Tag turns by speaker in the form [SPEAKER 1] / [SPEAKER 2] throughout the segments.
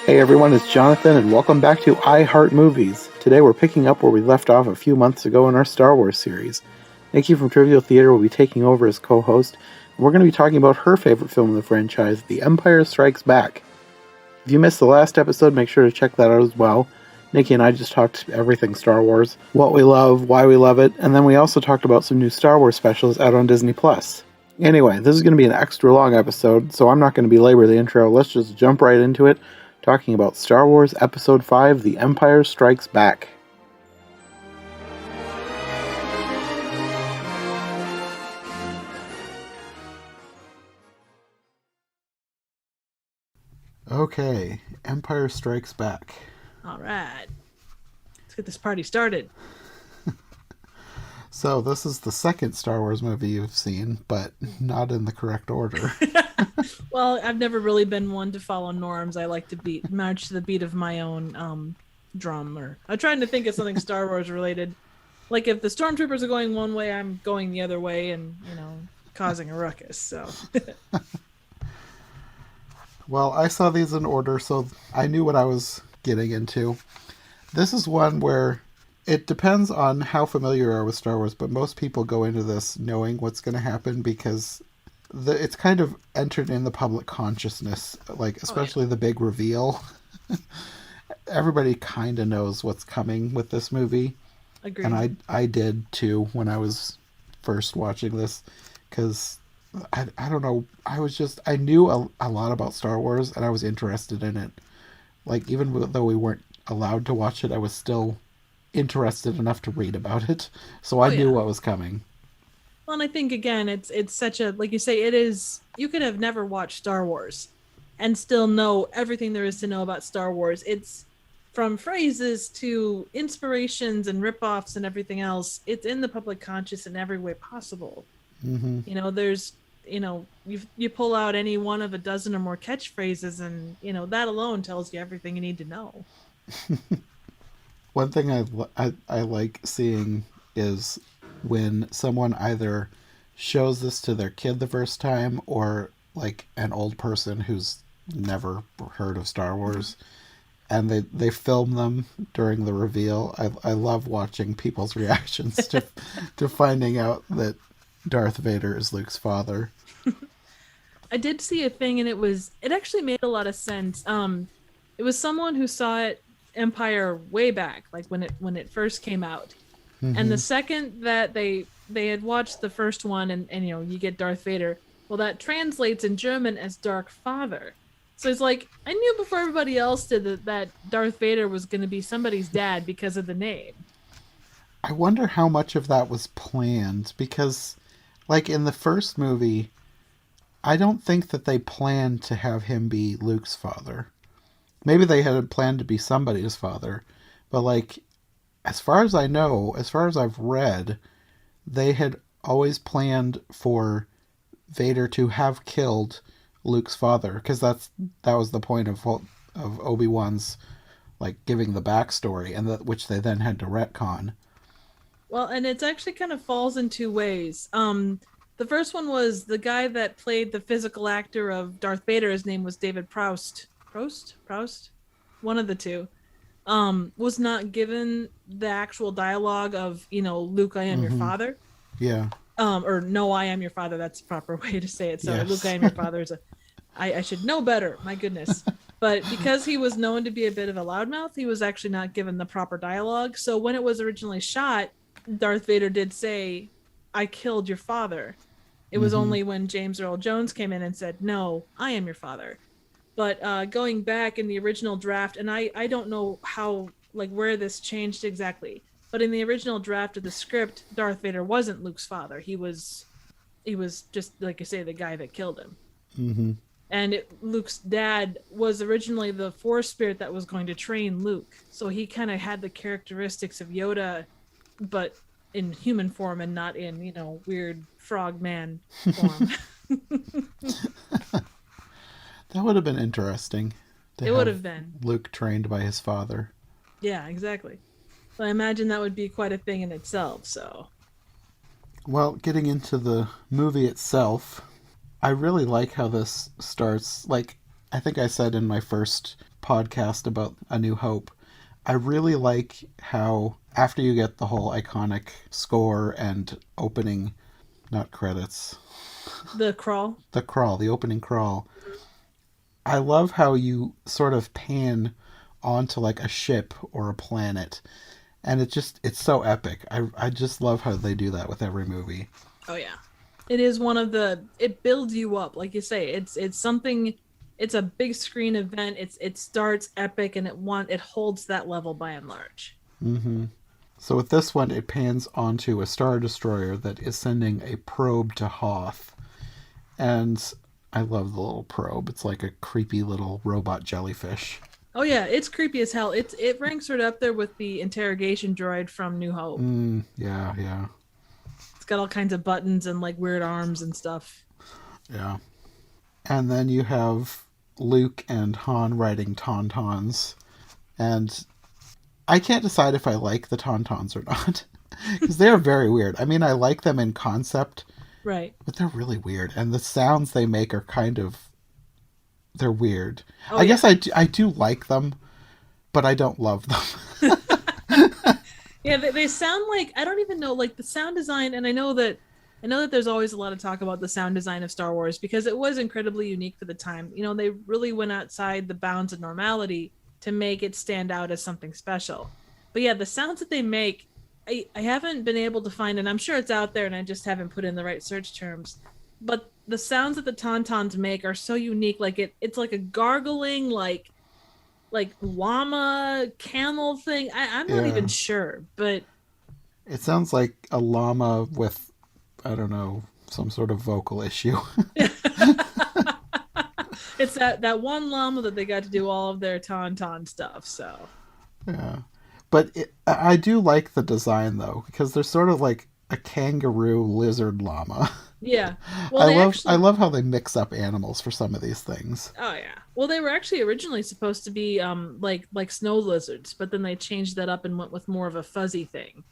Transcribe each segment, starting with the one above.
[SPEAKER 1] Hey everyone, it's Jonathan, and welcome back to I Heart Movies. Today we're picking up where we left off a few months ago in our Star Wars series. Nicki from Trivial Theater will be taking over as co-host, and we're going to be talking about her favorite film in the franchise, The Empire Strikes Back. If you missed the last episode, make sure to check that out as well. Nicki and I just talked everything Star Wars, what we love, why we love it, and then we also talked about some new Star Wars specials out on Disney+. Anyway, this is going to be an extra long episode, so I'm not going to belabor the intro. Let's just jump right into it, talking about Star Wars Episode 5, The Empire Strikes Back. Okay, Empire Strikes Back.
[SPEAKER 2] All right. Let's get this party started.
[SPEAKER 1] So, this is the second Star Wars movie you've seen, but not in the correct order.
[SPEAKER 2] Well, I've never really been one to follow norms. I like to march to the beat of my own drum. Or I'm trying to think of something Star Wars related. Like if the stormtroopers are going one way, I'm going the other way, and causing a ruckus. So.
[SPEAKER 1] Well, I saw these in order, so I knew what I was getting into. This is one where it depends on how familiar you are with Star Wars, but most people go into this knowing what's going to happen because it's kind of entered in the public consciousness, like especially the big reveal. Everybody kind of knows what's coming with this movie.
[SPEAKER 2] Agreed.
[SPEAKER 1] And I did too when I was first watching this, because I don't know, I knew a lot about Star Wars and I was interested in it. Like, even though we weren't allowed to watch it, I was still interested enough to read about it. So I knew what was coming.
[SPEAKER 2] Well, and I think, again, it's such a, like you say, it is, you could have never watched Star Wars and still know everything there is to know about Star Wars. It's from phrases to inspirations and ripoffs and everything else. It's in the public conscious in every way possible.
[SPEAKER 1] Mm-hmm.
[SPEAKER 2] There's, you pull out any one of a dozen or more catchphrases, and that alone tells you everything you need to know.
[SPEAKER 1] One thing I like seeing is when someone either shows this to their kid the first time, or like an old person who's never heard of Star Wars, and they film them during the reveal. I love watching people's reactions to finding out that Darth Vader is Luke's father.
[SPEAKER 2] I did see a thing, and it actually made a lot of sense. It was someone who saw Empire way back, like when it first came out. Mm-hmm. And the second that they had watched the first one, and you get Darth Vader, well, that translates in German as Dark Father. So it's like, I knew before everybody else did that Darth Vader was going to be somebody's dad because of the name.
[SPEAKER 1] I wonder how much of that was planned, because like in the first movie, I don't think that they planned to have him be Luke's father. Maybe they had planned to be somebody's father, but like, as far as I know, as far as I've read, they had always planned for Vader to have killed Luke's father, because that was the point of Obi-Wan's like giving the backstory, and which they then had to retcon.
[SPEAKER 2] Well, and it's actually kind of falls in two ways. The first one was the guy that played the physical actor of Darth Vader. His name was David Proust, one of the two. Was not given the actual dialogue of, Luke, I am your father.
[SPEAKER 1] Yeah.
[SPEAKER 2] Or no, I am your father. That's the proper way to say it. So yes. Luke, I am your father. I should know better. My goodness. But because he was known to be a bit of a loudmouth, he was actually not given the proper dialogue. So when it was originally shot, Darth Vader did say, I killed your father. It was only when James Earl Jones came in and said, no, I am your father. But going back in the original draft, and I don't know how, like, where this changed exactly, but in the original draft of the script, Darth Vader wasn't Luke's father. He was just, like I say, the guy that killed him.
[SPEAKER 1] Mm-hmm.
[SPEAKER 2] And Luke's dad was originally the Force spirit that was going to train Luke. So he kind of had the characteristics of Yoda, but in human form and not in, weird frog man form.
[SPEAKER 1] That would have been interesting.
[SPEAKER 2] It would have been.
[SPEAKER 1] Luke trained by his father.
[SPEAKER 2] Yeah, exactly. So I imagine that would be quite a thing in itself, so.
[SPEAKER 1] Well, getting into the movie itself, I really like how this starts. Like, I think I said in my first podcast about A New Hope, I really like how after you get the whole iconic score and opening, not credits,
[SPEAKER 2] The crawl.
[SPEAKER 1] the crawl, the opening crawl, I love how you sort of pan onto like a ship or a planet, and it's so epic. I just love how they do that with every movie.
[SPEAKER 2] Oh yeah. It is one of the it builds you up, like you say. It's something it's a big screen event. It starts epic and it holds that level by and large.
[SPEAKER 1] Mm-hmm. So with this one, it pans onto a star destroyer that is sending a probe to Hoth, and I love the little probe. It's like a creepy little robot jellyfish.
[SPEAKER 2] Oh yeah, it's creepy as hell. It ranks right up there with the interrogation droid from New Hope.
[SPEAKER 1] Yeah, yeah.
[SPEAKER 2] It's got all kinds of buttons and like weird arms and stuff.
[SPEAKER 1] Yeah. And then you have Luke and Han riding Tauntauns. And I can't decide if I like the Tauntauns or not. Because they're very weird. I mean, I like them in concept.
[SPEAKER 2] Right.
[SPEAKER 1] But they're really weird. And the sounds they make are kind of... They're weird.
[SPEAKER 2] Oh,
[SPEAKER 1] I
[SPEAKER 2] yeah.
[SPEAKER 1] guess I do like them, but I don't love them.
[SPEAKER 2] Yeah, they sound like I don't even know like the sound design, and I know that there's always a lot of talk about the sound design of Star Wars because it was incredibly unique for the time. You know, they really went outside the bounds of normality to make it stand out as something special. But yeah, the sounds that they make, I haven't been able to find, and I'm sure it's out there, and I just haven't put in the right search terms. But the sounds that the Tauntauns make are so unique. Like it's like a gargling, like llama camel thing. I'm not
[SPEAKER 1] Yeah.
[SPEAKER 2] even sure, but
[SPEAKER 1] It sounds like a llama with, I don't know, some sort of vocal issue.
[SPEAKER 2] it's that one llama that they got to do all of their tauntaun stuff. So
[SPEAKER 1] Yeah. But I do like the design, though, because they're sort of like a kangaroo lizard llama.
[SPEAKER 2] yeah, well they
[SPEAKER 1] I
[SPEAKER 2] actually
[SPEAKER 1] love how they mix up animals for some of these things.
[SPEAKER 2] oh yeah, well they were actually originally supposed to be like snow lizards, but then they changed that up and went with more of a fuzzy thing.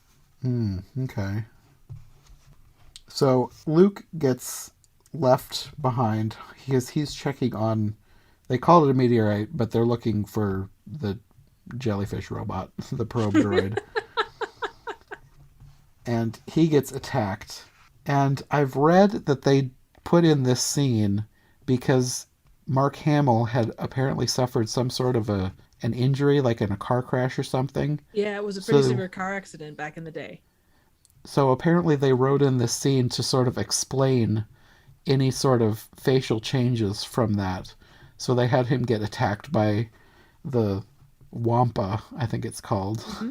[SPEAKER 1] Okay. So Luke gets left behind because he's checking on. They call it a meteorite, but they're looking for the jellyfish robot, the probe droid. And he gets attacked. And I've read that they put in this scene because Mark Hamill had apparently suffered some sort of an injury, like in a car crash or something.
[SPEAKER 2] Yeah, it was a pretty
[SPEAKER 1] So
[SPEAKER 2] severe car accident back in the day.
[SPEAKER 1] So apparently they wrote in this scene to sort of explain any sort of facial changes from that. So they had him get attacked by the Wampa, I think it's called.
[SPEAKER 2] Mm-hmm.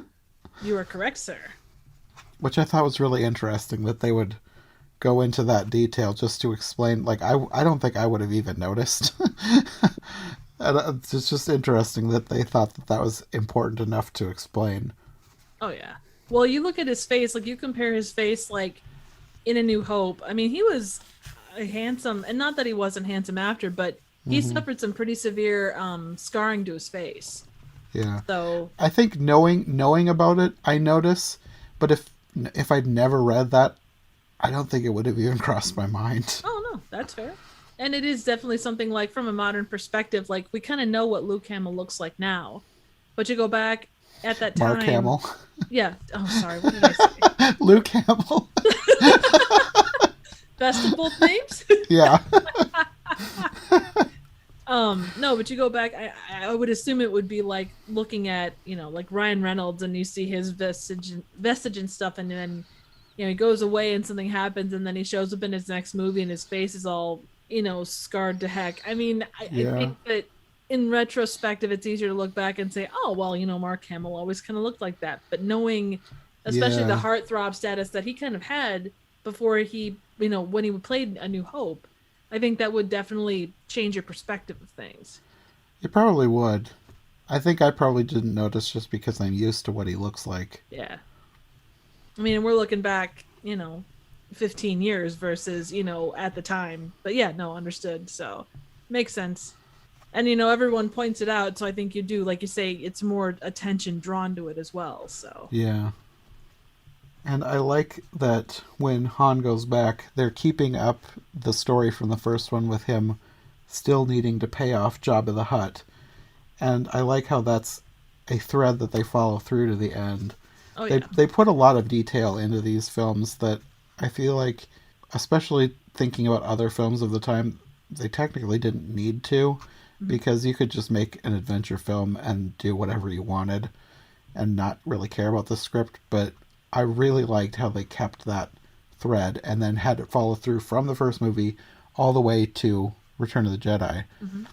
[SPEAKER 2] You are correct, sir.
[SPEAKER 1] Which I thought was really interesting that they would go into that detail just to explain. Like, I don't think I would have even noticed. And it's just interesting that they thought that that was important enough to explain.
[SPEAKER 2] Oh yeah. Well, you look at his face, like you compare his face like in A New Hope. I mean, he was a handsome, and not that he wasn't handsome after, but he suffered some pretty severe scarring to his face.
[SPEAKER 1] Yeah.
[SPEAKER 2] So
[SPEAKER 1] I think knowing about it, I notice, but if I'd never read that, I don't think it would have even crossed my mind.
[SPEAKER 2] oh no, that's fair. And it is definitely something like from a modern perspective, like we kind of know what Luke Hamill looks like now, but you go back at that time.
[SPEAKER 1] Mark Hamill.
[SPEAKER 2] Yeah. Oh, sorry. What did I say?
[SPEAKER 1] Luke Hamill.
[SPEAKER 2] Best of both names.
[SPEAKER 1] Yeah.
[SPEAKER 2] No, but you go back. I would assume it would be like looking at like Ryan Reynolds, and you see his vestige and stuff, and then he goes away and something happens, and then he shows up in his next movie, and his face is all scarred to heck. I mean, I think that in retrospective, it's easier to look back and say, oh well, Mark Hamill always kind of looked like that. But knowing, especially the heartthrob status that he kind of had before he, when he played A New Hope, I think that would definitely change your perspective of things.
[SPEAKER 1] It probably would. I think I probably didn't notice just because I'm used to what he looks like.
[SPEAKER 2] Yeah. I mean, we're looking back, 15 years versus, at the time. But yeah, no, understood. So makes sense. And, everyone points it out. So I think you do, like you say, it's more attention drawn to it as well. So
[SPEAKER 1] Yeah. And I like that when Han goes back, they're keeping up the story from the first one with him still needing to pay off Jabba the Hutt. And I like how that's a thread that they follow through to the end.
[SPEAKER 2] Oh
[SPEAKER 1] They
[SPEAKER 2] yeah.
[SPEAKER 1] they put a lot of detail into these films that I feel like, especially thinking about other films of the time, they technically didn't need to,
[SPEAKER 2] Mhm.
[SPEAKER 1] because you could just make an adventure film and do whatever you wanted and not really care about the script. But I really liked how they kept that thread and then had it follow through from the first movie all the way to Return of the Jedi.
[SPEAKER 2] Mhm.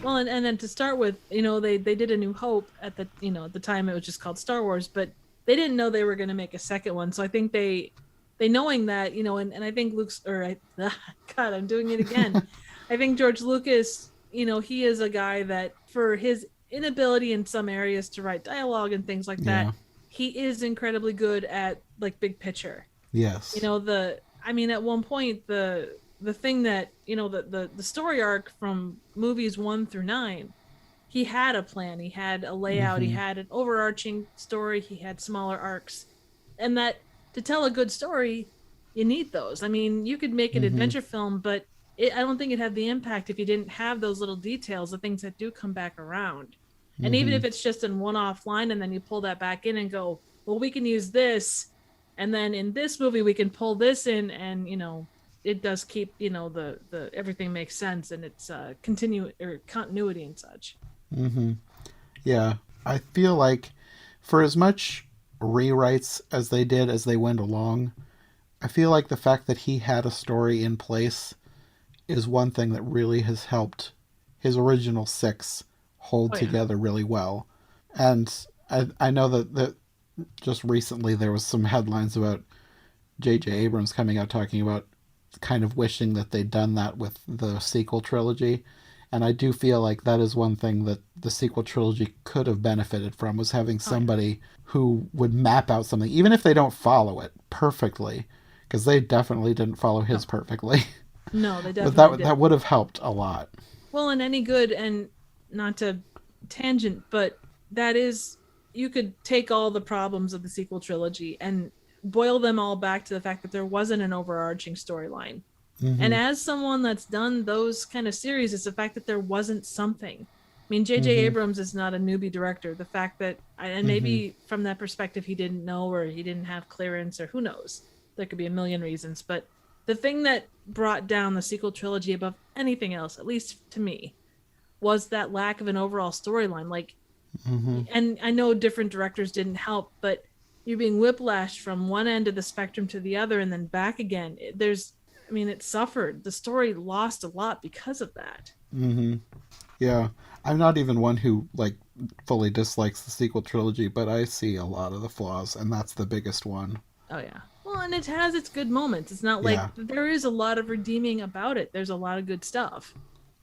[SPEAKER 2] Well, and then to start with, they did A New Hope at the at the time it was just called Star Wars, but they didn't know they were going to make a second one. So I think they knowing that, and I think Luke's or I God, I'm doing it again. I think George Lucas, he is a guy that for his inability in some areas to write dialogue and things like that,
[SPEAKER 1] Yeah.
[SPEAKER 2] he is incredibly good at like big picture.
[SPEAKER 1] Yes.
[SPEAKER 2] I mean, at one point the thing that the story arc from movies 1 through 9, he had a plan, he had a layout, he
[SPEAKER 1] Mm-hmm.
[SPEAKER 2] had an overarching story, he had smaller arcs, and that to tell a good story you need those. I mean, you could make an
[SPEAKER 1] Mm-hmm.
[SPEAKER 2] adventure film, but I don't think it had the impact if you didn't have those little details, the things that do come back around. And even
[SPEAKER 1] Mm-hmm.
[SPEAKER 2] if it's just in one-off line and then you pull that back in and go, well, we can use this, and then in this movie we can pull this in, and it does keep the everything makes sense, and it's continue or continuity and such.
[SPEAKER 1] Mm-hmm. Yeah. I feel like for as much rewrites as they did as they went along, I feel like the fact that he had a story in place is one thing that really has helped his original six hold
[SPEAKER 2] Oh yeah.
[SPEAKER 1] together really well. And I know that just recently there was some headlines about J.J. Abrams coming out talking about kind of wishing that they'd done that with the sequel trilogy. And I do feel like that is one thing that the sequel trilogy could have benefited from, was having
[SPEAKER 2] Oh yeah.
[SPEAKER 1] somebody who would map out something, even if they don't follow it perfectly, because they definitely didn't follow his
[SPEAKER 2] No,
[SPEAKER 1] perfectly.
[SPEAKER 2] no, they
[SPEAKER 1] But
[SPEAKER 2] definitely
[SPEAKER 1] that
[SPEAKER 2] didn't.
[SPEAKER 1] would have helped a lot.
[SPEAKER 2] Well, and any good, and not to tangent, but that is, you could take all the problems of the sequel trilogy and boil them all back to the fact that there wasn't an overarching storyline. And
[SPEAKER 1] Mm-hmm.
[SPEAKER 2] as someone that's done those kind of series, it's the fact that there wasn't something. I mean, J.J.
[SPEAKER 1] Mm-hmm.
[SPEAKER 2] Abrams is not a newbie director. The fact that, and
[SPEAKER 1] Mm-hmm.
[SPEAKER 2] maybe from that perspective, he didn't know, or he didn't have clearance, or who knows. There could be a million reasons. But the thing that brought down the sequel trilogy above anything else, at least to me, was that lack of an overall storyline. Like,
[SPEAKER 1] Mm-hmm.
[SPEAKER 2] and I know different directors didn't help, but you're being whiplashed from one end of the spectrum to the other and then back again. I mean, it suffered. The story lost a lot because of that.
[SPEAKER 1] Mm-hmm. Yeah. I'm not even one who like fully dislikes the sequel trilogy, but I see a lot of the flaws, and that's the biggest one.
[SPEAKER 2] Oh yeah. Well, and it has its good moments. It's not like
[SPEAKER 1] Yeah.
[SPEAKER 2] there is a lot of redeeming about it. There's a lot of good stuff,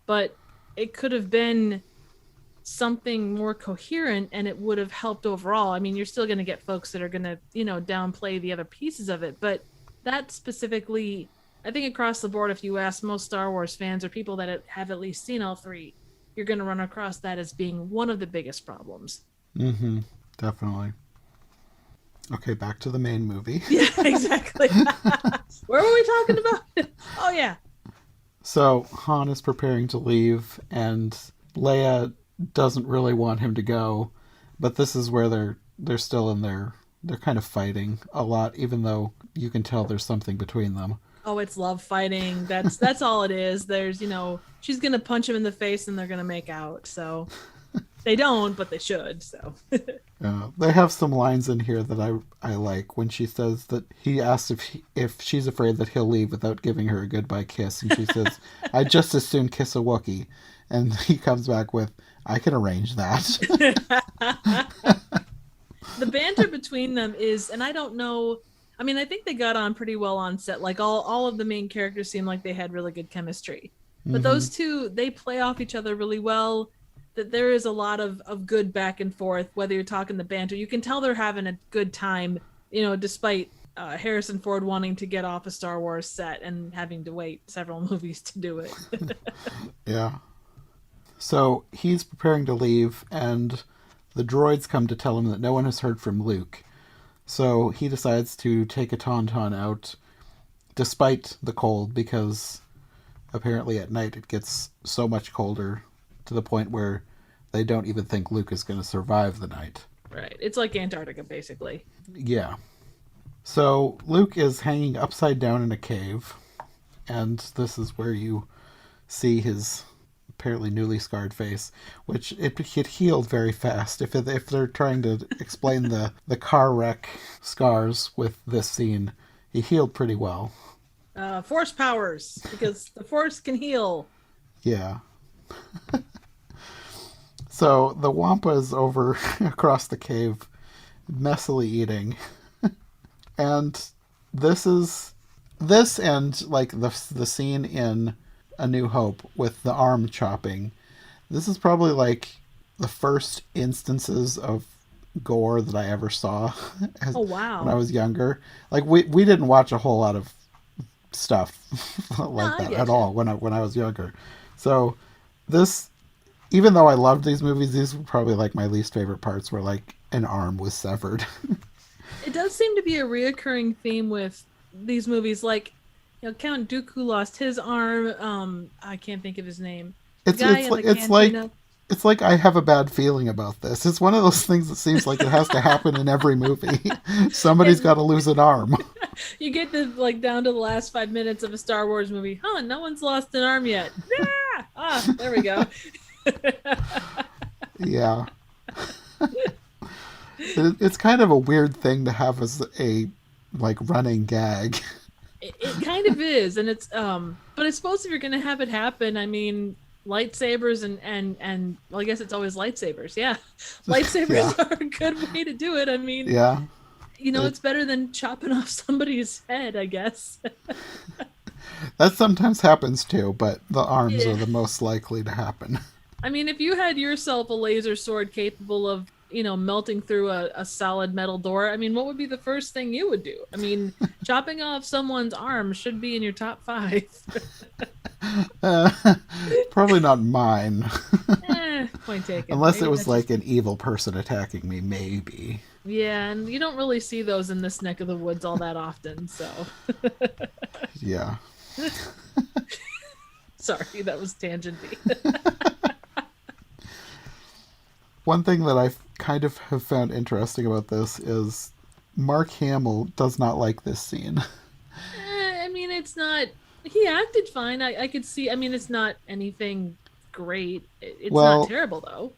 [SPEAKER 2] but it could have been something more coherent and it would have helped overall. I mean, you're still going to get folks that are going to, downplay the other pieces of it, but that specifically, I think across the board, if you ask most Star Wars fans or people that have at least seen all three, you're going to run across that as being one of the biggest problems.
[SPEAKER 1] Mm-hmm. Definitely. Okay, back to the main movie.
[SPEAKER 2] Yeah, exactly. Where were we talking about? Oh, yeah.
[SPEAKER 1] So Han is preparing to leave, and Leia doesn't really want him to go, but this is where they're still in there. They're kind of fighting a lot, even though you can tell there's something between them.
[SPEAKER 2] Oh, it's love fighting. That's all it is. There's, she's gonna punch him in the face and they're gonna make out. So they don't, but they should. So
[SPEAKER 1] They have some lines in here that I like when she says that he asks if she's afraid that he'll leave without giving her a goodbye kiss, and she says, "I'd just as soon kiss a Wookiee," and he comes back with, "I can arrange that."
[SPEAKER 2] the banter between them is, and I don't know. I mean, I think they got on pretty well on set. Like all of the main characters seem like they had really good chemistry. But
[SPEAKER 1] Mm-hmm.
[SPEAKER 2] those two, they play off each other really well. That there is a lot of good back and forth, whether you're talking the banter. You can tell they're having a good time, despite Harrison Ford wanting to get off a Star Wars set and having to wait several movies to do it.
[SPEAKER 1] Yeah. So he's preparing to leave, and the droids come to tell him that no one has heard from Luke. So he decides to take a tauntaun out, despite the cold, because apparently at night it gets so much colder to the point where they don't even think Luke is going to survive the night.
[SPEAKER 2] Right. It's like Antarctica, basically.
[SPEAKER 1] Yeah. So Luke is hanging upside down in a cave, and this is where you see his apparently newly scarred face, which it healed very fast. If they're trying to explain the car wreck scars with this scene, he healed pretty well.
[SPEAKER 2] Force powers, because the force can heal.
[SPEAKER 1] Yeah. So the Wampa is over across the cave, messily eating, and this and like the scene in A New Hope with the arm chopping. This is probably like the first instances of gore that I ever saw
[SPEAKER 2] Oh wow.
[SPEAKER 1] when I was younger. Like we didn't watch a whole lot of stuff
[SPEAKER 2] No,
[SPEAKER 1] like
[SPEAKER 2] I
[SPEAKER 1] that
[SPEAKER 2] get
[SPEAKER 1] at
[SPEAKER 2] you.
[SPEAKER 1] all when I was younger. So this, even though I loved these movies, these were probably like my least favorite parts where like an arm was severed.
[SPEAKER 2] It does seem to be a reoccurring theme with these movies, like Count Dooku lost his arm. I can't think of his name. The
[SPEAKER 1] It's
[SPEAKER 2] guy
[SPEAKER 1] it's
[SPEAKER 2] in the
[SPEAKER 1] like it's like
[SPEAKER 2] cantina.
[SPEAKER 1] it's like I have a bad feeling about this. It's one of those things that seems like it has to happen in every movie. Somebody's got
[SPEAKER 2] And
[SPEAKER 1] to lose an arm.
[SPEAKER 2] you get to like down to the last 5 minutes of a Star Wars movie. Huh? No one's lost an arm yet. There we go.
[SPEAKER 1] Yeah. It's kind of a weird thing to have as a like running gag.
[SPEAKER 2] It kind of is, and it's but I suppose if you're gonna have it happen, I mean, lightsabers and well, I guess it's always lightsabers. Yeah,
[SPEAKER 1] Yeah.
[SPEAKER 2] lightsabers are a good way to do it. I mean,
[SPEAKER 1] Yeah. It,
[SPEAKER 2] it's better than chopping off somebody's head, I guess.
[SPEAKER 1] that sometimes happens too, but the arms are
[SPEAKER 2] Yeah.
[SPEAKER 1] the most likely to happen.
[SPEAKER 2] I mean, if you had yourself a laser sword capable of, melting through a solid metal door, I mean, what would be the first thing you would do? I mean, chopping off someone's arm should be in your top 5.
[SPEAKER 1] Uh, probably not mine.
[SPEAKER 2] Point taken.
[SPEAKER 1] Unless
[SPEAKER 2] Maybe
[SPEAKER 1] it was
[SPEAKER 2] that's
[SPEAKER 1] like
[SPEAKER 2] just...
[SPEAKER 1] an evil person attacking me, maybe.
[SPEAKER 2] Yeah, and you don't really see those in this neck of the woods all that often, so.
[SPEAKER 1] Yeah.
[SPEAKER 2] Sorry, that was tangenty.
[SPEAKER 1] One thing that I kind of have found interesting about this is Mark Hamill does not like this scene.
[SPEAKER 2] I mean, it's not. He acted fine. I could see. I mean, it's not anything great. It's not
[SPEAKER 1] Well,
[SPEAKER 2] terrible though.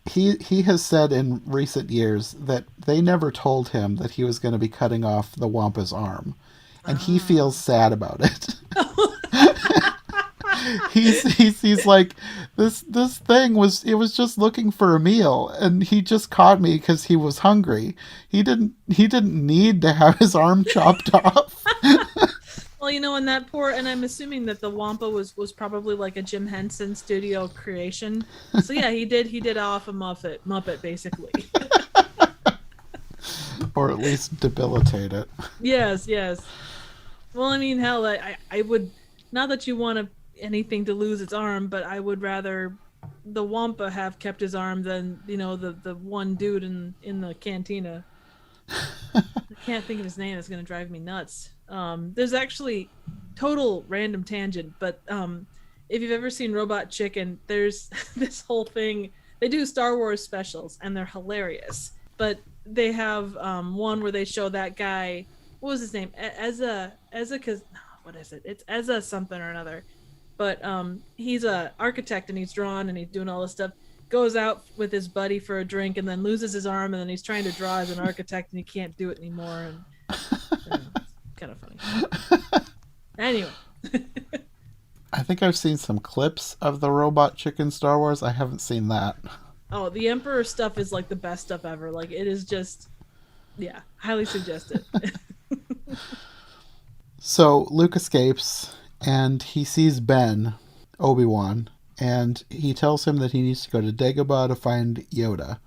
[SPEAKER 1] he has said in recent years that they never told him that he was going to be cutting off the Wampa's arm, and he feels
[SPEAKER 2] Ah.
[SPEAKER 1] sad about it. He's like, this thing was just looking for a meal, and he just caught me because he was hungry. He didn't need to have his arm chopped off.
[SPEAKER 2] Well, and that poor, and I'm assuming that the Wampa was probably like a Jim Henson studio creation. So yeah, he did off a Muppet basically.
[SPEAKER 1] Or at least debilitate it.
[SPEAKER 2] Yes, yes. Well, I mean, hell, I would, not that you want anything to lose its arm, but I would rather the Wampa have kept his arm than the one dude in the cantina. I can't think of his name. It's gonna drive me nuts. There's actually total random tangent, but if you've ever seen Robot Chicken, there's this whole thing. They do Star Wars specials, and they're hilarious. But they have one where they show that guy. What was his name? Cause what is it? It's Ezra something or another. But he's a architect and he's drawn and he's doing all this stuff. Goes out with his buddy for a drink and then loses his arm, and then he's trying to draw as an architect and he can't do it anymore. And it's kind of funny. Anyway.
[SPEAKER 1] I think I've seen some clips of the Robot Chicken Star Wars. I haven't seen that.
[SPEAKER 2] Oh, the Emperor stuff is like the best stuff ever. Like, it is just, yeah, highly suggested.
[SPEAKER 1] So Luke escapes and he sees Ben, Obi-Wan, and he tells him that he needs to go to Dagobah to find Yoda.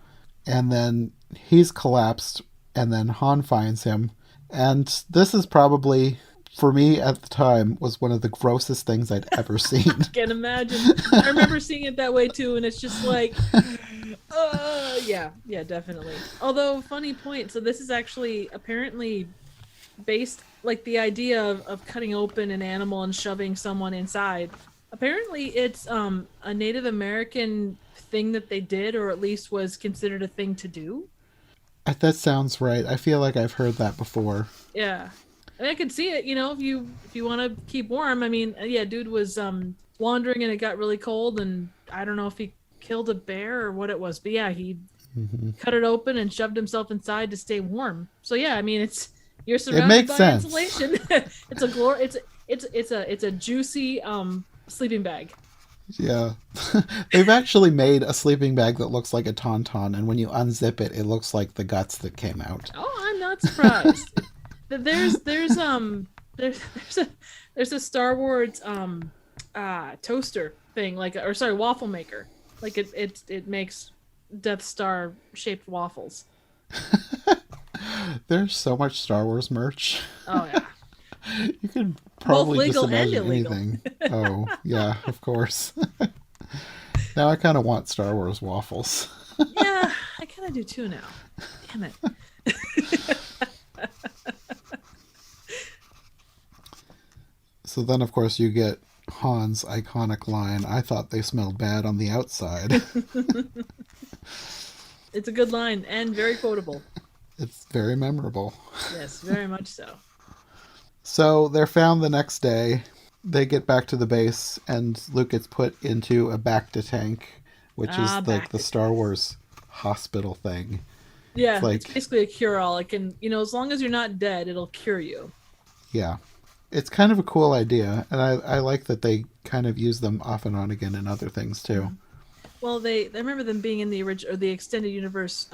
[SPEAKER 1] And then he's collapsed, and then Han finds him. And this is probably, for me at the time, was one of the grossest things I'd ever seen.
[SPEAKER 2] Can't imagine. I remember seeing it that way too, and it's just like, yeah, definitely. Although, funny point, so this is actually apparently based, like the idea of cutting open an animal and shoving someone inside Apparently, it's a Native American thing that they did, or at least was considered a thing to do.
[SPEAKER 1] That sounds right. I feel like I've heard that before.
[SPEAKER 2] Yeah, and I could see it. If you want to keep warm. I mean, yeah, dude was wandering and it got really cold, and I don't know if he killed a bear or what it was, but yeah, he
[SPEAKER 1] Hmm.
[SPEAKER 2] cut it open and shoved himself inside to stay warm. So yeah, I mean, you're
[SPEAKER 1] It
[SPEAKER 2] surrounded
[SPEAKER 1] makes
[SPEAKER 2] by
[SPEAKER 1] sense.
[SPEAKER 2] insulation. It's a glor. It's a juicy sleeping bag.
[SPEAKER 1] Yeah. They've actually made a sleeping bag that looks like a tauntaun, and when you unzip it, it looks like the guts that came out.
[SPEAKER 2] Oh, I'm not surprised. There's there's a Star Wars toaster thing, like, or sorry, waffle maker. Like it makes Death Star shaped waffles.
[SPEAKER 1] There's so much Star Wars merch.
[SPEAKER 2] Oh yeah,
[SPEAKER 1] You could
[SPEAKER 2] both
[SPEAKER 1] probably just
[SPEAKER 2] legal and
[SPEAKER 1] imagine
[SPEAKER 2] illegal.
[SPEAKER 1] anything. Oh, yeah, of course. Now I kind of want Star Wars waffles.
[SPEAKER 2] Yeah, I kind of do too now. Damn it.
[SPEAKER 1] So then, of course, you get Han's iconic line, I thought they smelled bad on the outside.
[SPEAKER 2] It's a good line and very quotable.
[SPEAKER 1] It's very memorable.
[SPEAKER 2] Yes, very much so.
[SPEAKER 1] So they're found the next day. They get back to the base, and Luke gets put into a Bacta tank, which is like
[SPEAKER 2] Back
[SPEAKER 1] the
[SPEAKER 2] to
[SPEAKER 1] Star
[SPEAKER 2] tank.
[SPEAKER 1] Wars hospital thing. It's
[SPEAKER 2] Yeah, it's
[SPEAKER 1] like,
[SPEAKER 2] basically a cure all. It can, as long as you're not dead, it'll cure you.
[SPEAKER 1] yeah, it's kind of a cool idea, and I like that they kind of use them off and on again in other things too.
[SPEAKER 2] Mhm. Well, I remember them being in the original or the extended universe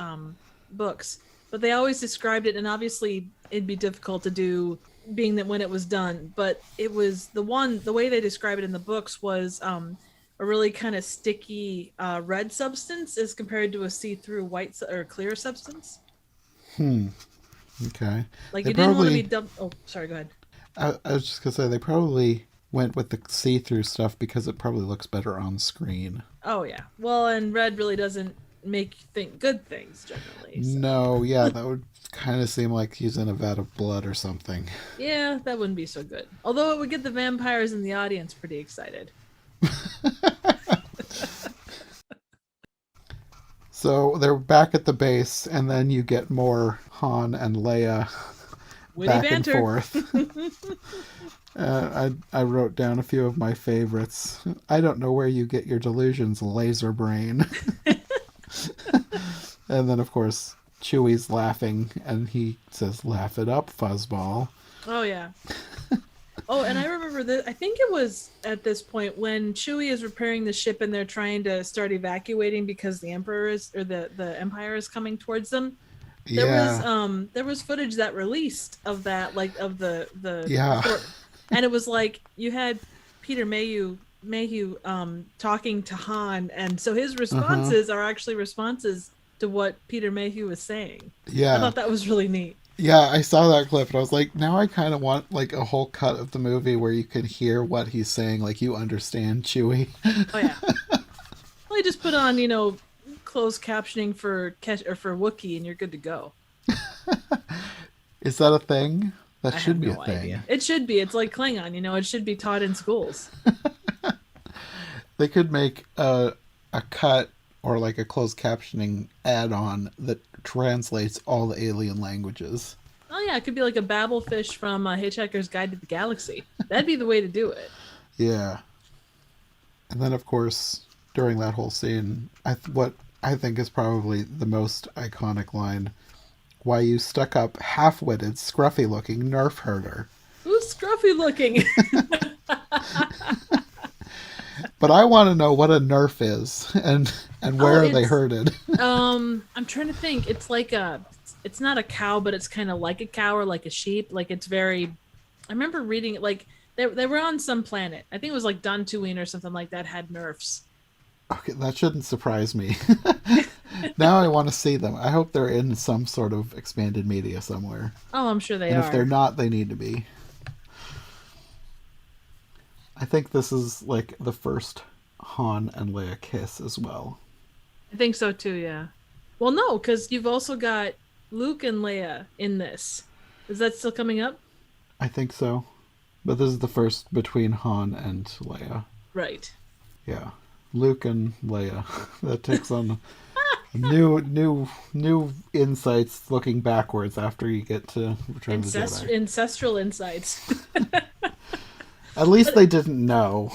[SPEAKER 2] books, but they always described it, and obviously it'd be difficult to do, being that when it was done. But it was the way they describe it in the books was a really kind of sticky red substance as compared to a see-through or clear substance.
[SPEAKER 1] Hmm. Okay.
[SPEAKER 2] Like
[SPEAKER 1] They
[SPEAKER 2] you didn't want to be
[SPEAKER 1] probably.
[SPEAKER 2] dumb. Oh, sorry. Go ahead.
[SPEAKER 1] I was just gonna say they probably went with the see-through stuff because it probably looks better on screen.
[SPEAKER 2] Oh yeah. Well, and red really doesn't make you think good things generally. So
[SPEAKER 1] No, yeah, that would kind of seem like he's in a vat of blood or something.
[SPEAKER 2] yeah, that wouldn't be so good. Although it would get the vampires in the audience pretty excited.
[SPEAKER 1] So they're back at the base, and then you get more Han and Leia
[SPEAKER 2] Witty
[SPEAKER 1] back and
[SPEAKER 2] banter.
[SPEAKER 1] forth. I wrote down a few of my favorites. I don't know where you get your delusions, laser brain. And then, of course, Chewie's laughing, and he says, "Laugh it up, fuzzball."
[SPEAKER 2] Oh yeah. Oh, and I remember that. I think it was at this point when Chewie is repairing the ship and they're trying to start evacuating because the Emperor is or the Empire is coming towards them.
[SPEAKER 1] Yeah,
[SPEAKER 2] There was footage that released of that, like of the
[SPEAKER 1] yeah,
[SPEAKER 2] port, and it was like you had Peter Mayhew talking to Han, and so his
[SPEAKER 1] uh huh,
[SPEAKER 2] responses are actually responses to what Peter Mayhew was saying. I
[SPEAKER 1] yeah.
[SPEAKER 2] thought that was really neat.
[SPEAKER 1] Yeah, I saw that clip and I was like, now I kind of want like a whole cut of the movie where you can hear what he's saying, like you understand Chewie.
[SPEAKER 2] Oh yeah. Well, you just put on, closed captioning for Wookiee, and you're good to go.
[SPEAKER 1] Is that a thing? That
[SPEAKER 2] I have
[SPEAKER 1] should be a
[SPEAKER 2] no
[SPEAKER 1] thing.
[SPEAKER 2] idea. It should be. It's like Klingon, it should be taught in schools.
[SPEAKER 1] They could make a cut or like a closed captioning add-on that translates all the alien languages.
[SPEAKER 2] Oh yeah, it could be like a Babelfish from Hitchhiker's Guide to the Galaxy. That'd be the way to do it.
[SPEAKER 1] Yeah. And then of course, during that whole scene, what I think is probably the most iconic line, why you stuck up half-witted, scruffy-looking nerf herder.
[SPEAKER 2] Who's scruffy looking?
[SPEAKER 1] But I want to know what a nerf is and
[SPEAKER 2] Oh,
[SPEAKER 1] where are they herded.
[SPEAKER 2] I'm trying to think. It's not a cow, but it's kind of like a cow or like a sheep. Like it's very. I remember reading it. Like they were on some planet. I think it was like Dantooine or something like that. Had nerfs.
[SPEAKER 1] Okay, that shouldn't surprise me. Now I want to see them. I hope they're in some sort of expanded media somewhere.
[SPEAKER 2] Oh, I'm sure they
[SPEAKER 1] And if they're
[SPEAKER 2] are.
[SPEAKER 1] not, they need to be. I think this is like the first Han and Leia kiss as well.
[SPEAKER 2] I think so too. Yeah. Well, no, because you've also got Luke and Leia in this. Is that still coming up?
[SPEAKER 1] I think so. But this is the first between Han and Leia.
[SPEAKER 2] Right.
[SPEAKER 1] Yeah. Luke and Leia. That takes on new insights looking backwards after you get to Return of the Jedi.
[SPEAKER 2] Ancestral insights.
[SPEAKER 1] At least
[SPEAKER 2] But
[SPEAKER 1] they didn't know.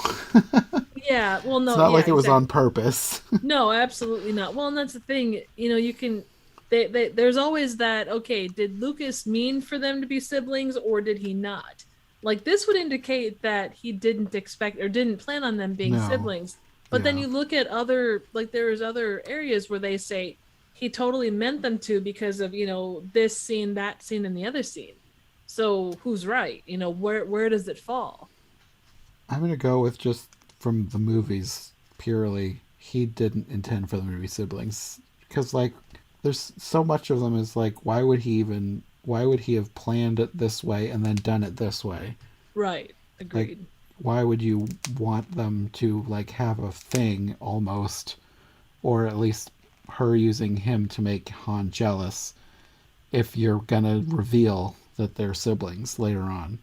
[SPEAKER 2] yeah, well,
[SPEAKER 1] It's
[SPEAKER 2] no,
[SPEAKER 1] not
[SPEAKER 2] yeah,
[SPEAKER 1] like it was on
[SPEAKER 2] exactly.
[SPEAKER 1] purpose.
[SPEAKER 2] No, absolutely not. Well, and that's the thing. You can. There's always that. Okay, did Lucas mean for them to be siblings, or did he not? Like this would indicate that he didn't expect or didn't plan on them being
[SPEAKER 1] No.
[SPEAKER 2] siblings. But then
[SPEAKER 1] Yeah.
[SPEAKER 2] you look at other, like there's other areas where they say he totally meant them to because of this scene, that scene, and the other scene. So who's right? Where does it fall?
[SPEAKER 1] I'm going to go with just from the movies purely. He didn't intend for them to be siblings. Because, like, there's so much of them is like, why would he have planned it this way and then done it this way?
[SPEAKER 2] Right.
[SPEAKER 1] Like,
[SPEAKER 2] Agreed.
[SPEAKER 1] why would you want them to, like, have a thing almost? Or at least her using him to make Han jealous if you're gonna reveal that they're siblings later on.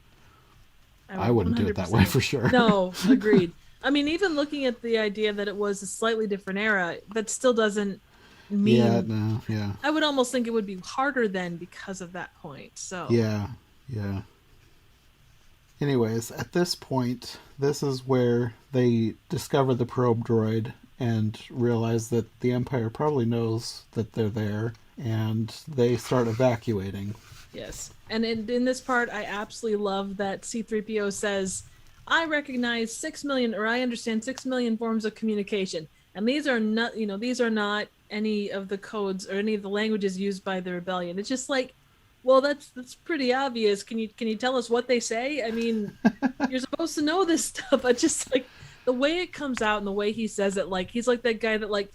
[SPEAKER 2] I
[SPEAKER 1] I
[SPEAKER 2] would
[SPEAKER 1] wouldn't do it that way
[SPEAKER 2] 100%.
[SPEAKER 1] for sure.
[SPEAKER 2] No, agreed. I mean, even looking at the idea that it was a slightly different era, that still doesn't
[SPEAKER 1] Yeah,
[SPEAKER 2] mean.
[SPEAKER 1] no, yeah.
[SPEAKER 2] I would almost think it would be harder then because of that point. So,
[SPEAKER 1] Yeah, yeah. Anyways, at this point, this is where they discover the probe droid and realize that the Empire probably knows that they're there, and they start evacuating.
[SPEAKER 2] yes. And in this part, I absolutely love that C3PO says, I recognize 6 million, or I understand 6 million forms of communication. And these are not any of the codes or any of the languages used by the rebellion. It's just like, well, that's pretty obvious. Can you tell us what they say? I mean, you're supposed to know this stuff. But just like the way it comes out and the way he says it, like he's like that guy that like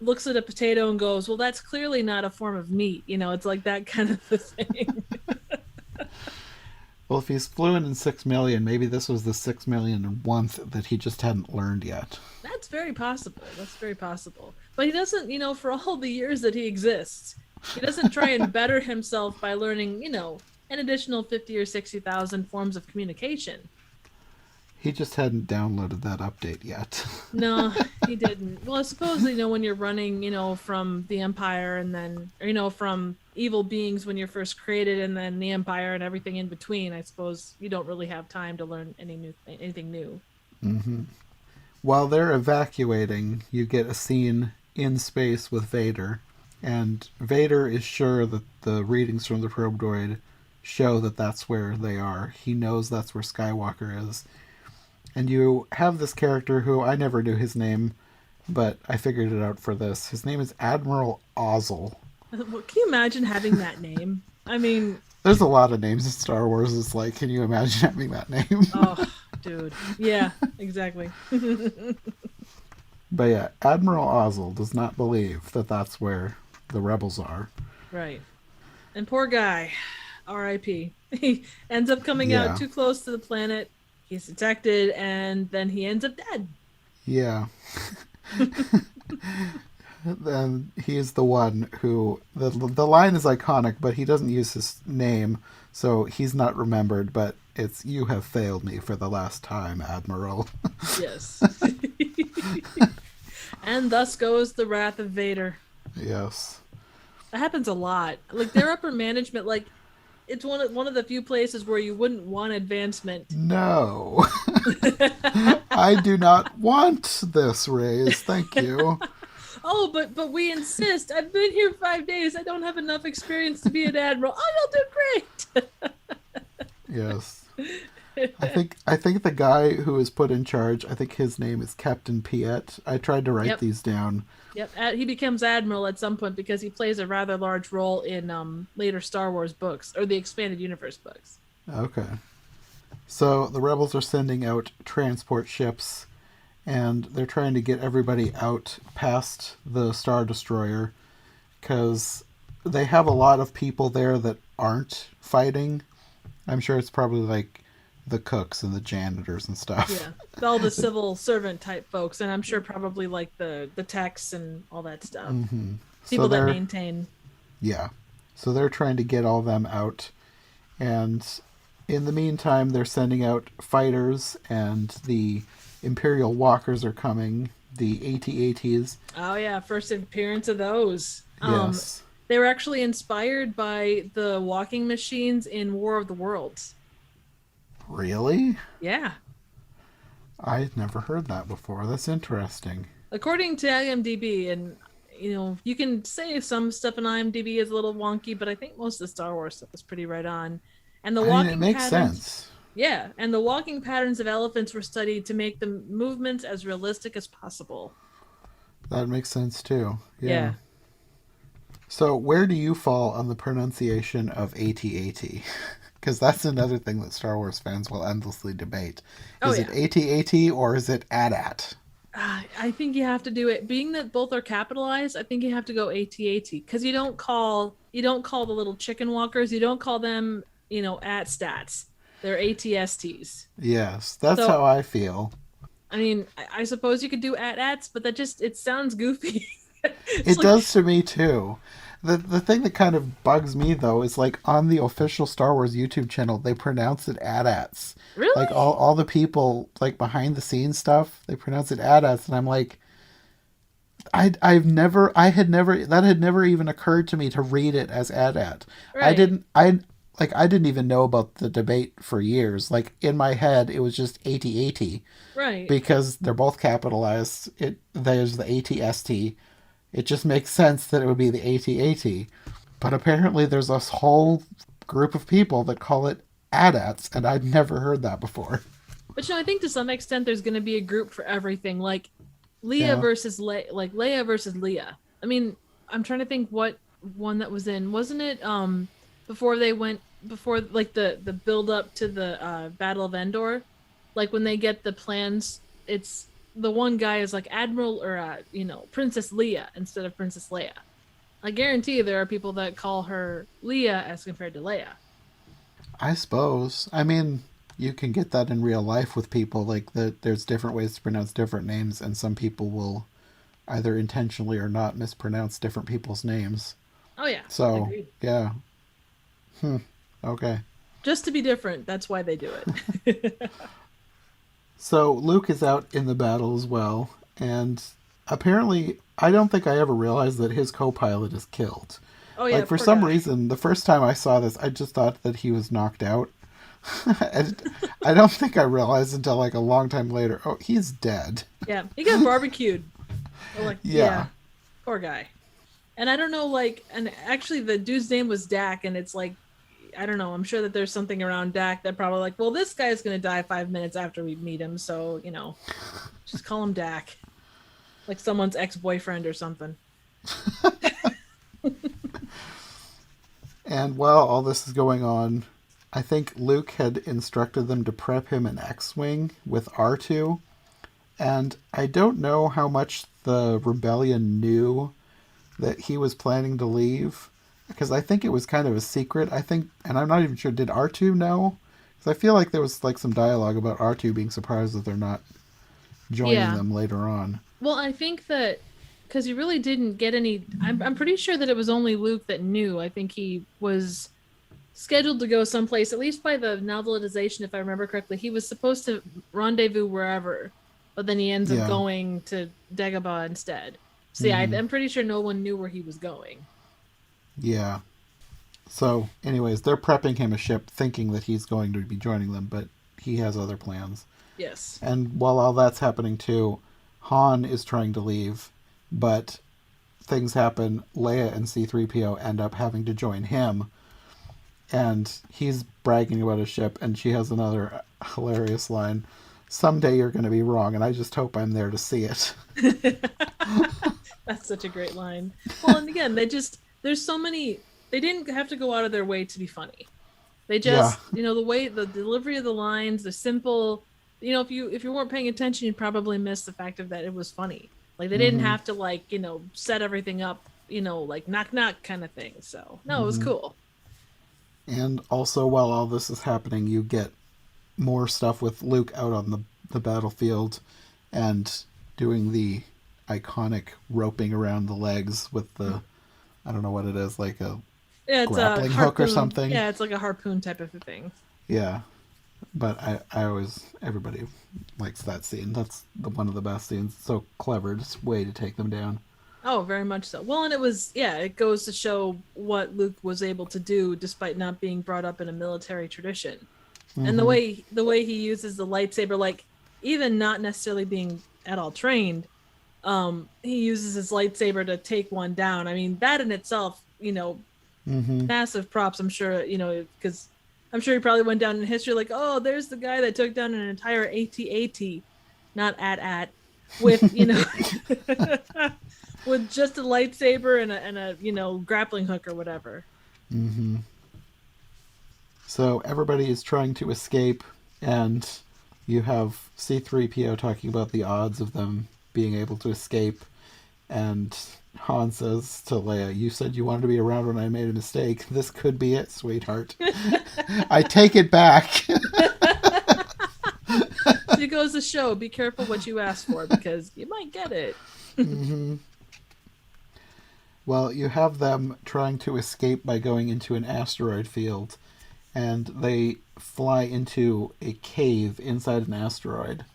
[SPEAKER 2] looks at a potato and goes, well, that's clearly not a form of meat. It's like that kind of a thing.
[SPEAKER 1] Well, if he's fluent in 6 million, maybe this was the 6 million and 1th that he just hadn't learned yet.
[SPEAKER 2] That's very possible. That's very possible. But he doesn't, for all the years that he exists, he doesn't try and better himself by learning, an additional 50 or 60,000 forms of communication.
[SPEAKER 1] He just hadn't downloaded that update yet.
[SPEAKER 2] No, he didn't. Well, I suppose, when you're running, from the Empire and then, or, from evil beings when you're first created and then the Empire and everything in between, I suppose you don't really have time to learn anything new.
[SPEAKER 1] Mm-hmm. While they're evacuating, you get a scene in space with Vader, and Vader is sure that the readings from the probe droid show that that's where they are. He knows that's where Skywalker is. And you have this character who I never knew his name, but I figured it out for this. His name is Admiral Ozzel.
[SPEAKER 2] Well, can you imagine having that name? I mean,
[SPEAKER 1] There's a lot of names in Star Wars. It's like, can you imagine having that name?
[SPEAKER 2] oh, dude. Yeah, exactly.
[SPEAKER 1] But yeah, Admiral Ozzel does not believe that that's where the rebels are.
[SPEAKER 2] Right. And poor guy, R.I.P. He ends up coming out
[SPEAKER 1] Yeah,
[SPEAKER 2] too close to the planet. He's detected, and then he ends up dead.
[SPEAKER 1] yeah. Then he is the one who the line is iconic, but he doesn't use his name, so he's not remembered. But it's "You have failed me for the last time, Admiral."
[SPEAKER 2] Yes. And thus goes the wrath of Vader.
[SPEAKER 1] Yes.
[SPEAKER 2] That happens a lot. Like their upper management, like it's one of the few places where you wouldn't want advancement.
[SPEAKER 1] No, I do not want this raise. Thank you.
[SPEAKER 2] Oh, but we insist. I've been here 5 days. I don't have enough experience to be an admiral. Oh, you'll do
[SPEAKER 1] Yes.
[SPEAKER 2] great.
[SPEAKER 1] I think the guy who was put in charge, I think his name is Captain Piet. I tried to write
[SPEAKER 2] Yep.
[SPEAKER 1] these down.
[SPEAKER 2] Yep. He becomes admiral at some point because he plays a rather large role in later Star Wars books or the expanded universe books.
[SPEAKER 1] Okay. So the rebels are sending out transport ships, and they're trying to get everybody out past the Star Destroyer because they have a lot of people there that aren't fighting. I'm sure it's probably like the cooks and the janitors and stuff.
[SPEAKER 2] Yeah, all the civil servant type folks, and I'm sure probably like the techs and all that stuff.
[SPEAKER 1] Hmm. So
[SPEAKER 2] People that
[SPEAKER 1] they're
[SPEAKER 2] maintain.
[SPEAKER 1] yeah. So they're trying to get all them out, and in the meantime, they're sending out fighters and the Imperial walkers are coming. The AT-ATs.
[SPEAKER 2] Oh yeah, first appearance of those.
[SPEAKER 1] Yes.
[SPEAKER 2] They were actually inspired by the walking machines in War of the Worlds.
[SPEAKER 1] Really?
[SPEAKER 2] Yeah.
[SPEAKER 1] I'd never heard that before. That's interesting.
[SPEAKER 2] According to IMDb, and you can say some stuff in IMDb is a little wonky, but I think most of the Star Wars stuff is pretty right on. And the
[SPEAKER 1] I mean, it
[SPEAKER 2] walking
[SPEAKER 1] makes
[SPEAKER 2] patterns,
[SPEAKER 1] sense.
[SPEAKER 2] yeah, and the walking patterns of elephants were studied to make the movements as realistic as possible.
[SPEAKER 1] That makes sense too. Yeah.
[SPEAKER 2] Yeah.
[SPEAKER 1] So, where do you fall on the pronunciation of AT-AT? Because that's another thing that Star Wars fans will endlessly debate.
[SPEAKER 2] Oh
[SPEAKER 1] Is it
[SPEAKER 2] yeah.
[SPEAKER 1] AT-AT or is it AT-AT?
[SPEAKER 2] I think you have to do it. Being that both are capitalized, I think you have to go AT-AT because you don't call the little chicken walkers. You don't call them at stats. They're ATSTs.
[SPEAKER 1] Yes, that's
[SPEAKER 2] So
[SPEAKER 1] how I feel.
[SPEAKER 2] I mean, I suppose you could do at-ats, but that just it sounds goofy. It's
[SPEAKER 1] It
[SPEAKER 2] like
[SPEAKER 1] does to me too. The thing that kind of bugs me though is like on the official Star Wars YouTube channel they pronounce it AT-ATs. Like
[SPEAKER 2] really?
[SPEAKER 1] all the people like behind the scenes stuff, they pronounce it AT-ATs and I'm like that had never even occurred to me to read it as AT-AT.
[SPEAKER 2] Right.
[SPEAKER 1] I didn't even know about the debate for years. Like in my head it was just AT-AT
[SPEAKER 2] Right.
[SPEAKER 1] because they're both capitalized. There's the ATST. It just makes sense that it would be the AT-AT. But apparently there's this whole group of people that call it AT-ATs, and I'd never heard that before.
[SPEAKER 2] But I think to some extent there's going to be a group for everything, like
[SPEAKER 1] Yeah.
[SPEAKER 2] Leia versus Leah. I mean, I'm trying to think what one that was in. Wasn't it before they went before like the build up to the Battle of Endor? Like when they get the plans, it's the one guy is like Admiral or Princess Leia instead of Princess Leia. I guarantee there are people that call her Leia as compared to Leia.
[SPEAKER 1] I suppose. I mean, you can get that in real life with people. Like, there's different ways to pronounce different names, and some people will either intentionally or not mispronounce different people's names.
[SPEAKER 2] Oh yeah,
[SPEAKER 1] So,
[SPEAKER 2] agreed.
[SPEAKER 1] yeah. Hmm. Okay.
[SPEAKER 2] Just to be different, that's why they do it.
[SPEAKER 1] So Luke is out in the battle as well, and apparently, I don't think I ever realized that his co-pilot is killed.
[SPEAKER 2] Oh yeah,
[SPEAKER 1] Like for
[SPEAKER 2] poor
[SPEAKER 1] some
[SPEAKER 2] guy.
[SPEAKER 1] reason, the first time I saw this, I just thought that he was knocked out. And I don't think I realized until like a long time later. Oh, he's dead.
[SPEAKER 2] Yeah, he got barbecued. Like yeah,
[SPEAKER 1] Yeah,
[SPEAKER 2] poor guy. And I don't know, like, and actually the dude's name was Dak, and it's like, I don't know. I'm sure that there's something around Dak that probably like, well, this guy's gonna die 5 minutes after we meet him, so just call him Dak, like someone's ex-boyfriend or something.
[SPEAKER 1] and while all this is going on, I think Luke had instructed them to prep him an X-wing with R2, and I don't know how much the rebellion knew that he was planning to leave because I think it was kind of a secret. I think, and I'm not even sure. Did R2 know? Because I feel like there was like some dialogue about R2 being surprised that they're not joining
[SPEAKER 2] Yeah.
[SPEAKER 1] them later on.
[SPEAKER 2] Well, I think that because he really didn't get any. I'm pretty sure that it was only Luke that knew. I think he was scheduled to go someplace, at least by the novelization, if I remember correctly. He was supposed to rendezvous wherever, but then he ends up
[SPEAKER 1] Yeah.
[SPEAKER 2] going to Dagobah instead. So yeah,
[SPEAKER 1] Hmm.
[SPEAKER 2] I'm pretty sure no one knew where he was going.
[SPEAKER 1] Yeah. So, anyways, they're prepping him a ship, thinking that he's going to be joining them, but he has other plans.
[SPEAKER 2] Yes.
[SPEAKER 1] And while all that's happening too, Han is trying to leave, but things happen. Leia and C-3PO end up having to join him, and he's bragging about his ship, and she has another hilarious line. Someday you're going to be wrong, and I just hope I'm there to see it.
[SPEAKER 2] That's such a great line. Well, and again, there's so many. They didn't have to go out of their way to be funny. They
[SPEAKER 1] Yeah.
[SPEAKER 2] just, the way the delivery of the lines, the simple, if you weren't paying attention, you'd probably miss the fact of that it was funny. Like they didn't
[SPEAKER 1] Mm-hmm.
[SPEAKER 2] have to like, set everything up, like knock knock kind of thing. So no, it was
[SPEAKER 1] Mm-hmm.
[SPEAKER 2] cool.
[SPEAKER 1] And also, while all this is happening, you get more stuff with Luke out on the battlefield and doing the iconic roping around the legs with the, I don't know what it is, like a
[SPEAKER 2] Yeah, it's a
[SPEAKER 1] grappling hook or
[SPEAKER 2] harpoon.
[SPEAKER 1] something.
[SPEAKER 2] Yeah, it's like a harpoon type of a thing.
[SPEAKER 1] Yeah. But I always, everybody likes that scene. That's one of the best scenes. So clever, just way to take them down.
[SPEAKER 2] Oh, very much so. Well, and it goes to show what Luke was able to do despite not being brought up in a military tradition. And
[SPEAKER 1] Mm-hmm.
[SPEAKER 2] the way he uses the lightsaber, like even not necessarily being at all trained, he uses his lightsaber to take one down. I mean, that in itself,
[SPEAKER 1] Mm-hmm.
[SPEAKER 2] massive props. I'm sure, because I'm sure he probably went down in history like, oh, there's the guy that took down an entire AT-AT, not at, with with just a lightsaber and a grappling hook or whatever.
[SPEAKER 1] Mm-hmm. So everybody is trying to escape, and you have C3PO talking about the odds of them being able to escape, and Han says to Leia, "You said you wanted to be around when I made a mistake. This could be it, sweetheart. I take it back."
[SPEAKER 2] So it goes to show, be careful what you ask for because you might get it.
[SPEAKER 1] Mm-hmm. Well, you have them trying to escape by going into an asteroid field, and they fly into a cave inside an asteroid,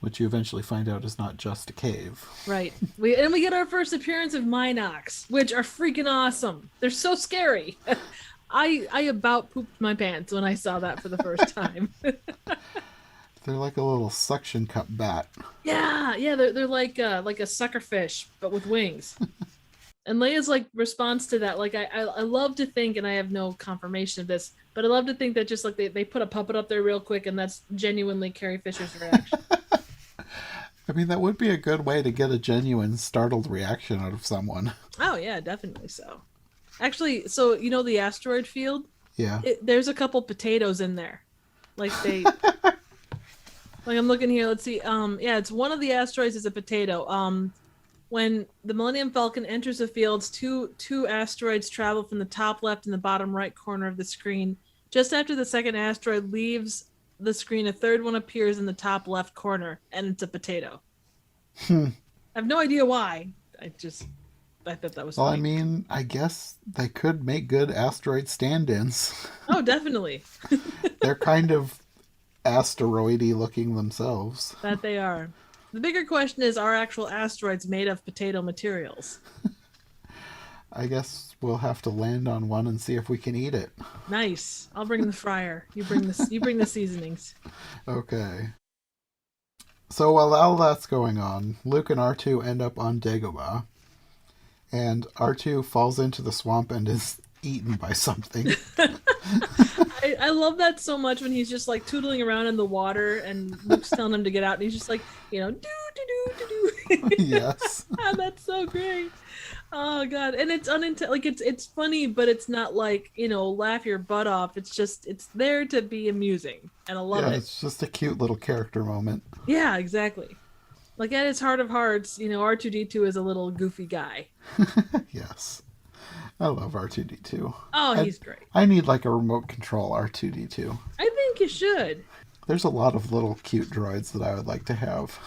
[SPEAKER 1] which you eventually find out is not just a cave.
[SPEAKER 2] Right. We get our first appearance of Minox, which are freaking awesome. They're so scary. I about pooped my pants when I saw that for the first time.
[SPEAKER 1] They're like a little suction cup bat.
[SPEAKER 2] Yeah, they're like a sucker fish, but with wings. And Leia's like response to that, like I love to think, and I have no confirmation of this, but I love to think that just like they put a puppet up there real quick, and that's genuinely Carrie Fisher's reaction.
[SPEAKER 1] I mean, that would be a good way to get a genuine startled reaction out of someone.
[SPEAKER 2] Oh yeah, definitely so. Actually, so the asteroid field,
[SPEAKER 1] Yeah.
[SPEAKER 2] there's a couple potatoes in there, like they. Like I'm looking here, let's see. Yeah, it's one of the asteroids is a potato. When the Millennium Falcon enters the fields, two asteroids travel from the top left and the bottom right corner of the screen. Just after the second asteroid leaves the screen, a third one appears in the top left corner, and it's a potato. I have no idea why. I thought that was
[SPEAKER 1] Well,
[SPEAKER 2] funny.
[SPEAKER 1] I mean, I guess they could make good asteroid stand-ins.
[SPEAKER 2] Oh, definitely.
[SPEAKER 1] They're kind of asteroidy looking themselves.
[SPEAKER 2] That they are. The bigger question is, are actual asteroids made of potato materials?
[SPEAKER 1] I guess we'll have to land on one and see if we can eat it.
[SPEAKER 2] Nice. I'll bring the fryer. You bring the seasonings.
[SPEAKER 1] Okay. So while all that's going on, Luke and R2 end up on Dagobah, and R2 falls into the swamp and is eaten by something.
[SPEAKER 2] I love that so much when he's just like tootling around in the water and Luke's telling him to get out and he's just like, do do do do do.
[SPEAKER 1] Yes.
[SPEAKER 2] That's so great. Oh god, and it's like it's funny, but it's not like laugh your butt off. It's there to be amusing, and I love it.
[SPEAKER 1] It's just a cute little character moment.
[SPEAKER 2] Yeah, exactly. Like at his heart of hearts, R2D2 is a little goofy guy.
[SPEAKER 1] Yes. I love R2D2.
[SPEAKER 2] Oh, he's great.
[SPEAKER 1] I need like a remote control R2D2.
[SPEAKER 2] I think you should.
[SPEAKER 1] There's a lot of little cute droids that I would like to have.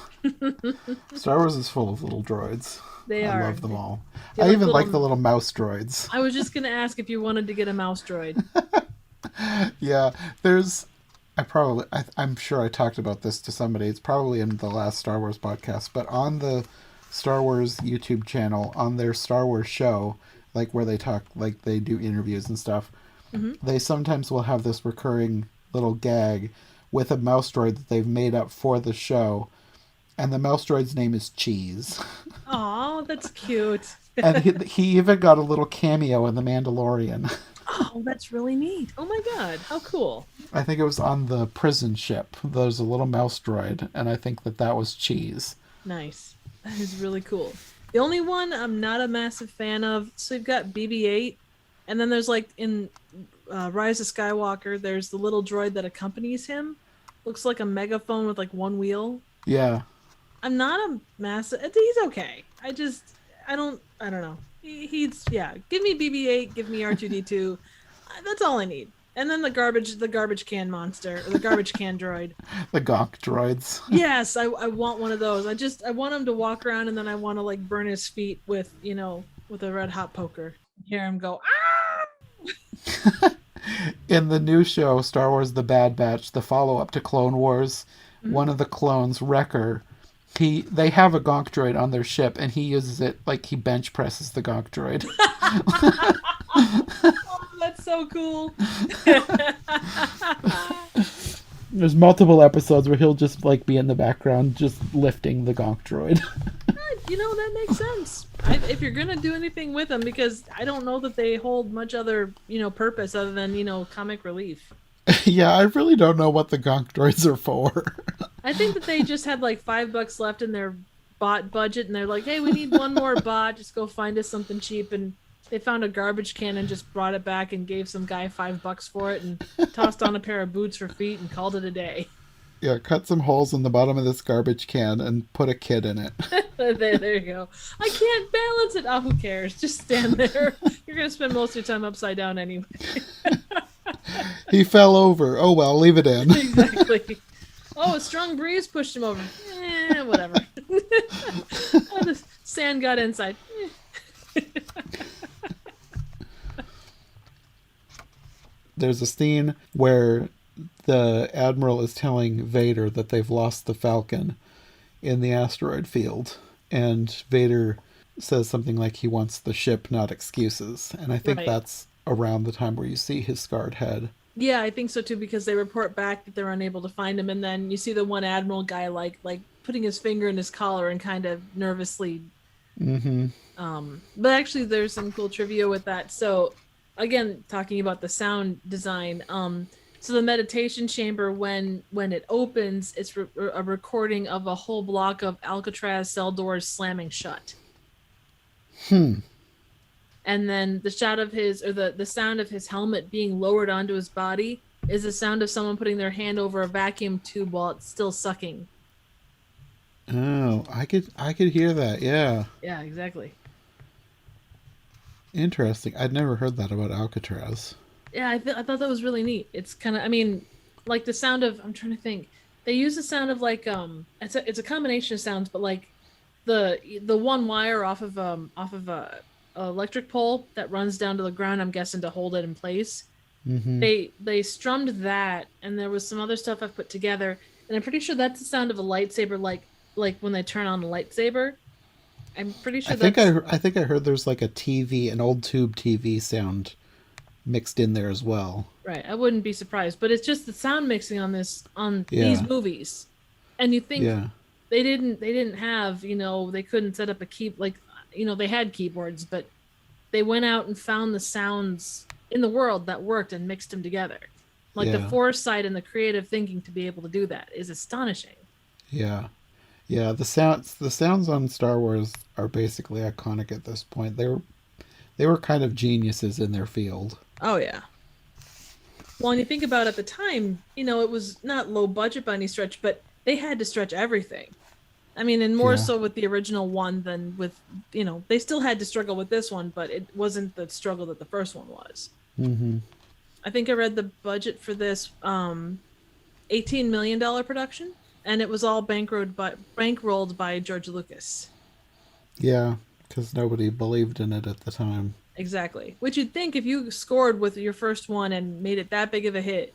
[SPEAKER 1] Star Wars is full of little droids.
[SPEAKER 2] They
[SPEAKER 1] I
[SPEAKER 2] are.
[SPEAKER 1] love them all.
[SPEAKER 2] I
[SPEAKER 1] even like the little mouse droids.
[SPEAKER 2] I was just gonna ask if you wanted to get a mouse droid.
[SPEAKER 1] Yeah, I'm sure I talked about this to somebody. It's probably in the last Star Wars podcast, but on the Star Wars YouTube channel, on their Star Wars show, like where they talk, like they do interviews and stuff, they sometimes will have this recurring little gag with a mouse droid that they've made up for the show, and the mouse droid's name is Cheese.
[SPEAKER 2] Oh, that's cute.
[SPEAKER 1] And he even got a little cameo in The Mandalorian.
[SPEAKER 2] Oh, that's really neat. Oh my god, how cool.
[SPEAKER 1] I think it was on the prison ship. There's a little mouse droid, and I think that was Cheese.
[SPEAKER 2] Nice. That is really cool. The only one I'm not a massive fan of, so you've got BB-8, and then there's like in Rise of Skywalker, there's the little droid that accompanies him. Looks like a megaphone with like one wheel.
[SPEAKER 1] Yeah.
[SPEAKER 2] I'm not a massive. He's okay. I don't know. He's Give me BB-8. Give me R2D2. That's all I need. And then the garbage can monster, or the garbage can droid.
[SPEAKER 1] The gonk droids.
[SPEAKER 2] Yes, I want one of those. I want him to walk around, and then I want to like burn his feet with with a red hot poker. Hear him go, ah!
[SPEAKER 1] In the new show, Star Wars The Bad Batch, the follow up to Clone Wars,
[SPEAKER 2] Mhm.
[SPEAKER 1] one of the clones, Wrecker, they have a gonk droid on their ship and he uses it like he bench presses the gonk droid.
[SPEAKER 2] Oh, that's so cool.
[SPEAKER 1] There's multiple episodes where he'll just like be in the background just lifting the gonk droid.
[SPEAKER 2] That makes sense. If you're gonna do anything with them, because I don't know that they hold much other, purpose other than comic relief.
[SPEAKER 1] Yeah, I really don't know what the gonk droids are for.
[SPEAKER 2] I think that they just had like $5 left in their bot budget, and they're like, "Hey, we need one more bot. Just go find us something cheap." And they found a garbage can and just brought it back and gave some guy $5 for it, and tossed on a pair of boots for feet and called it a day.
[SPEAKER 1] Yeah, cut some holes in the bottom of this garbage can and put a kid in it.
[SPEAKER 2] There you go. I can't balance it. Oh, who cares? Just stand there. You're gonna spend most of your time upside down anyway.
[SPEAKER 1] He fell over. Oh well, leave it in.
[SPEAKER 2] Exactly. Oh, a strong breeze pushed him over. Whatever. Oh, the sand got inside.
[SPEAKER 1] There's a scene where the Admiral is telling Vader that they've lost the Falcon in the asteroid field. And Vader says something like he wants the ship, not excuses. And I think
[SPEAKER 2] Right.
[SPEAKER 1] that's around the time where you see his scarred head.
[SPEAKER 2] Yeah, I think so too, because they report back that they're unable to find him, and then you see the one admiral guy like putting his finger in his collar and kind of nervously.
[SPEAKER 1] Mm-hmm.
[SPEAKER 2] But actually, there's some cool trivia with that. So, again, talking about the sound design. So the meditation chamber, when it opens, it's a recording of a whole block of Alcatraz cell doors slamming shut.
[SPEAKER 1] Hmm.
[SPEAKER 2] And then the shot of his, or the sound of his helmet being lowered onto his body, is the sound of someone putting their hand over a vacuum tube while it's still sucking.
[SPEAKER 1] Oh, I could hear that. Yeah.
[SPEAKER 2] Yeah, exactly.
[SPEAKER 1] Interesting. I'd never heard that about Alcatraz.
[SPEAKER 2] Yeah, I thought that was really neat. It's kind of, I mean, like the sound of, I'm trying to think. They use the sound of like it's a combination of sounds, but like the one wire off of a electric pole that runs down to the ground, I'm guessing to hold it in place.
[SPEAKER 1] Mm-hmm.
[SPEAKER 2] They strummed that, and there was some other stuff I've put together, and I'm pretty sure that's the sound of a lightsaber, like when they turn on the lightsaber. I'm pretty
[SPEAKER 1] I
[SPEAKER 2] sure
[SPEAKER 1] think
[SPEAKER 2] that's
[SPEAKER 1] I think I heard there's like a TV, an old tube TV sound mixed in there as well.
[SPEAKER 2] right. I wouldn't be surprised, but it's just the sound mixing on these
[SPEAKER 1] Yeah.
[SPEAKER 2] movies, and you think
[SPEAKER 1] Yeah.
[SPEAKER 2] they didn't have, they couldn't set up a key, like, they had keyboards, but they went out and found the sounds in the world that worked and mixed them together. Like the
[SPEAKER 1] Yeah.
[SPEAKER 2] foresight and the creative thinking to be able to do that is astonishing.
[SPEAKER 1] Yeah. Yeah, the sounds on Star Wars are basically iconic at this point. They were kind of geniuses in their field.
[SPEAKER 2] Oh yeah. Well, and you think about at the time, it was not low budget by any stretch, but they had to stretch everything. I mean, and more
[SPEAKER 1] Yeah.
[SPEAKER 2] so with the original one than with, they still had to struggle with this one, but it wasn't the struggle that the first one was.
[SPEAKER 1] Mm-hmm.
[SPEAKER 2] I think I read the budget for this $18 million production, and it was all bankrolled by George Lucas.
[SPEAKER 1] Yeah, because nobody believed in it at the time.
[SPEAKER 2] Exactly. Which you'd think if you scored with your first one and made it that big of a hit.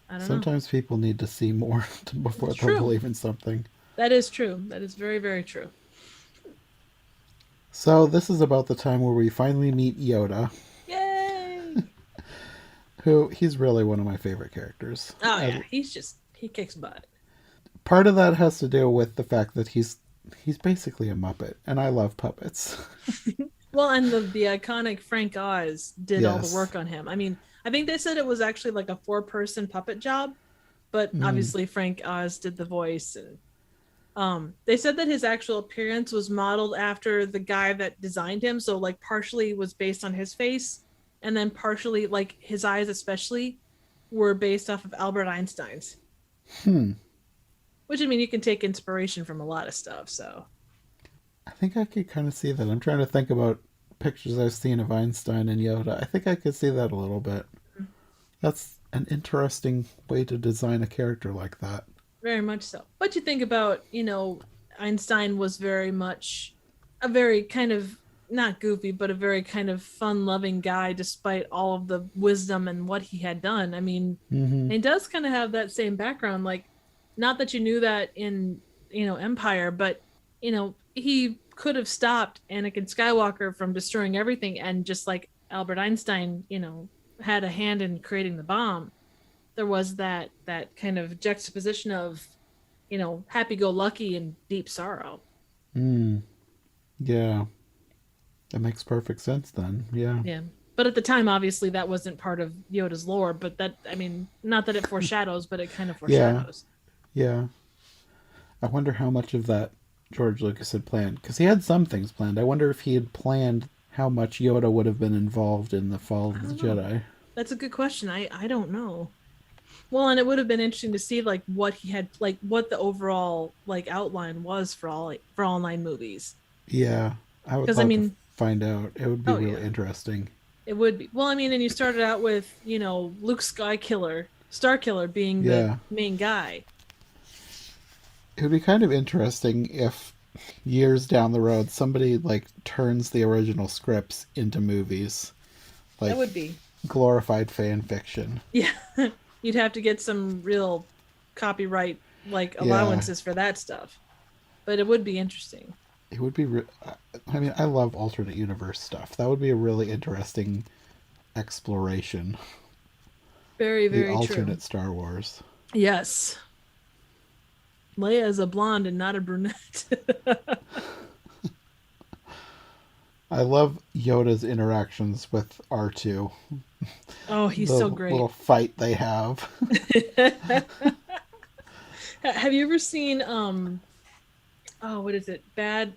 [SPEAKER 2] I don't know.
[SPEAKER 1] Sometimes people need to see more before
[SPEAKER 2] It's
[SPEAKER 1] they'll
[SPEAKER 2] true.
[SPEAKER 1] believe in something.
[SPEAKER 2] That is true. That is very, very true.
[SPEAKER 1] So this is about the time where we finally meet Yoda,
[SPEAKER 2] Yay!
[SPEAKER 1] who he's really one of my favorite characters.
[SPEAKER 2] Oh yeah, he kicks butt.
[SPEAKER 1] Part of that has to do with the fact that he's basically a Muppet, and I love puppets.
[SPEAKER 2] Well, and the iconic Frank Oz did all the
[SPEAKER 1] Yes.
[SPEAKER 2] work on him. I mean, I think they said it was actually like a four-person puppet job, but
[SPEAKER 1] Mm,
[SPEAKER 2] obviously Frank Oz did the voice, and they said that his actual appearance was modeled after the guy that designed him, so like partially was based on his face, and then partially, like his eyes especially, were based off of Albert Einstein's.
[SPEAKER 1] hmm.
[SPEAKER 2] Which, I mean, you can take inspiration from a lot of stuff. So
[SPEAKER 1] I think I could kind of see that. I'm trying to think about pictures I've seen of Einstein and Yoda. I think I could see that a little bit. That's an interesting way to design a character like that.
[SPEAKER 2] very much so. But you think about, Einstein was very much a very kind of not goofy, but a very kind of fun-loving guy, despite all of the wisdom and what he had done. I mean,
[SPEAKER 1] Mm-hmm.
[SPEAKER 2] he does kind of have that same background. Like, not that you knew that in Empire, but he could have stopped Anakin Skywalker from destroying everything, and just like Albert Einstein, had a hand in creating the bomb. There was that kind of juxtaposition of happy-go-lucky and deep sorrow.
[SPEAKER 1] Mm. Yeah, that makes perfect sense then. Yeah.
[SPEAKER 2] Yeah. But at the time, obviously, that wasn't part of Yoda's lore. But that, I mean, not that it foreshadows, but it kind of
[SPEAKER 1] Yeah.
[SPEAKER 2] foreshadows.
[SPEAKER 1] Yeah. I wonder how much of that George Lucas had planned. Because he had some things planned. I wonder if he had planned how much Yoda would have been involved in the Fall
[SPEAKER 2] I
[SPEAKER 1] of the
[SPEAKER 2] don't know.
[SPEAKER 1] Jedi.
[SPEAKER 2] That's a good question. I don't know. Well, and it would have been interesting to see like what he had, like what the overall like outline was for all nine movies.
[SPEAKER 1] Yeah, I would
[SPEAKER 2] Because I
[SPEAKER 1] love to
[SPEAKER 2] mean,
[SPEAKER 1] find out. It would be
[SPEAKER 2] oh
[SPEAKER 1] really
[SPEAKER 2] yeah,
[SPEAKER 1] interesting.
[SPEAKER 2] it would be. Well, I mean, and you started out with Luke Starkiller being the
[SPEAKER 1] Yeah.
[SPEAKER 2] main guy.
[SPEAKER 1] It would be kind of interesting if years down the road somebody like turns the original scripts into movies,
[SPEAKER 2] That
[SPEAKER 1] like
[SPEAKER 2] would be.
[SPEAKER 1] glorified fan fiction.
[SPEAKER 2] Yeah. You'd have to get some real copyright like
[SPEAKER 1] Yeah,
[SPEAKER 2] allowances for that stuff. But it would be interesting.
[SPEAKER 1] it would be. I mean, I love alternate universe stuff. That would be a really interesting exploration.
[SPEAKER 2] Very,
[SPEAKER 1] The
[SPEAKER 2] very true.
[SPEAKER 1] alternate Star Wars.
[SPEAKER 2] Yes. Leia is a blonde and not a brunette.
[SPEAKER 1] I love Yoda's interactions with R2.
[SPEAKER 2] Oh, he's
[SPEAKER 1] The
[SPEAKER 2] so great.
[SPEAKER 1] little fight they have.
[SPEAKER 2] Have you ever seen oh, what is it? I'm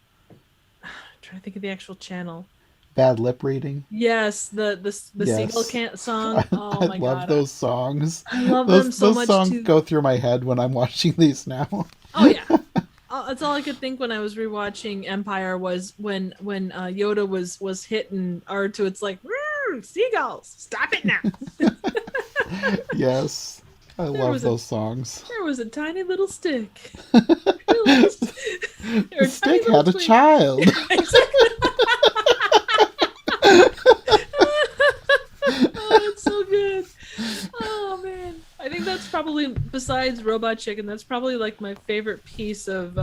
[SPEAKER 2] trying to think of the actual channel.
[SPEAKER 1] Bad lip reading.
[SPEAKER 2] Yes, the seagull
[SPEAKER 1] Yes.
[SPEAKER 2] can't song. Oh
[SPEAKER 1] I
[SPEAKER 2] my
[SPEAKER 1] love
[SPEAKER 2] god.
[SPEAKER 1] those songs.
[SPEAKER 2] I love
[SPEAKER 1] Those
[SPEAKER 2] them so
[SPEAKER 1] those
[SPEAKER 2] much
[SPEAKER 1] songs
[SPEAKER 2] too.
[SPEAKER 1] go through my head when I'm watching these now.
[SPEAKER 2] Oh yeah. That's all I could think when I was rewatching Empire was when Yoda was hitting R2. It's like seagulls. Stop it now.
[SPEAKER 1] Yes. I
[SPEAKER 2] There
[SPEAKER 1] love
[SPEAKER 2] was a
[SPEAKER 1] those songs.
[SPEAKER 2] there was a tiny little stick. Realized, or
[SPEAKER 1] The
[SPEAKER 2] a tiny
[SPEAKER 1] stick
[SPEAKER 2] little
[SPEAKER 1] had a
[SPEAKER 2] twig.
[SPEAKER 1] child.
[SPEAKER 2] Exactly. Oh, it's so good. Oh man, I think that's probably besides Robot Chicken. That's probably like my favorite piece of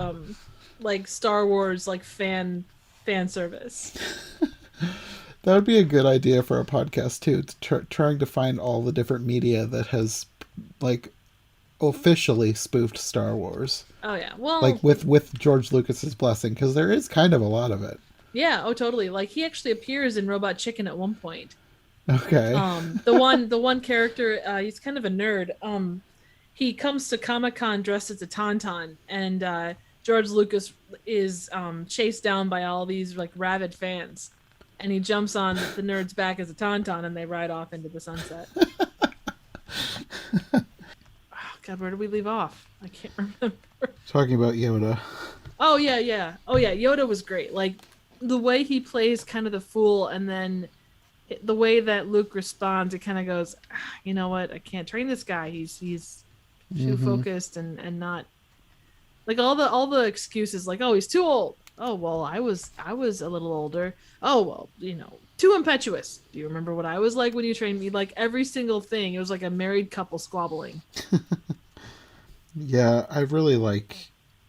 [SPEAKER 2] like Star Wars like fan service.
[SPEAKER 1] That would be a good idea for a podcast too. Trying to find all the different media that has like officially spoofed Star Wars,
[SPEAKER 2] Oh yeah.
[SPEAKER 1] like
[SPEAKER 2] Well,
[SPEAKER 1] with George Lucas's blessing, because there is kind of a lot of it.
[SPEAKER 2] yeah. Oh, totally. Like he actually appears in Robot Chicken at one point.
[SPEAKER 1] Okay.
[SPEAKER 2] The one character, he's kind of a nerd. He comes to Comic-Con dressed as a tauntaun, and George Lucas is chased down by all these like rabid fans, and he jumps on the nerd's back as a tauntaun, and they ride off into the sunset. Oh God, where did we leave off? I can't remember.
[SPEAKER 1] Talking about Yoda.
[SPEAKER 2] Oh yeah, yeah. Oh yeah, Yoda was great. Like the way he plays kind of the fool, and then the way that Luke responds, it kind of goes, you know what? I can't train this guy. He's too
[SPEAKER 1] Mm-hmm.
[SPEAKER 2] focused and not like all the excuses. Like, oh, he's too old. Oh well, I was a little older. Oh well, too impetuous. Do you remember what I was like when you trained me? Like every single thing, it was like a married couple squabbling.
[SPEAKER 1] Yeah, I really like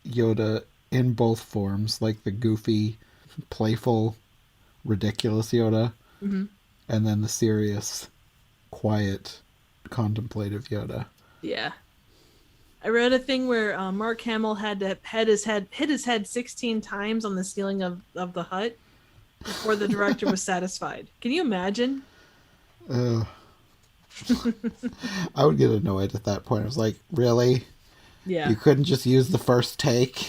[SPEAKER 1] Yoda in both forms, like the goofy, playful, ridiculous Yoda,
[SPEAKER 2] Hmm.
[SPEAKER 1] and then the serious, quiet, contemplative Yoda.
[SPEAKER 2] Yeah. I read a thing where Mark Hamill had to hit his head 16 times on the ceiling of the hut before the director was satisfied. Can you imagine?
[SPEAKER 1] Uh, I would get annoyed at that point. I was like, really?
[SPEAKER 2] Yeah.
[SPEAKER 1] You couldn't just use the first take?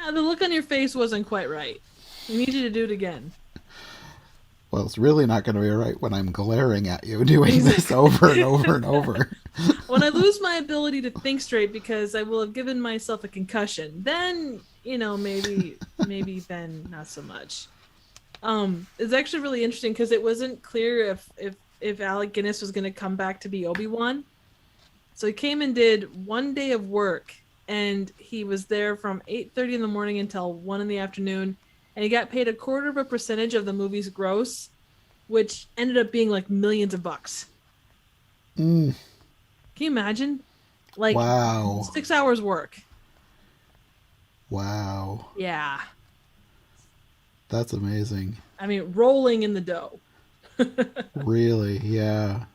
[SPEAKER 2] The look on your face wasn't quite right. We need you to do it again.
[SPEAKER 1] Well, it's really not going to be right when I'm glaring at you doing this
[SPEAKER 2] Exactly.
[SPEAKER 1] over and over and over.
[SPEAKER 2] When I lose my ability to think straight because I will have given myself a concussion, then maybe then not so much. It's actually really interesting because it wasn't clear if Alec Guinness was going to come back to be Obi-Wan. So he came and did one day of work, and he was there from 8:30 in the morning until 1 in the afternoon, and he got paid 1/4% of the movie's gross, which ended up being like millions of bucks.
[SPEAKER 1] Mm.
[SPEAKER 2] Can you imagine? Like
[SPEAKER 1] Wow.
[SPEAKER 2] 6 hours work.
[SPEAKER 1] Wow.
[SPEAKER 2] Yeah.
[SPEAKER 1] That's amazing.
[SPEAKER 2] I mean, rolling in the dough.
[SPEAKER 1] Really, yeah.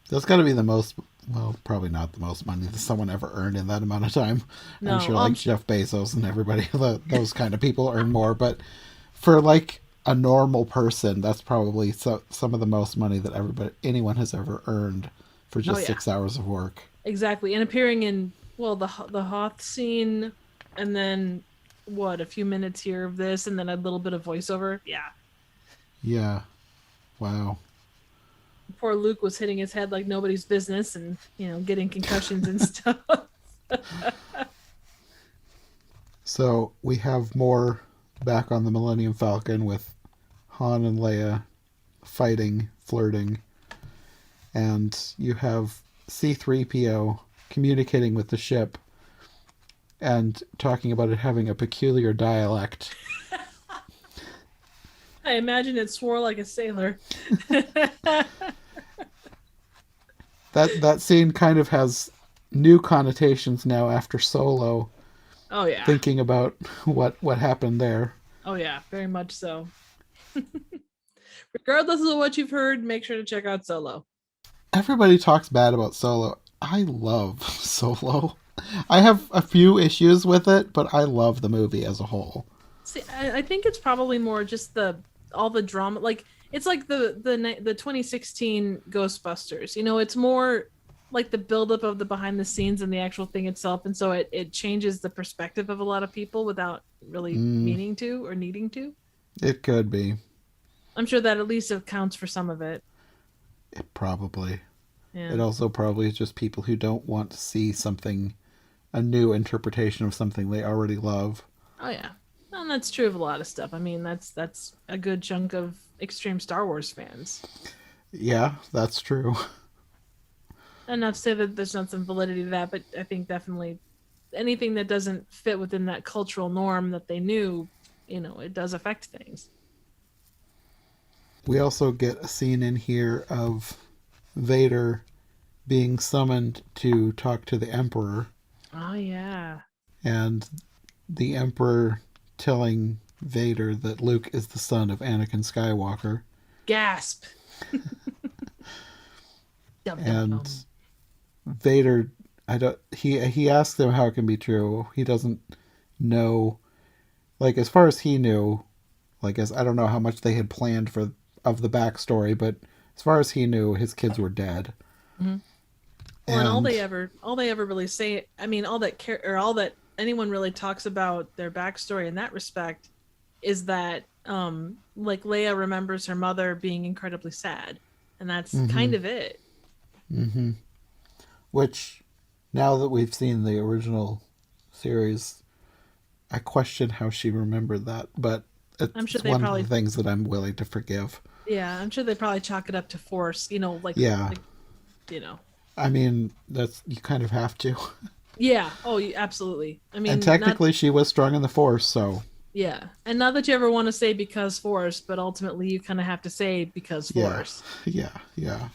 [SPEAKER 1] That's got to be the most, well, probably not the most money that someone ever earned in that amount of time. I'm
[SPEAKER 2] No,
[SPEAKER 1] sure like Jeff Bezos and everybody, those kind of people earn more. But for like a normal person, that's probably some of the most money that anyone has ever earned for
[SPEAKER 2] oh
[SPEAKER 1] just
[SPEAKER 2] yeah,
[SPEAKER 1] 6 hours of work.
[SPEAKER 2] exactly. And appearing in, well, the Hoth scene, and then what, a few minutes here of this, and then a little bit of voiceover. Yeah.
[SPEAKER 1] Yeah. Wow.
[SPEAKER 2] Poor Luke was hitting his head like nobody's business, and getting concussions and stuff.
[SPEAKER 1] So we have more back on the Millennium Falcon with Han and Leia fighting, flirting, and you have C3PO communicating with the ship and talking about it having a peculiar dialect.
[SPEAKER 2] I imagine it swore like a sailor.
[SPEAKER 1] That scene kind of has new connotations now after Solo.
[SPEAKER 2] Oh yeah.
[SPEAKER 1] Thinking about what happened there.
[SPEAKER 2] Oh yeah, very much so. Regardless of what you've heard, make sure to check out Solo.
[SPEAKER 1] Everybody talks bad about Solo. I love Solo. I have a few issues with it, but I love the movie as a whole.
[SPEAKER 2] See, I think it's probably more just all the drama. Like it's like the 2016 Ghostbusters. It's more like the buildup of the behind the scenes and the actual thing itself, and so it changes the perspective of a lot of people without really meaning to or needing to.
[SPEAKER 1] It could be.
[SPEAKER 2] I'm sure that at least accounts for some of it.
[SPEAKER 1] It probably.
[SPEAKER 2] Yeah.
[SPEAKER 1] It also probably is just people who don't want to see something, a new interpretation of something they already love.
[SPEAKER 2] Oh yeah. And that's true of a lot of stuff. I mean, that's a good chunk of extreme Star Wars fans.
[SPEAKER 1] Yeah, that's true.
[SPEAKER 2] And not to say that there's not some validity to that, but I think definitely anything that doesn't fit within that cultural norm that they knew, it does affect things.
[SPEAKER 1] We also get a scene in here of Vader being summoned to talk to the Emperor.
[SPEAKER 2] Oh yeah.
[SPEAKER 1] And the Emperor telling Vader that Luke is the son of Anakin Skywalker.
[SPEAKER 2] Gasp.
[SPEAKER 1] And Vader, he asks him how it can be true. He doesn't know, like, as far as he knew, like, I don't know how much they had planned of the backstory, but as far as he knew, his kids were dead.
[SPEAKER 2] Mm-hmm. Well, and all they ever really say, I mean, all that anyone really talks about their backstory in that respect is that like Leia remembers her mother being incredibly sad, and that's kind of it.
[SPEAKER 1] Mm-hmm. Which, now that we've seen the original series, I question how she remembered that, but
[SPEAKER 2] I'm sure
[SPEAKER 1] one of the things that I'm willing to forgive.
[SPEAKER 2] Yeah, I'm sure they probably chalk it up to force,
[SPEAKER 1] Yeah.
[SPEAKER 2] Like,
[SPEAKER 1] I mean, you kind of have to.
[SPEAKER 2] Yeah. Oh, absolutely. I mean,
[SPEAKER 1] and technically she was strong in the Force, so.
[SPEAKER 2] Yeah. And not that you ever want to say because Force, but ultimately you kind of have to say because Force.
[SPEAKER 1] Yeah.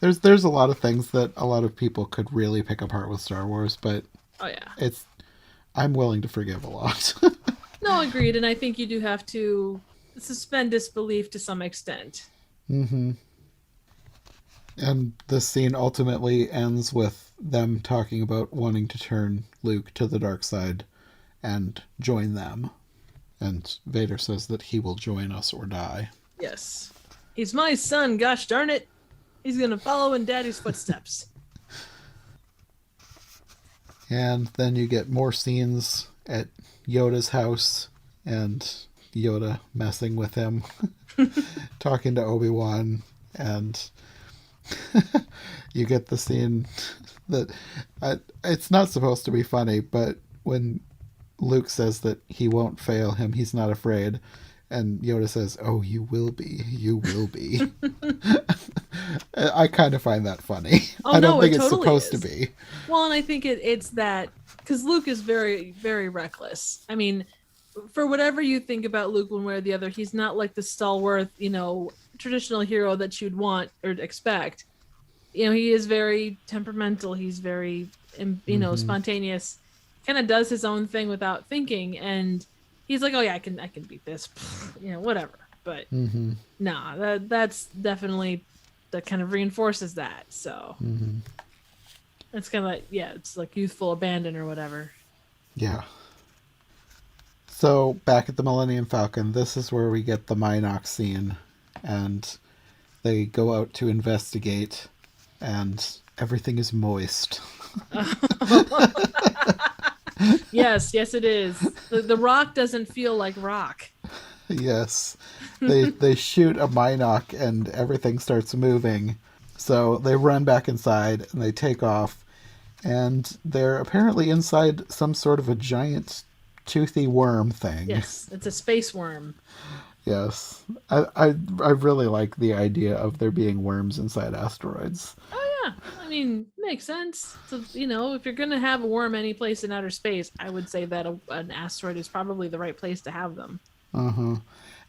[SPEAKER 1] There's a lot of things that a lot of people could really pick apart with Star Wars, but
[SPEAKER 2] oh yeah,
[SPEAKER 1] I'm willing to forgive a lot.
[SPEAKER 2] No, agreed, and I think you do have to suspend disbelief to some extent.
[SPEAKER 1] Mm-hmm. And this scene ultimately ends with them talking about wanting to turn Luke to the dark side and join them. And Vader says that he will join us or die.
[SPEAKER 2] Yes. He's my son, gosh darn it. He's going to follow in Daddy's footsteps.
[SPEAKER 1] And then you get more scenes at Yoda's house and Yoda messing with him, talking to Obi-Wan, and you get the scene that it's not supposed to be funny, but when Luke says that he won't fail him, he's not afraid, and Yoda says, "Oh, you will be. You will be." I kind of find that funny.
[SPEAKER 2] Oh,
[SPEAKER 1] I don't think it's
[SPEAKER 2] totally
[SPEAKER 1] supposed to be.
[SPEAKER 2] Well, and I think it's that because Luke is very, very reckless. I mean, for whatever you think about Luke one way or the other, he's not like the stalwart, traditional hero that you'd want or expect. He is very temperamental. He's very, spontaneous. Kind of does his own thing without thinking, and he's like, "Oh yeah, I can beat this," whatever. But nah, that's definitely that kind of reinforces that. So it's kind of like, yeah, it's like youthful abandon or whatever.
[SPEAKER 1] Yeah. So back at the Millennium Falcon, this is where we get the Minox scene, and they go out to investigate, and everything is moist.
[SPEAKER 2] Yes, it is. The rock doesn't feel like rock.
[SPEAKER 1] Yes. They shoot a Minoc and everything starts moving. So they run back inside and they take off. And they're apparently inside some sort of a giant toothy worm thing.
[SPEAKER 2] Yes, it's a space worm.
[SPEAKER 1] Yes. I really like the idea of there being worms inside asteroids.
[SPEAKER 2] Oh yeah. I mean, makes sense. So, if you're going to have a worm any place in outer space, I would say that an asteroid is probably the right place to have them.
[SPEAKER 1] Uh-huh.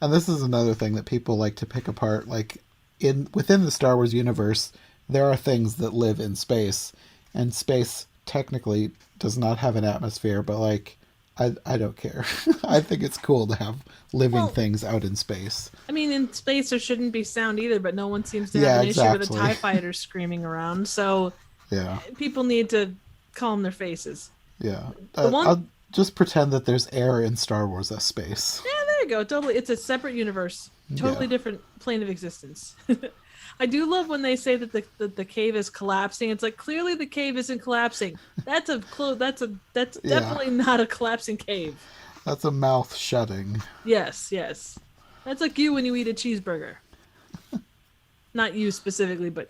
[SPEAKER 1] And this is another thing that people like to pick apart. Like, within the Star Wars universe, there are things that live in space. And space technically does not have an atmosphere, but like, I don't care. I think it's cool to have living things out in space.
[SPEAKER 2] I mean, in space there shouldn't be sound either, but no one seems to have an issue with a TIE fighter screaming around. So
[SPEAKER 1] yeah,
[SPEAKER 2] people need to calm their faces.
[SPEAKER 1] Yeah. I'll just pretend that there's air in Star Wars as space.
[SPEAKER 2] Yeah, there you go. Totally. It's a separate universe. Totally different plane of existence. I do love when they say that the cave is collapsing. It's like, clearly the cave isn't collapsing. That's definitely not a collapsing cave.
[SPEAKER 1] That's a mouth shutting.
[SPEAKER 2] Yes. That's like you when you eat a cheeseburger. Not you specifically, but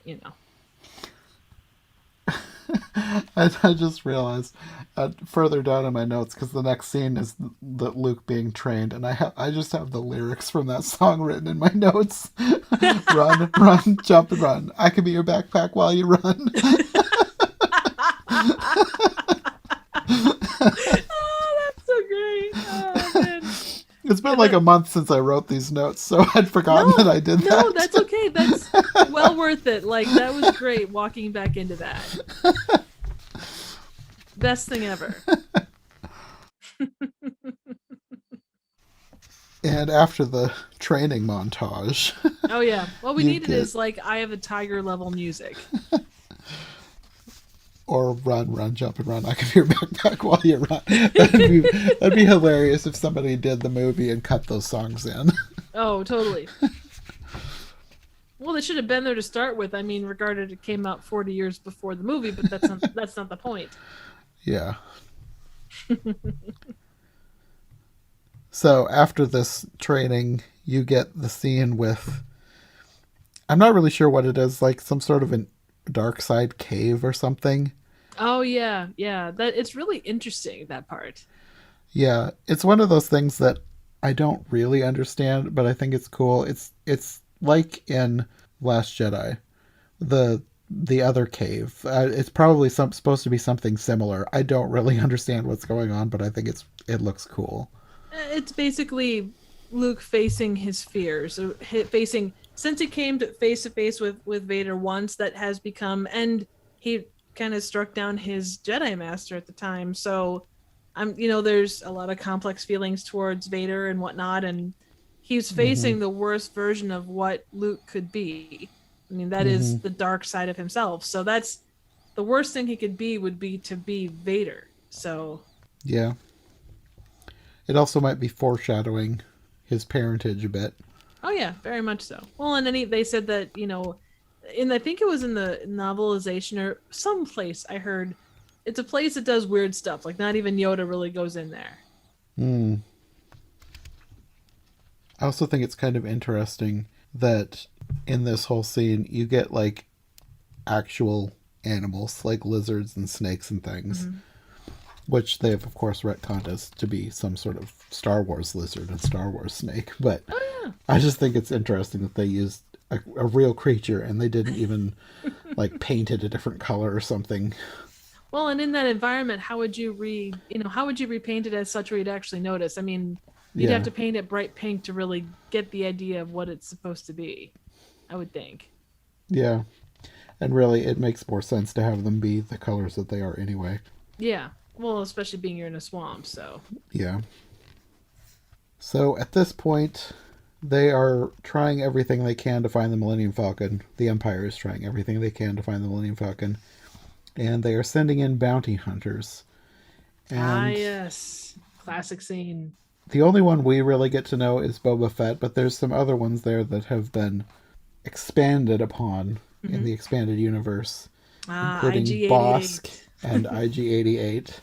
[SPEAKER 1] I just realized further down in my notes, because the next scene is Luke being trained, and I just have the lyrics from that song written in my notes. Run, run, jump and run. I can be your backpack while you run.
[SPEAKER 2] Oh, that's so great. Oh, man.
[SPEAKER 1] It's been like a month since I wrote these notes, so I'd forgotten that I did that.
[SPEAKER 2] No, that's okay. That's well worth it. Like, that was great walking back into that. Best thing ever.
[SPEAKER 1] And after the training montage.
[SPEAKER 2] Oh, yeah. What we needed is, like, Eye of the Tiger level music.
[SPEAKER 1] Or run, jump, and run. I can be your backpack while you run. That'd be hilarious if somebody did the movie and cut those songs in.
[SPEAKER 2] Oh, totally. Well, they should have been there to start with. I mean, regarded it came out 40 years before the movie, but that's not the point.
[SPEAKER 1] Yeah. So after this training, you get the scene with, I'm not really sure what it is, like some sort of an dark side cave or something.
[SPEAKER 2] Oh yeah, that it's really interesting, that part.
[SPEAKER 1] Yeah, it's one of those things that I don't really understand, but I think it's cool. It's like in Last Jedi, the other cave. It's probably supposed to be something similar. I don't really understand what's going on, but I think it looks cool.
[SPEAKER 2] It's basically Luke facing his fears, facing, since he came to face with Vader once, that has become, and he kind of struck down his Jedi Master at the time. So there's a lot of complex feelings towards Vader and whatnot, and he's facing the worst version of what Luke could be. I mean, that is the dark side of himself. So that's the worst thing he could be, would be to be Vader. So
[SPEAKER 1] yeah, it also might be foreshadowing his parentage a bit.
[SPEAKER 2] Oh yeah, very much so. Well, and then they said that, I think it was in the novelization or someplace I heard, it's a place that does weird stuff. Like, not even Yoda really goes in there.
[SPEAKER 1] I also think it's kind of interesting that in this whole scene you get like actual animals, like lizards and snakes and things, which they've of course retconned as to be some sort of Star Wars lizard and Star Wars snake. But I just think it's interesting that they used a real creature and they didn't even like paint it a different color or something.
[SPEAKER 2] Well, and in that environment, how would you repaint it as such where you'd actually notice? I mean, you'd have
[SPEAKER 1] Yeah,
[SPEAKER 2] to paint it bright pink to really get the idea of what it's supposed to be, I would think.
[SPEAKER 1] yeah. And really, it makes more sense to have them be the colors that they are anyway.
[SPEAKER 2] Yeah. Well, especially being you're in a swamp, so.
[SPEAKER 1] Yeah. So at this point, they are trying everything they can to find the Millennium Falcon. The Empire is trying everything they can to find the Millennium Falcon. And they are sending in bounty hunters.
[SPEAKER 2] Ah,
[SPEAKER 1] And
[SPEAKER 2] yes. Classic scene.
[SPEAKER 1] the only one we really get to know is Boba Fett, but there's some other ones there that have been expanded upon in
[SPEAKER 2] Mm-hmm.
[SPEAKER 1] the expanded universe,
[SPEAKER 2] Ah,
[SPEAKER 1] including
[SPEAKER 2] IG
[SPEAKER 1] Bosk
[SPEAKER 2] 88.
[SPEAKER 1] and IG-88,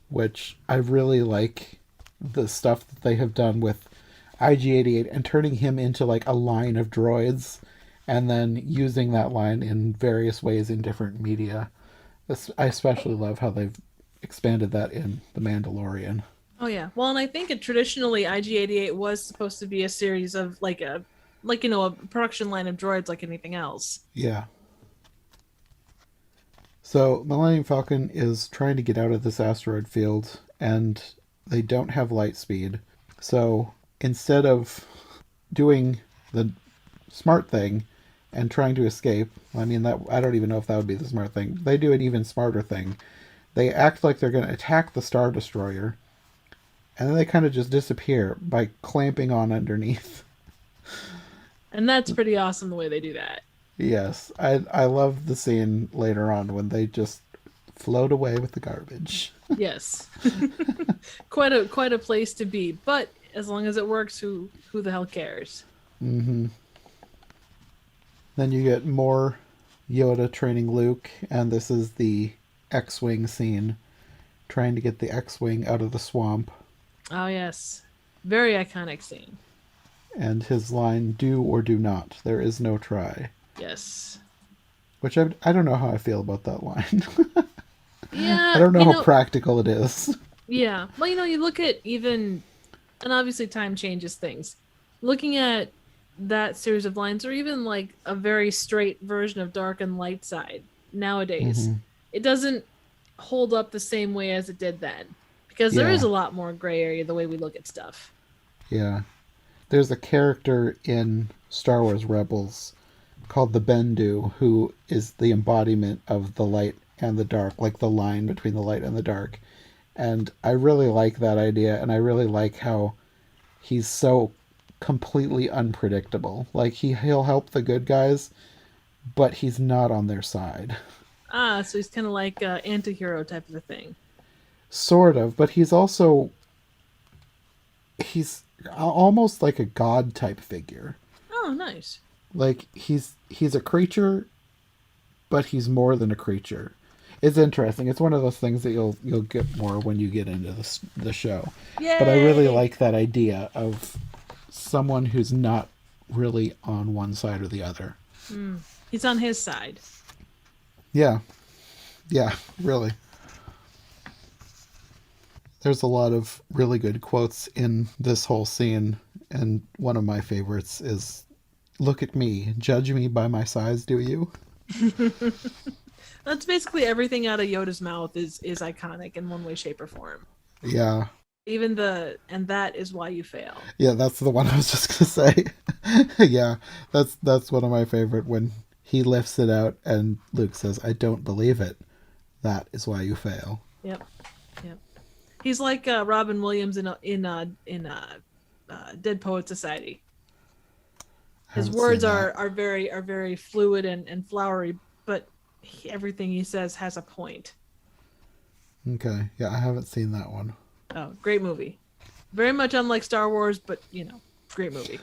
[SPEAKER 1] which I really like the stuff that they have done with IG-88 and turning him into like a line of droids and then using that line in various ways in different media. I especially love how they've expanded that in The Mandalorian.
[SPEAKER 2] Oh yeah. Well, and I think it traditionally IG-88 was supposed to be a series of a production line of droids like anything else.
[SPEAKER 1] Yeah. So Millennium Falcon is trying to get out of this asteroid field, and they don't have light speed. So instead of doing the smart thing and trying to escape, I mean that I don't even know if that would be the smart thing. They do an even smarter thing. They act like they're going to attack the Star Destroyer, and then they kind of just disappear by clamping on underneath.
[SPEAKER 2] And that's pretty awesome the way they do that.
[SPEAKER 1] Yes, I love the scene later on when they just float away with the garbage.
[SPEAKER 2] Yes. Quite a place to be. But as long as it works, who the hell cares?
[SPEAKER 1] Mm-hmm. Then you get more Yoda training Luke, and this is the X-wing scene, trying to get the X-wing out of the swamp,
[SPEAKER 2] Oh yes. Very iconic scene.
[SPEAKER 1] and his line, "Do or do not. There is no try."
[SPEAKER 2] Yes.
[SPEAKER 1] Which I don't know how I feel about that line. I
[SPEAKER 2] Yeah,
[SPEAKER 1] don't know how practical it is.
[SPEAKER 2] yeah. Well, you look at even, and obviously time changes things. Looking at that series of lines, or even like a very straight version of Dark and Light Side nowadays,
[SPEAKER 1] Mm-hmm.
[SPEAKER 2] it doesn't hold up the same way as it did then. Because there is
[SPEAKER 1] Yeah,
[SPEAKER 2] a lot more gray area the way we look at stuff.
[SPEAKER 1] yeah. There's a character in Star Wars Rebels called the Bendu who is the embodiment of the light and the dark, like the line between the light and the dark. And I really like that idea, and I really like how he's so completely unpredictable. Like he'll help the good guys, but he's not on their side.
[SPEAKER 2] Ah, so he's kind of like a anti-hero type of a thing.
[SPEAKER 1] Sort of, but he's almost like a god type figure.
[SPEAKER 2] Oh, nice.
[SPEAKER 1] Like he's a creature, but he's more than a creature. It's interesting. It's one of those things that you'll get more when you get into the show. But I really
[SPEAKER 2] Yay!
[SPEAKER 1] like that idea of someone who's not really on one side or the other.
[SPEAKER 2] Mm. He's on his side.
[SPEAKER 1] Yeah, yeah, really. There's a lot of really good quotes in this whole scene, and one of my favorites is, "Look at me, judge me by my size, do you?"
[SPEAKER 2] That's basically everything out of Yoda's mouth is iconic in one way, shape, or form.
[SPEAKER 1] Yeah,
[SPEAKER 2] Even and that is why you fail.
[SPEAKER 1] yeah, that's the one I was just gonna say. Yeah, that's one of my favorite when he lifts it out and Luke says, "I don't believe it. That is why you fail."
[SPEAKER 2] Yep, yep. He's like Robin Williams Dead Poet Society.
[SPEAKER 1] I
[SPEAKER 2] His
[SPEAKER 1] haven't seen
[SPEAKER 2] words
[SPEAKER 1] that.
[SPEAKER 2] are very fluid and flowery, but everything he says has a point.
[SPEAKER 1] Okay, yeah, I haven't seen that one.
[SPEAKER 2] Oh, great movie. Very much unlike Star Wars, but great movie.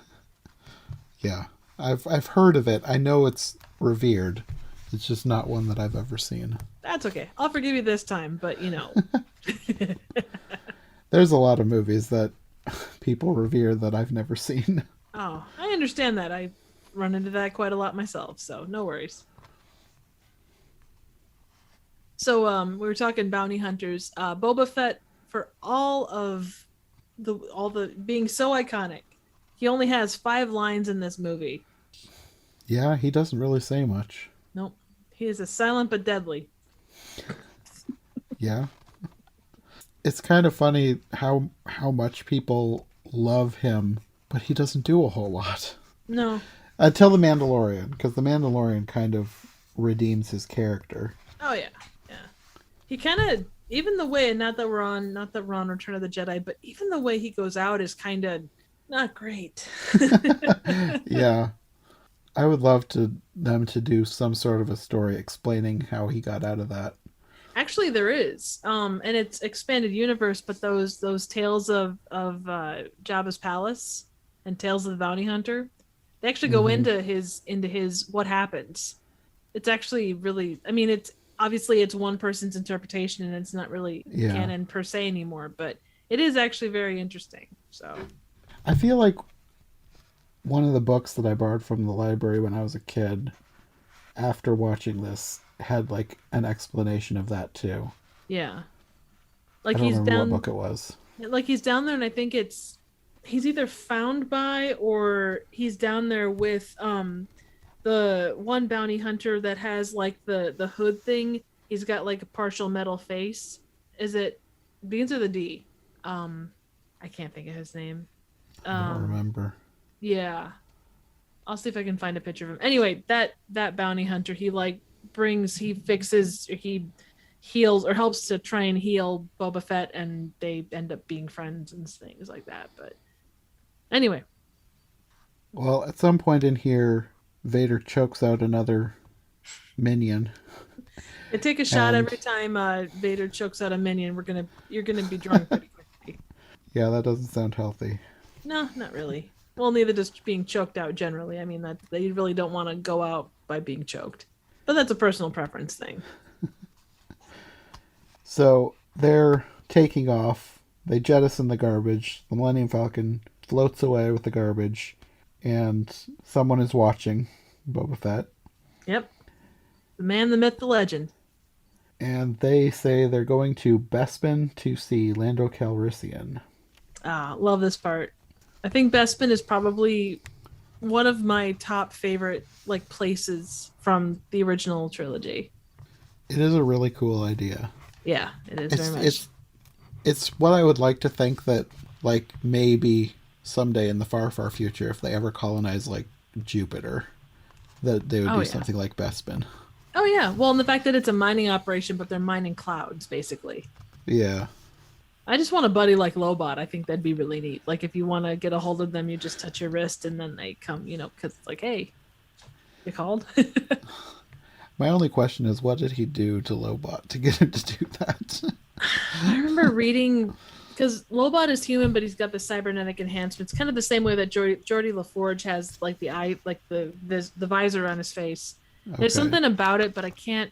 [SPEAKER 1] Yeah, I've heard of it. I know it's revered. It's just not one that I've ever seen.
[SPEAKER 2] That's okay. I'll forgive you this time, but
[SPEAKER 1] There's a lot of movies that people revere that I've never seen.
[SPEAKER 2] Oh, I understand that. I run into that quite a lot myself, so no worries. So we were talking bounty hunters. Boba Fett, for all the being so iconic, he only has 5 lines in this movie.
[SPEAKER 1] Yeah, he doesn't really say much.
[SPEAKER 2] Nope. He is a silent but deadly.
[SPEAKER 1] Yeah. It's kind of funny how much people love him, but he doesn't do a whole lot.
[SPEAKER 2] No.
[SPEAKER 1] Until the Mandalorian, because the Mandalorian kind of redeems his character.
[SPEAKER 2] Oh yeah. Yeah. He kind of, even the way, not that we're on Return of the Jedi, but even the way he goes out is kind of not great.
[SPEAKER 1] Yeah. I would love to them to do some sort of a story explaining how he got out of that.
[SPEAKER 2] Actually, there is, and it's expanded universe, but those tales of Jabba's palace and Tales of the Bounty Hunter, they actually go
[SPEAKER 1] Mm-hmm.
[SPEAKER 2] into his what happens. It's actually really, I mean, it's obviously it's one person's interpretation, and it's not really
[SPEAKER 1] Yeah.
[SPEAKER 2] canon per se anymore, but it is actually very interesting. So,
[SPEAKER 1] I feel like one of the books that I borrowed from the library when I was a kid, after watching this, had like an explanation of that too.
[SPEAKER 2] yeah,
[SPEAKER 1] I
[SPEAKER 2] like
[SPEAKER 1] don't
[SPEAKER 2] he's
[SPEAKER 1] remember what
[SPEAKER 2] down,
[SPEAKER 1] book it was.
[SPEAKER 2] like he's down there, and I think it's he's either found by or he's down there with the one bounty hunter that has like the hood thing. He's got like a partial metal face. Is it begins with a D? Um, I can't think of his name.
[SPEAKER 1] I don't
[SPEAKER 2] Um,
[SPEAKER 1] remember.
[SPEAKER 2] yeah, I'll see if I can find a picture of him. Anyway, that bounty hunter, he fixes, he heals or helps to try and heal Boba Fett, and they end up being friends and things like that. But anyway,
[SPEAKER 1] Well, at some point in here, Vader chokes out another minion,
[SPEAKER 2] they take a shot
[SPEAKER 1] and
[SPEAKER 2] every time Vader chokes out a minion. You're gonna be drunk pretty quickly.
[SPEAKER 1] yeah, that doesn't sound healthy.
[SPEAKER 2] No, not really. Well, neither does being choked out generally. I mean, that they really don't want to go out by being choked, but that's a personal preference thing.
[SPEAKER 1] So they're taking off. They jettison the garbage. The Millennium Falcon floats away with the garbage, and someone is watching Boba Fett.
[SPEAKER 2] Yep, the man, the myth, the legend.
[SPEAKER 1] And they say they're going to Bespin to see Lando Calrissian.
[SPEAKER 2] Ah, love this part. I think Bespin is probably one of my top favorite like places from the original trilogy.
[SPEAKER 1] It is a really cool idea.
[SPEAKER 2] Yeah, it is very
[SPEAKER 1] It's
[SPEAKER 2] much.
[SPEAKER 1] it's it's what I would like to think that like maybe someday in the far far future, if they ever colonize like Jupiter, that they would
[SPEAKER 2] Oh
[SPEAKER 1] do
[SPEAKER 2] yeah.
[SPEAKER 1] something like Bespin.
[SPEAKER 2] Oh yeah. Well, and the fact that it's a mining operation, but they're mining clouds basically.
[SPEAKER 1] Yeah.
[SPEAKER 2] I just want a buddy like Lobot. I think that'd be really neat. Like if you want to get a hold of them, you just touch your wrist and then they come. Because it's like, hey, you called.
[SPEAKER 1] My only question is, what did he do to Lobot to get him to do that?
[SPEAKER 2] I remember reading because Lobot is human, but he's got the cybernetic enhancements, kind of the same way that Geordie LaForge has, like the eye, like the visor on his face. There's
[SPEAKER 1] Okay.
[SPEAKER 2] something about it, but I can't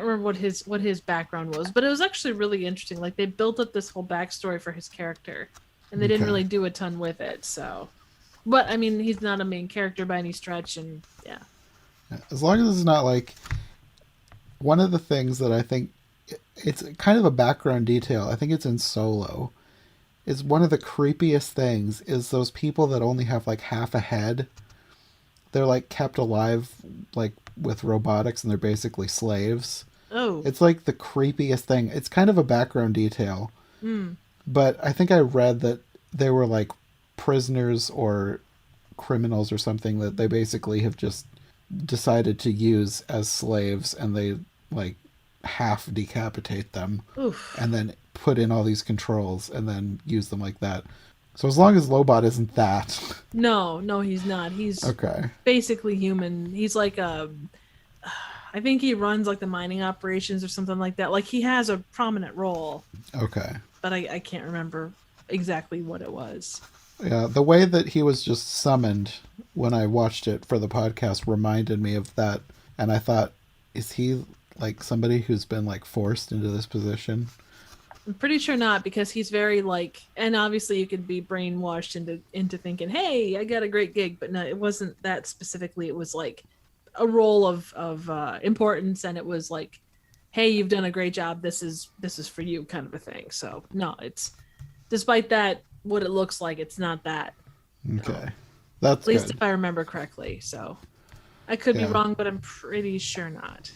[SPEAKER 2] remember what his background was, but it was actually really interesting. Like they built up this whole backstory for his character, and they didn't
[SPEAKER 1] Okay.
[SPEAKER 2] really do a ton with it. So, but I mean, he's not a main character by any stretch, and yeah.
[SPEAKER 1] As long as it's not like one of the things that I think it's kind of a background detail. I think it's in Solo. Is one of the creepiest things is those people that only have like half a head. They're like kept alive like with robotics and they're basically slaves.
[SPEAKER 2] Oh,
[SPEAKER 1] It's like the creepiest thing. It's kind of a background detail,
[SPEAKER 2] mm,
[SPEAKER 1] but I think I read that they were like prisoners or criminals or something that they basically have just decided to use as slaves and they like half decapitate them
[SPEAKER 2] oof.
[SPEAKER 1] and then put in all these controls and then use them like that. So as long as Lobot isn't that,
[SPEAKER 2] No, no, he's not. He's
[SPEAKER 1] okay,
[SPEAKER 2] basically human. He's like a I think he runs like the mining operations or something like that. Like he has a prominent role,
[SPEAKER 1] okay,
[SPEAKER 2] but I can't remember exactly what it was.
[SPEAKER 1] yeah. The way that he was just summoned when I watched it for the podcast reminded me of that, and I thought, is he like somebody who's been like forced into this position?
[SPEAKER 2] I'm pretty sure not because he's very like, and obviously you could be brainwashed into thinking, hey, I got a great gig, but no, it wasn't that specifically. It was like a role of importance, and it was like, hey, you've done a great job. This is for you, kind of a thing. So no, it's despite that, what it looks like, it's not that. No,
[SPEAKER 1] Okay, that's
[SPEAKER 2] at least
[SPEAKER 1] good.
[SPEAKER 2] if I remember correctly. So I could be
[SPEAKER 1] Yeah,
[SPEAKER 2] wrong, but I'm pretty sure not.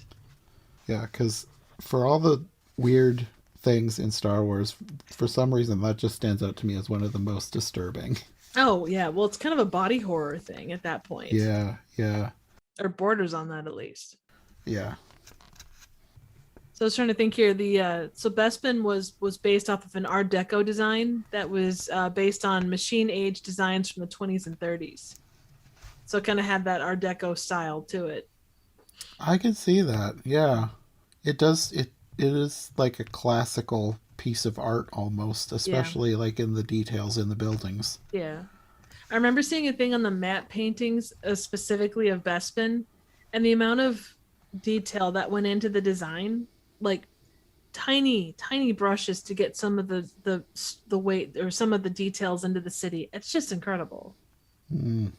[SPEAKER 1] yeah, because for all the weird things in Star Wars, for some reason that just stands out to me as one of the most disturbing.
[SPEAKER 2] Oh yeah, well it's kind of a body horror thing at that point,
[SPEAKER 1] Yeah, yeah,
[SPEAKER 2] or borders on that at least.
[SPEAKER 1] yeah.
[SPEAKER 2] So I was trying to think here. The so Bespin was based off of an Art Deco design that was based on machine age designs from the 20s and 30s. So it kind of had that Art Deco style to it.
[SPEAKER 1] I can see that. Yeah. It does it is like a classical piece of art almost,
[SPEAKER 2] Yeah,
[SPEAKER 1] especially like in the details in the buildings.
[SPEAKER 2] yeah. I remember seeing a thing on the matte paintings, specifically of Bespin, and the amount of detail that went into the design, like tiny, tiny brushes to get some of the weight or some of the details into the city. It's just incredible.
[SPEAKER 1] Mm.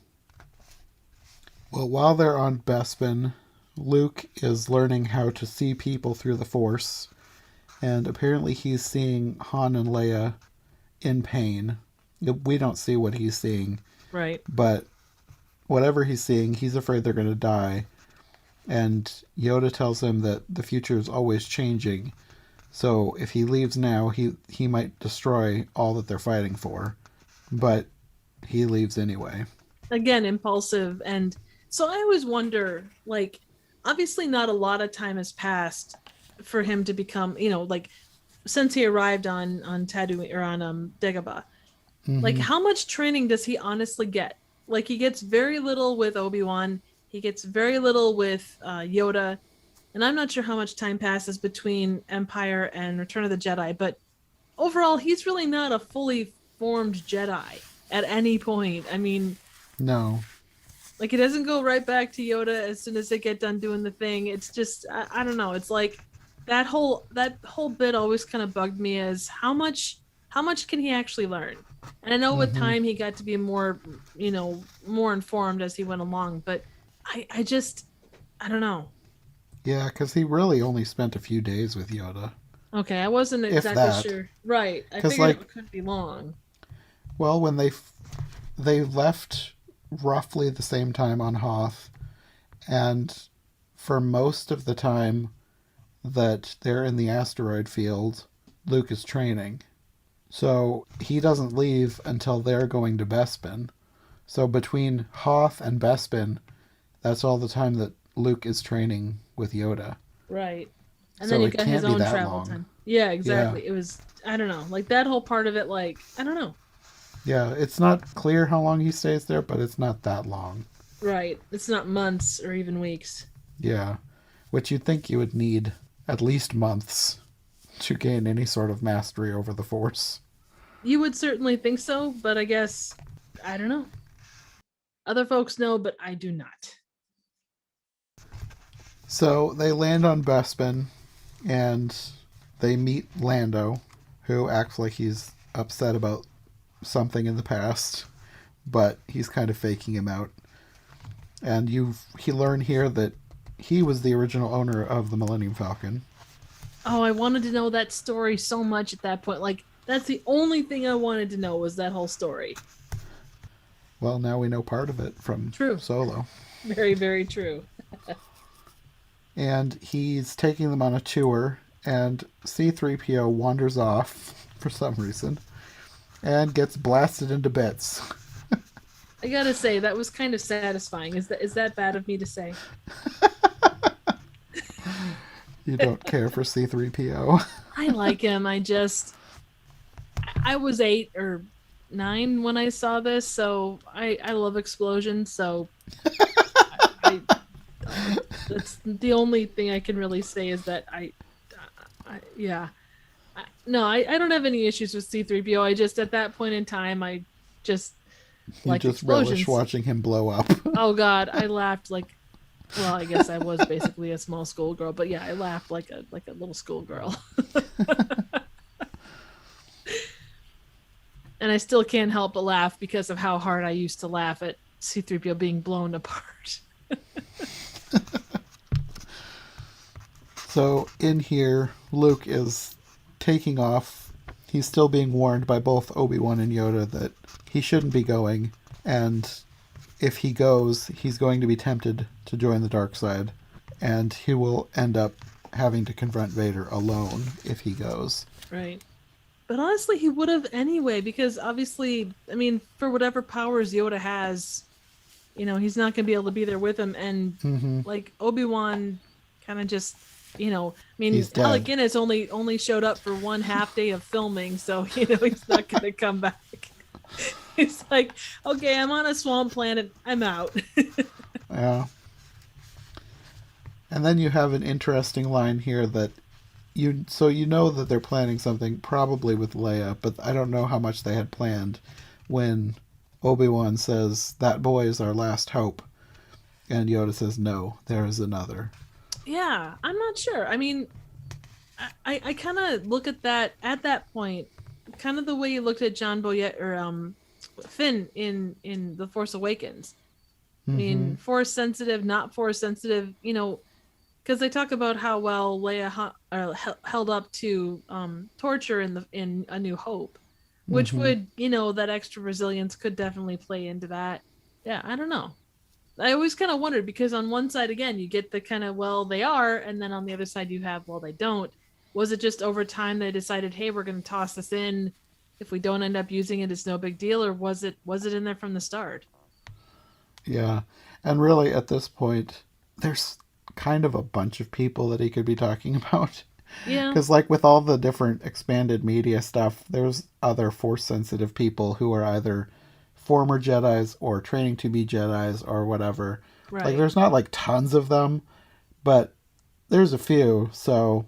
[SPEAKER 1] Well, while they're on Bespin, Luke is learning how to see people through the Force, and apparently he's seeing Han and Leia in pain. We don't see what he's seeing,
[SPEAKER 2] Right.
[SPEAKER 1] but whatever he's seeing, he's afraid they're going to die. And Yoda tells him that the future is always changing. So if he leaves now, he might destroy all that they're fighting for. But he leaves anyway.
[SPEAKER 2] Again, impulsive. And so I always wonder, like, obviously not a lot of time has passed for him to become, like since he arrived on Tatooine or on Dagobah. Like,
[SPEAKER 1] Mm-hmm.
[SPEAKER 2] how much training does he honestly get? Like, he gets very little with Obi-Wan. He gets very little with Yoda. And I'm not sure how much time passes between Empire and Return of the Jedi, but overall, he's really not a fully formed Jedi at any point. I mean,
[SPEAKER 1] No.
[SPEAKER 2] like, it doesn't go right back to Yoda as soon as they get done doing the thing. It's just, I don't know. It's like that whole bit always kind of bugged me as how much can he actually learn? And I know with
[SPEAKER 1] Mm-hmm.
[SPEAKER 2] time he got to be more, more informed as he went along, but I just, I don't know.
[SPEAKER 1] Yeah, because he really only spent a few days with Yoda.
[SPEAKER 2] Okay, I wasn't
[SPEAKER 1] If
[SPEAKER 2] exactly
[SPEAKER 1] that.
[SPEAKER 2] sure. Right, I
[SPEAKER 1] Because,
[SPEAKER 2] figured
[SPEAKER 1] like,
[SPEAKER 2] it couldn't be long.
[SPEAKER 1] well, when they left roughly the same time on Hoth, and for most of the time that they're in the asteroid field, Luke is training. So he doesn't leave until they're going to Bespin. So between Hoth and Bespin, that's all the time that Luke is training with Yoda.
[SPEAKER 2] Right. And then
[SPEAKER 1] So
[SPEAKER 2] you've
[SPEAKER 1] it
[SPEAKER 2] got his
[SPEAKER 1] can't be
[SPEAKER 2] own
[SPEAKER 1] that
[SPEAKER 2] travel
[SPEAKER 1] long.
[SPEAKER 2] time. Yeah,
[SPEAKER 1] Yeah.
[SPEAKER 2] exactly. It was, I don't know, like that whole part of it, like, I don't know.
[SPEAKER 1] Yeah, it's not clear how long he stays there, but it's not that long.
[SPEAKER 2] Right. It's not months or even weeks.
[SPEAKER 1] Yeah. Which you'd think you would need at least months to gain any sort of mastery over the Force.
[SPEAKER 2] You would certainly think so, but I guess, I don't know. Other folks know, but I do not.
[SPEAKER 1] So they land on Bespin and they meet Lando, who acts like he's upset about something in the past, but he's kind of faking him out. And he learn here that he was the original owner of the Millennium Falcon.
[SPEAKER 2] Oh, I wanted to know that story so much at that point. Like, that's the only thing I wanted to know was that whole story.
[SPEAKER 1] Well, now we know part of it from
[SPEAKER 2] True.
[SPEAKER 1] Solo.
[SPEAKER 2] Very, very true.
[SPEAKER 1] And he's taking them on a tour, and C3PO wanders off for some reason and gets blasted into bits.
[SPEAKER 2] I gotta say, that was kind of satisfying. Is that bad of me to say?
[SPEAKER 1] You don't care for C3PO.
[SPEAKER 2] I like him. I was 8 or 9 when I saw this, so I love explosions. So that's the only thing I can really say is that yeah. No, I don't have any issues with C3PO. I just, at that point in time, I just
[SPEAKER 1] You
[SPEAKER 2] like
[SPEAKER 1] just relish
[SPEAKER 2] explosions.
[SPEAKER 1] watching him blow up.
[SPEAKER 2] Oh God, I laughed like, well, I guess I was basically a small schoolgirl, but yeah, I laughed like a little schoolgirl. And I still can't help but laugh because of how hard I used to laugh at C3PO being blown apart.
[SPEAKER 1] So in here, Luke is taking off. He's still being warned by both Obi-Wan and Yoda that he shouldn't be going, and if he goes, he's going to be tempted to join the dark side, and he will end up having to confront Vader alone if he goes.
[SPEAKER 2] Right. But honestly, he would have anyway, because obviously, I mean, for whatever powers Yoda has, he's not going to be able to be there with him. And
[SPEAKER 1] Mm-hmm.
[SPEAKER 2] like Obi-Wan kind of just, I mean,
[SPEAKER 1] He's
[SPEAKER 2] Alec
[SPEAKER 1] dead.
[SPEAKER 2] Guinness only showed up for one half day of filming, so he's not going to come back. It's like, okay, I'm on a swamp planet, I'm out.
[SPEAKER 1] Yeah. And then you have an interesting line here that you know that they're planning something probably with Leia, but I don't know how much they had planned when Obi-Wan says that boy is our last hope and Yoda says no, there is another.
[SPEAKER 2] Yeah, I'm not sure. I mean, I kind of look at that point, kind of the way you looked at John Boyette or Finn in The Force Awakens. I
[SPEAKER 1] Mm-hmm.
[SPEAKER 2] mean, force sensitive, not force sensitive, because they talk about how well Leia held up to torture in A New Hope, which
[SPEAKER 1] Mm-hmm.
[SPEAKER 2] would, that extra resilience could definitely play into that. Yeah, I don't know. I always kind of wondered, because on one side again you get the kind of, well, they are, and then on the other side you have, well, they don't. Was it just over time they decided, hey, we're going to toss this in, if we don't end up using it, it's no big deal, or was it in there from the start?
[SPEAKER 1] Yeah. And really at this point there's kind of a bunch of people that he could be talking about.
[SPEAKER 2] Yeah.
[SPEAKER 1] Because, like, with all the different expanded media stuff, there's other force sensitive people who are either former Jedi's or training to be Jedi's or whatever. Like,
[SPEAKER 2] Right.
[SPEAKER 1] there's not like tons of them, but there's a few. So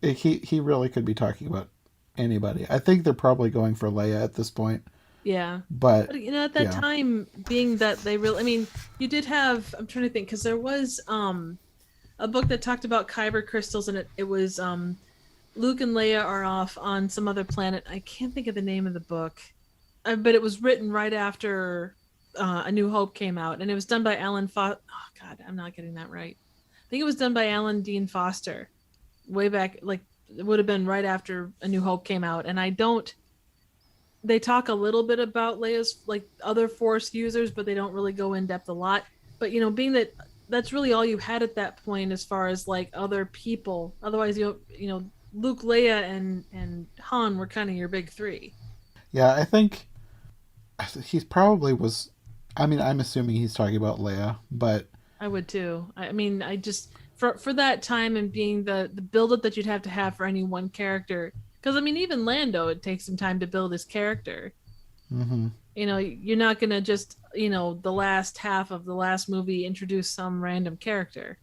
[SPEAKER 1] he really could be talking about anybody. I think they're probably going for Leia at this point,
[SPEAKER 2] Yeah.
[SPEAKER 1] but
[SPEAKER 2] But at that
[SPEAKER 1] yeah.
[SPEAKER 2] time, being that they really, I mean, you did have, I'm trying to think, because there was a book that talked about kyber crystals, and it was Luke and Leia are off on some other planet. I can't think of the name of the book, but it was written right after A New Hope came out, and it was done by Oh God, I'm not getting that right. I think it was done by Alan Dean Foster, way back, like it would have been right after A New Hope came out. And I don't. They talk a little bit about Leia's like other Force users, but they don't really go in depth a lot. But being that that's really all you had at that point as far as like other people. Otherwise, Luke, Leia, and Han were kind of your big three.
[SPEAKER 1] Yeah, I think he's probably was. I mean, I'm assuming he's talking about Leia, but
[SPEAKER 2] I would too. I mean, I just for that time, and being the build up that you'd have to have for any one character. Because I mean, even Lando, it takes some time to build his character.
[SPEAKER 1] mm-hmm.
[SPEAKER 2] You're not gonna just the last half of the last movie introduce some random character.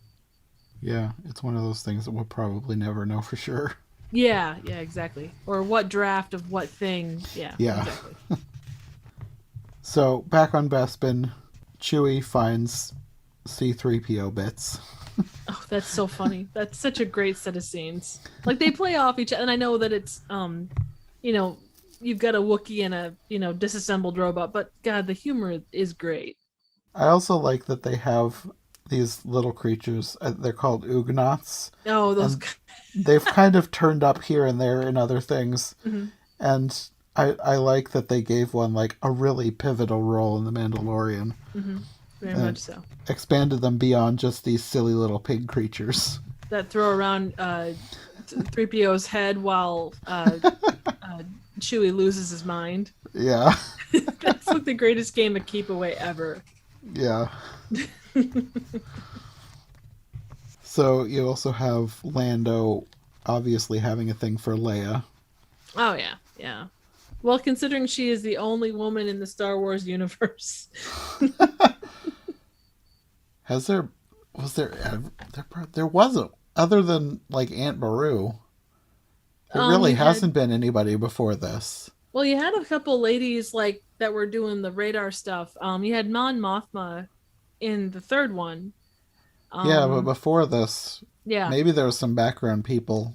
[SPEAKER 1] Yeah, it's one of those things that we'll probably never know for sure.
[SPEAKER 2] Yeah, yeah, exactly. Or what draft of what thing? Yeah,
[SPEAKER 1] Yeah.
[SPEAKER 2] exactly.
[SPEAKER 1] So back on Bespin, Chewie finds C3PO bits.
[SPEAKER 2] Oh, that's so funny. That's such a great set of scenes. Like they play off each other, and I know that it's you know, you've got a Wookiee and a disassembled robot, but God, the humor is great.
[SPEAKER 1] I also like that they have these little creatures. They're called Ugnaughts,
[SPEAKER 2] Oh, those.
[SPEAKER 1] and they've kind of turned up here and there in other things.
[SPEAKER 2] Mm-hmm,
[SPEAKER 1] And I like that they gave one like a really pivotal role in The Mandalorian
[SPEAKER 2] mm-hmm, very much
[SPEAKER 1] and
[SPEAKER 2] so.
[SPEAKER 1] expanded them beyond just these silly little pig creatures.
[SPEAKER 2] That throw around 3PO's head while uh, Chewie loses his mind.
[SPEAKER 1] Yeah,
[SPEAKER 2] That's like the greatest game of keep away ever.
[SPEAKER 1] yeah. So you also have Lando obviously having a thing for Leia.
[SPEAKER 2] Oh yeah, yeah. Well, considering she is the only woman in the Star Wars universe.
[SPEAKER 1] Has there was there wasn't other than like Aunt Beru. There really
[SPEAKER 2] You had
[SPEAKER 1] hasn't been anybody before this.
[SPEAKER 2] you had a couple ladies like that were doing the radar stuff. You had Mon Mothma in the third one.
[SPEAKER 1] Yeah, but
[SPEAKER 2] Um,
[SPEAKER 1] before this,
[SPEAKER 2] yeah,
[SPEAKER 1] maybe there was some background people,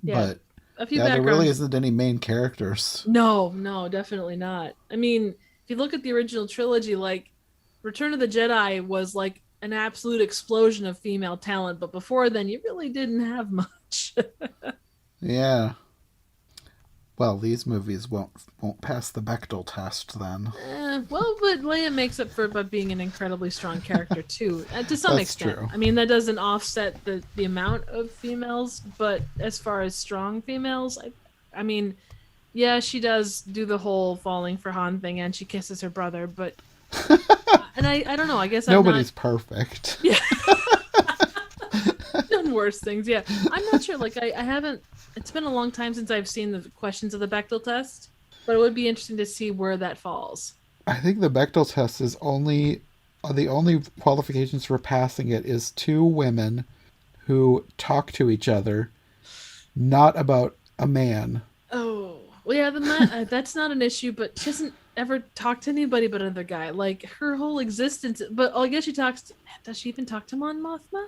[SPEAKER 2] yeah,
[SPEAKER 1] but
[SPEAKER 2] a few
[SPEAKER 1] yeah, there really
[SPEAKER 2] backgrounds.
[SPEAKER 1] isn't any main characters.
[SPEAKER 2] No, no, definitely not. I mean, if you look at the original trilogy, like Return of the Jedi was like an absolute explosion of female talent, but before then, you really didn't have much.
[SPEAKER 1] Yeah. Well, these movies won't pass the Bechdel test then.
[SPEAKER 2] Well, but Leia makes up for it by being an incredibly strong character too, to some
[SPEAKER 1] That's
[SPEAKER 2] extent.
[SPEAKER 1] true.
[SPEAKER 2] I mean, that doesn't offset the amount of females, but as far as strong females, I mean, yeah, she does do the whole falling for Han thing, and she kisses her brother, but and I don't know. I guess I'm
[SPEAKER 1] Nobody's
[SPEAKER 2] not.
[SPEAKER 1] perfect.
[SPEAKER 2] Yeah, done worse things. Yeah, I'm not sure. Like I haven't. It's been a long time since I've seen the questions of the Bechdel test, but it would be interesting to see where that falls.
[SPEAKER 1] I think the Bechdel test is only the only qualifications for passing it is two women who talk to each other, not about a man.
[SPEAKER 2] Oh, well, yeah, that's not an issue, but she doesn't ever talk to anybody but another guy. Like her whole existence. But I guess she talks. Does she even talk to Mon Mothma?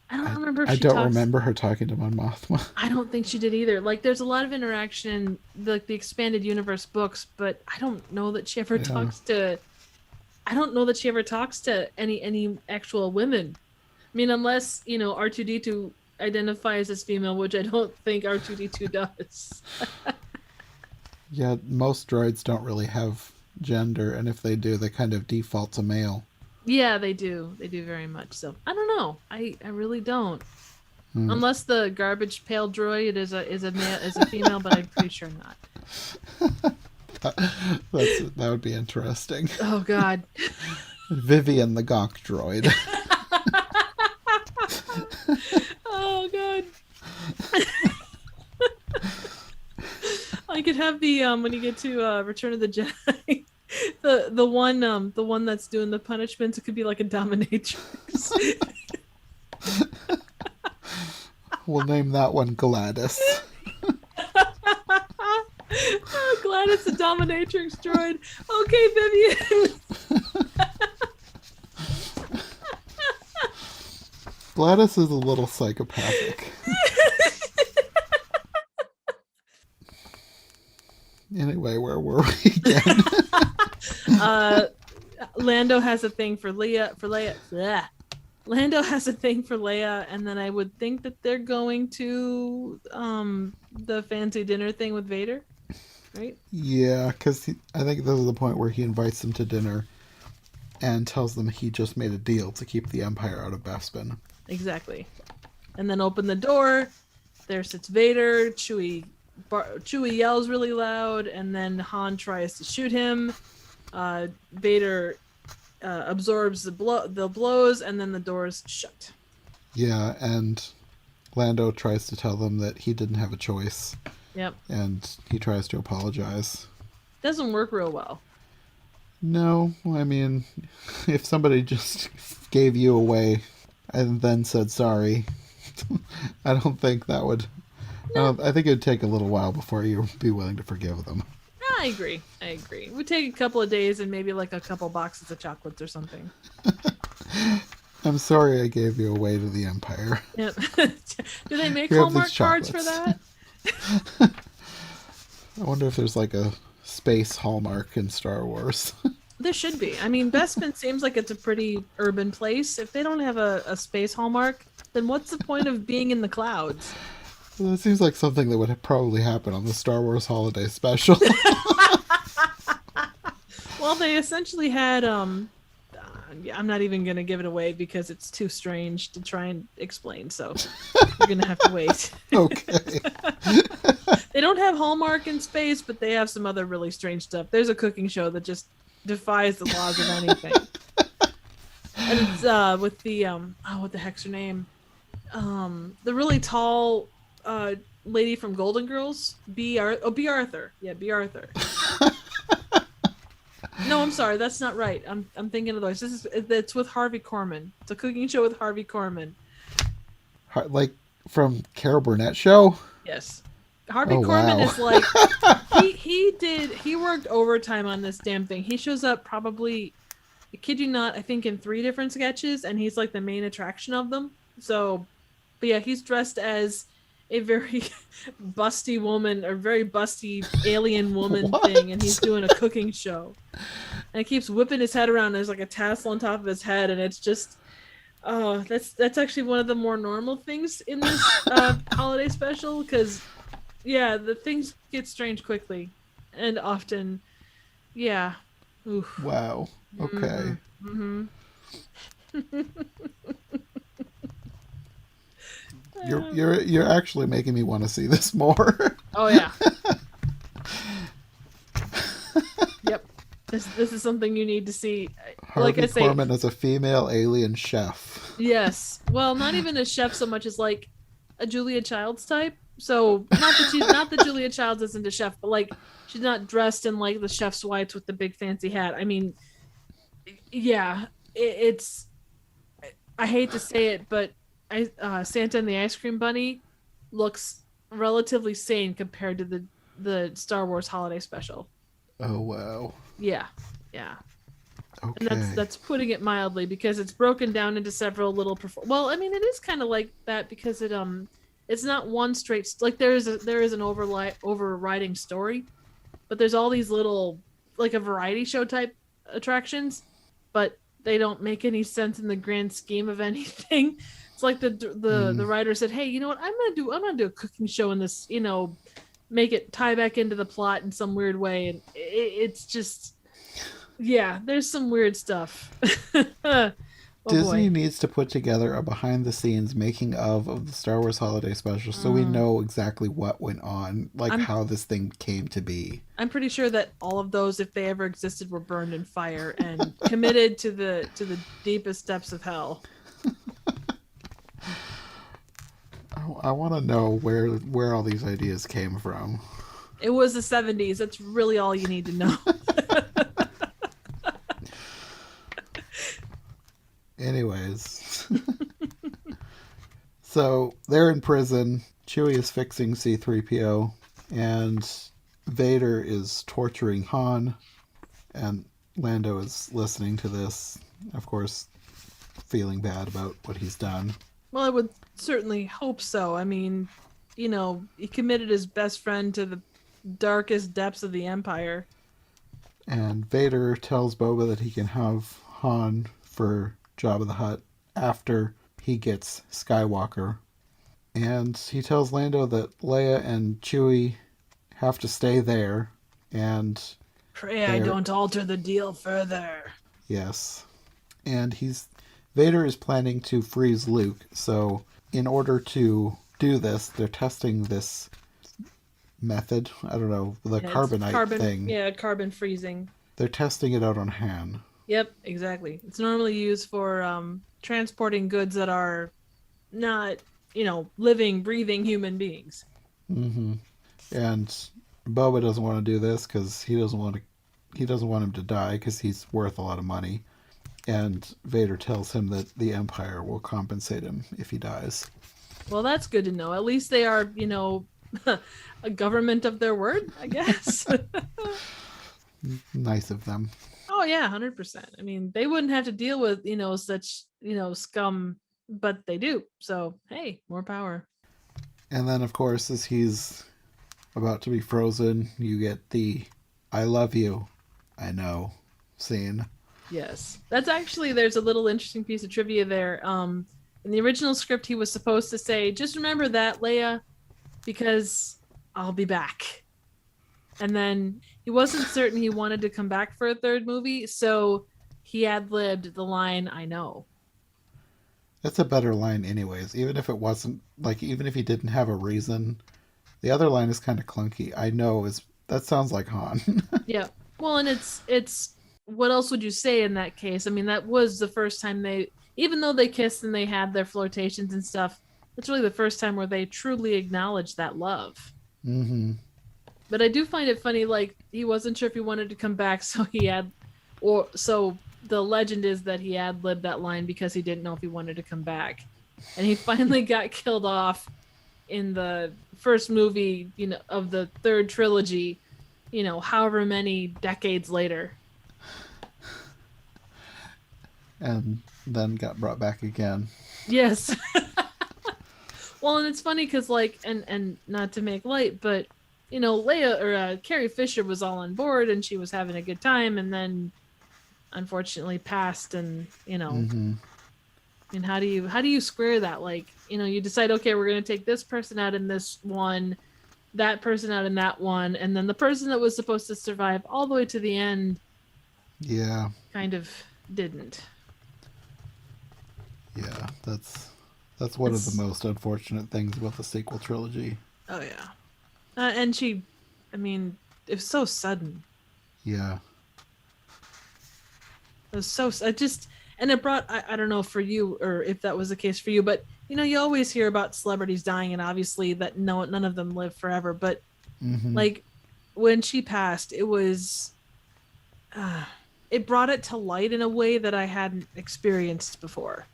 [SPEAKER 2] I don't remember if
[SPEAKER 1] I
[SPEAKER 2] she
[SPEAKER 1] don't
[SPEAKER 2] talks.
[SPEAKER 1] remember her talking to Mon Mothma.
[SPEAKER 2] I don't think she did either. Like, there's a lot of interaction in the expanded universe books, but I don't know that she ever
[SPEAKER 1] Yeah.
[SPEAKER 2] talks to. I don't know that she ever talks to any actual women. I mean, unless R2D2 identifies as female, which I don't think R2D2 does.
[SPEAKER 1] Yeah, most droids don't really have gender, and if they do, they kind of default to male.
[SPEAKER 2] Yeah, they do. They do very much so. I don't know. I really don't.
[SPEAKER 1] Hmm.
[SPEAKER 2] Unless the garbage pail droid is a female, but I'm pretty sure not.
[SPEAKER 1] That would be interesting.
[SPEAKER 2] Oh God.
[SPEAKER 1] Vivian the Gawk droid.
[SPEAKER 2] Oh God. I could have the when you get to Return of the Jedi, the one that's doing the punishments. It could be like a dominatrix.
[SPEAKER 1] We'll name that one Gladys.
[SPEAKER 2] Oh, glad it's a dominatrix droid. Okay, Vivian.
[SPEAKER 1] Gladys is a little psychopathic. Anyway, where were we again?
[SPEAKER 2] Lando has a thing for Leia. Bleh. Lando has a thing for Leia, and then I would think that they're going to the fancy dinner thing with Vader, right?
[SPEAKER 1] Yeah, because I think this is the point where he invites them to dinner and tells them he just made a deal to keep the Empire out of Bespin.
[SPEAKER 2] Exactly. And then open the door. There sits Vader. Chewie yells really loud, and then Han tries to shoot him. Vader absorbs the blows, and then the doors shut.
[SPEAKER 1] Yeah, and Lando tries to tell them that he didn't have a choice.
[SPEAKER 2] Yep.
[SPEAKER 1] And he tries to apologize.
[SPEAKER 2] Doesn't work real well.
[SPEAKER 1] No, I mean, if somebody just gave you away and then said sorry, I don't think that would... No. I think it would take a little while before you'd be willing to forgive them.
[SPEAKER 2] I agree. It would take a couple of days and maybe like a couple boxes of chocolates or something.
[SPEAKER 1] I'm sorry I gave you away to the Empire.
[SPEAKER 2] Yep. Do they make
[SPEAKER 1] Here, have
[SPEAKER 2] Hallmark
[SPEAKER 1] these
[SPEAKER 2] cards for
[SPEAKER 1] chocolates.
[SPEAKER 2] that?
[SPEAKER 1] I wonder if there's like a space Hallmark in Star Wars.
[SPEAKER 2] There should be. I mean, Bespin seems like it's a pretty urban place. If they don't have a space Hallmark, then what's the point of being in the clouds?
[SPEAKER 1] Well, it seems like something that would probably happen on the Star Wars Holiday Special.
[SPEAKER 2] Well, they essentially had I'm not even going to give it away because it's too strange to try and explain, so you're going to have to wait.
[SPEAKER 1] Okay.
[SPEAKER 2] They don't have Hallmark in space, but they have some other really strange stuff. There's a cooking show that just defies the laws of anything. And it's with the what the heck's her name? The really tall lady from Golden Girls, B. Arthur. Yeah, B. Arthur. No, I'm sorry, that's not right. I'm thinking of those. It's with Harvey Korman. It's a cooking show with Harvey Korman.
[SPEAKER 1] Like from Carol Burnett show?
[SPEAKER 2] Yes. Harvey
[SPEAKER 1] Oh,
[SPEAKER 2] Korman
[SPEAKER 1] wow.
[SPEAKER 2] is like he worked overtime on this damn thing. He shows up probably, I kid you not, I think in 3 different sketches, and he's like the main attraction of them. So, but yeah, he's dressed as a very busty woman, or very busty alien woman thing, and he's doing a cooking show. And he keeps whipping his head around. There's like a tassel on top of his head, and it's just, oh, that's actually one of the more normal things in this holiday special, because Yeah, the things get strange quickly and often. Yeah. Oof.
[SPEAKER 1] Wow. Okay.
[SPEAKER 2] Mm-hmm.
[SPEAKER 1] You're actually making me want to see this more.
[SPEAKER 2] Oh yeah. Yep. This is something you need to see. Like I
[SPEAKER 1] Harvey
[SPEAKER 2] say,
[SPEAKER 1] Korman as a female alien chef.
[SPEAKER 2] yes. Well, not even a chef so much as like a Julia Childs type. So not that Julia Childs isn't a chef, but like she's not dressed in like the chef's whites with the big fancy hat. I mean, yeah, it's I hate to say it, but Santa and the Ice Cream Bunny looks relatively sane compared to the Star Wars Holiday Special.
[SPEAKER 1] Oh wow.
[SPEAKER 2] Yeah, yeah, and
[SPEAKER 1] Okay.
[SPEAKER 2] that's putting it mildly because it's broken down into several little. Well, I mean, it is kind of like that because it's not one straight like there is an overriding story, but there's all these little like a variety show type attractions, but they don't make any sense in the grand scheme of anything. It's like the
[SPEAKER 1] Mm.
[SPEAKER 2] writer said, "Hey, you know what? I'm gonna do a cooking show in this. Make it tie back into the plot in some weird way." And it's just yeah, there's some weird stuff. Oh
[SPEAKER 1] Disney
[SPEAKER 2] boy.
[SPEAKER 1] needs to put together a behind the scenes making of the Star Wars Holiday Special so we
[SPEAKER 2] Mm.
[SPEAKER 1] know exactly what went on, like
[SPEAKER 2] I'm
[SPEAKER 1] how this thing came to be.
[SPEAKER 2] I'm pretty sure that all of those, if they ever existed, were burned in fire and committed to the deepest depths of hell.
[SPEAKER 1] I want to know where all these ideas came from.
[SPEAKER 2] It was the 70s. That's really all you need to know.
[SPEAKER 1] Anyways, so they're in prison. Chewie is fixing C3PO, and Vader is torturing Han, and Lando is listening to this, of course, feeling bad about what he's done.
[SPEAKER 2] Well, I would certainly hope so. I mean, he committed his best friend to the darkest depths of the Empire.
[SPEAKER 1] And Vader tells Boba that he can have Han for Jabba the Hutt after he gets Skywalker. And he tells Lando that Leia and Chewie have to stay there. And
[SPEAKER 2] Pray I
[SPEAKER 1] they're,
[SPEAKER 2] don't alter the deal further.
[SPEAKER 1] yes. And Vader is planning to freeze Luke. So, in order to do this, they're testing this method. I don't know, the
[SPEAKER 2] Yeah, it's
[SPEAKER 1] carbonite thing.
[SPEAKER 2] yeah, carbon freezing.
[SPEAKER 1] They're testing it out on Han.
[SPEAKER 2] Yep, exactly. It's normally used for transporting goods that are not, living, breathing human beings.
[SPEAKER 1] Mm-hmm. And Boba doesn't want to do this because he doesn't want him to die because he's worth a lot of money. And Vader tells him that the Empire will compensate him if he dies.
[SPEAKER 2] Well, that's good to know. At least they are, a government of their word, I guess.
[SPEAKER 1] Nice of them.
[SPEAKER 2] Oh yeah, 100%. I mean, they wouldn't have to deal with, such, scum, but they do. So, hey, more power.
[SPEAKER 1] And then, of course, as he's about to be frozen, you get the "I love you, I know" scene.
[SPEAKER 2] Yes. That's actually there's a little interesting piece of trivia there. In the original script he was supposed to say, "Just remember that, Leia, because I'll be back." And then he wasn't certain he wanted to come back for a third movie, so he ad-libbed the line, "I know."
[SPEAKER 1] That's a better line, anyways. Even if it wasn't even if he didn't have a reason, the other line is kind of clunky. "I know" is that sounds like Han.
[SPEAKER 2] Yeah. Well, and it's what else would you say in that case? I mean, that was the first time even though they kissed and they had their flirtations and stuff, it's really the first time where they truly acknowledged that love.
[SPEAKER 1] Mm-hmm.
[SPEAKER 2] But I do find it funny, like he wasn't sure if he wanted to come back, so the legend is that he ad libbed that line because he didn't know if he wanted to come back, and he finally got killed off in the first movie, of the third trilogy, however many decades later.
[SPEAKER 1] And then got brought back again.
[SPEAKER 2] Yes. Well, and it's funny because and not to make light, but Leia or Carrie Fisher was all on board and she was having a good time, and then unfortunately passed, and
[SPEAKER 1] Mm-hmm.
[SPEAKER 2] and how do you square that? Like, you decide, okay, we're gonna take this person out in this one, that person out in that one, and then the person that was supposed to survive all the way to the end
[SPEAKER 1] Yeah.
[SPEAKER 2] kind of didn't.
[SPEAKER 1] Yeah, that's one of the
[SPEAKER 2] It's
[SPEAKER 1] most unfortunate things about the sequel trilogy.
[SPEAKER 2] oh yeah, and she, I mean, it was so sudden.
[SPEAKER 1] Yeah.
[SPEAKER 2] It was so I just and it brought I don't know for you or if that was the case for you, but you always hear about celebrities dying, and obviously that no none of them live forever. But
[SPEAKER 1] Mm-hmm.
[SPEAKER 2] like when she passed, it was uh, it brought it to light in a way that I hadn't experienced before.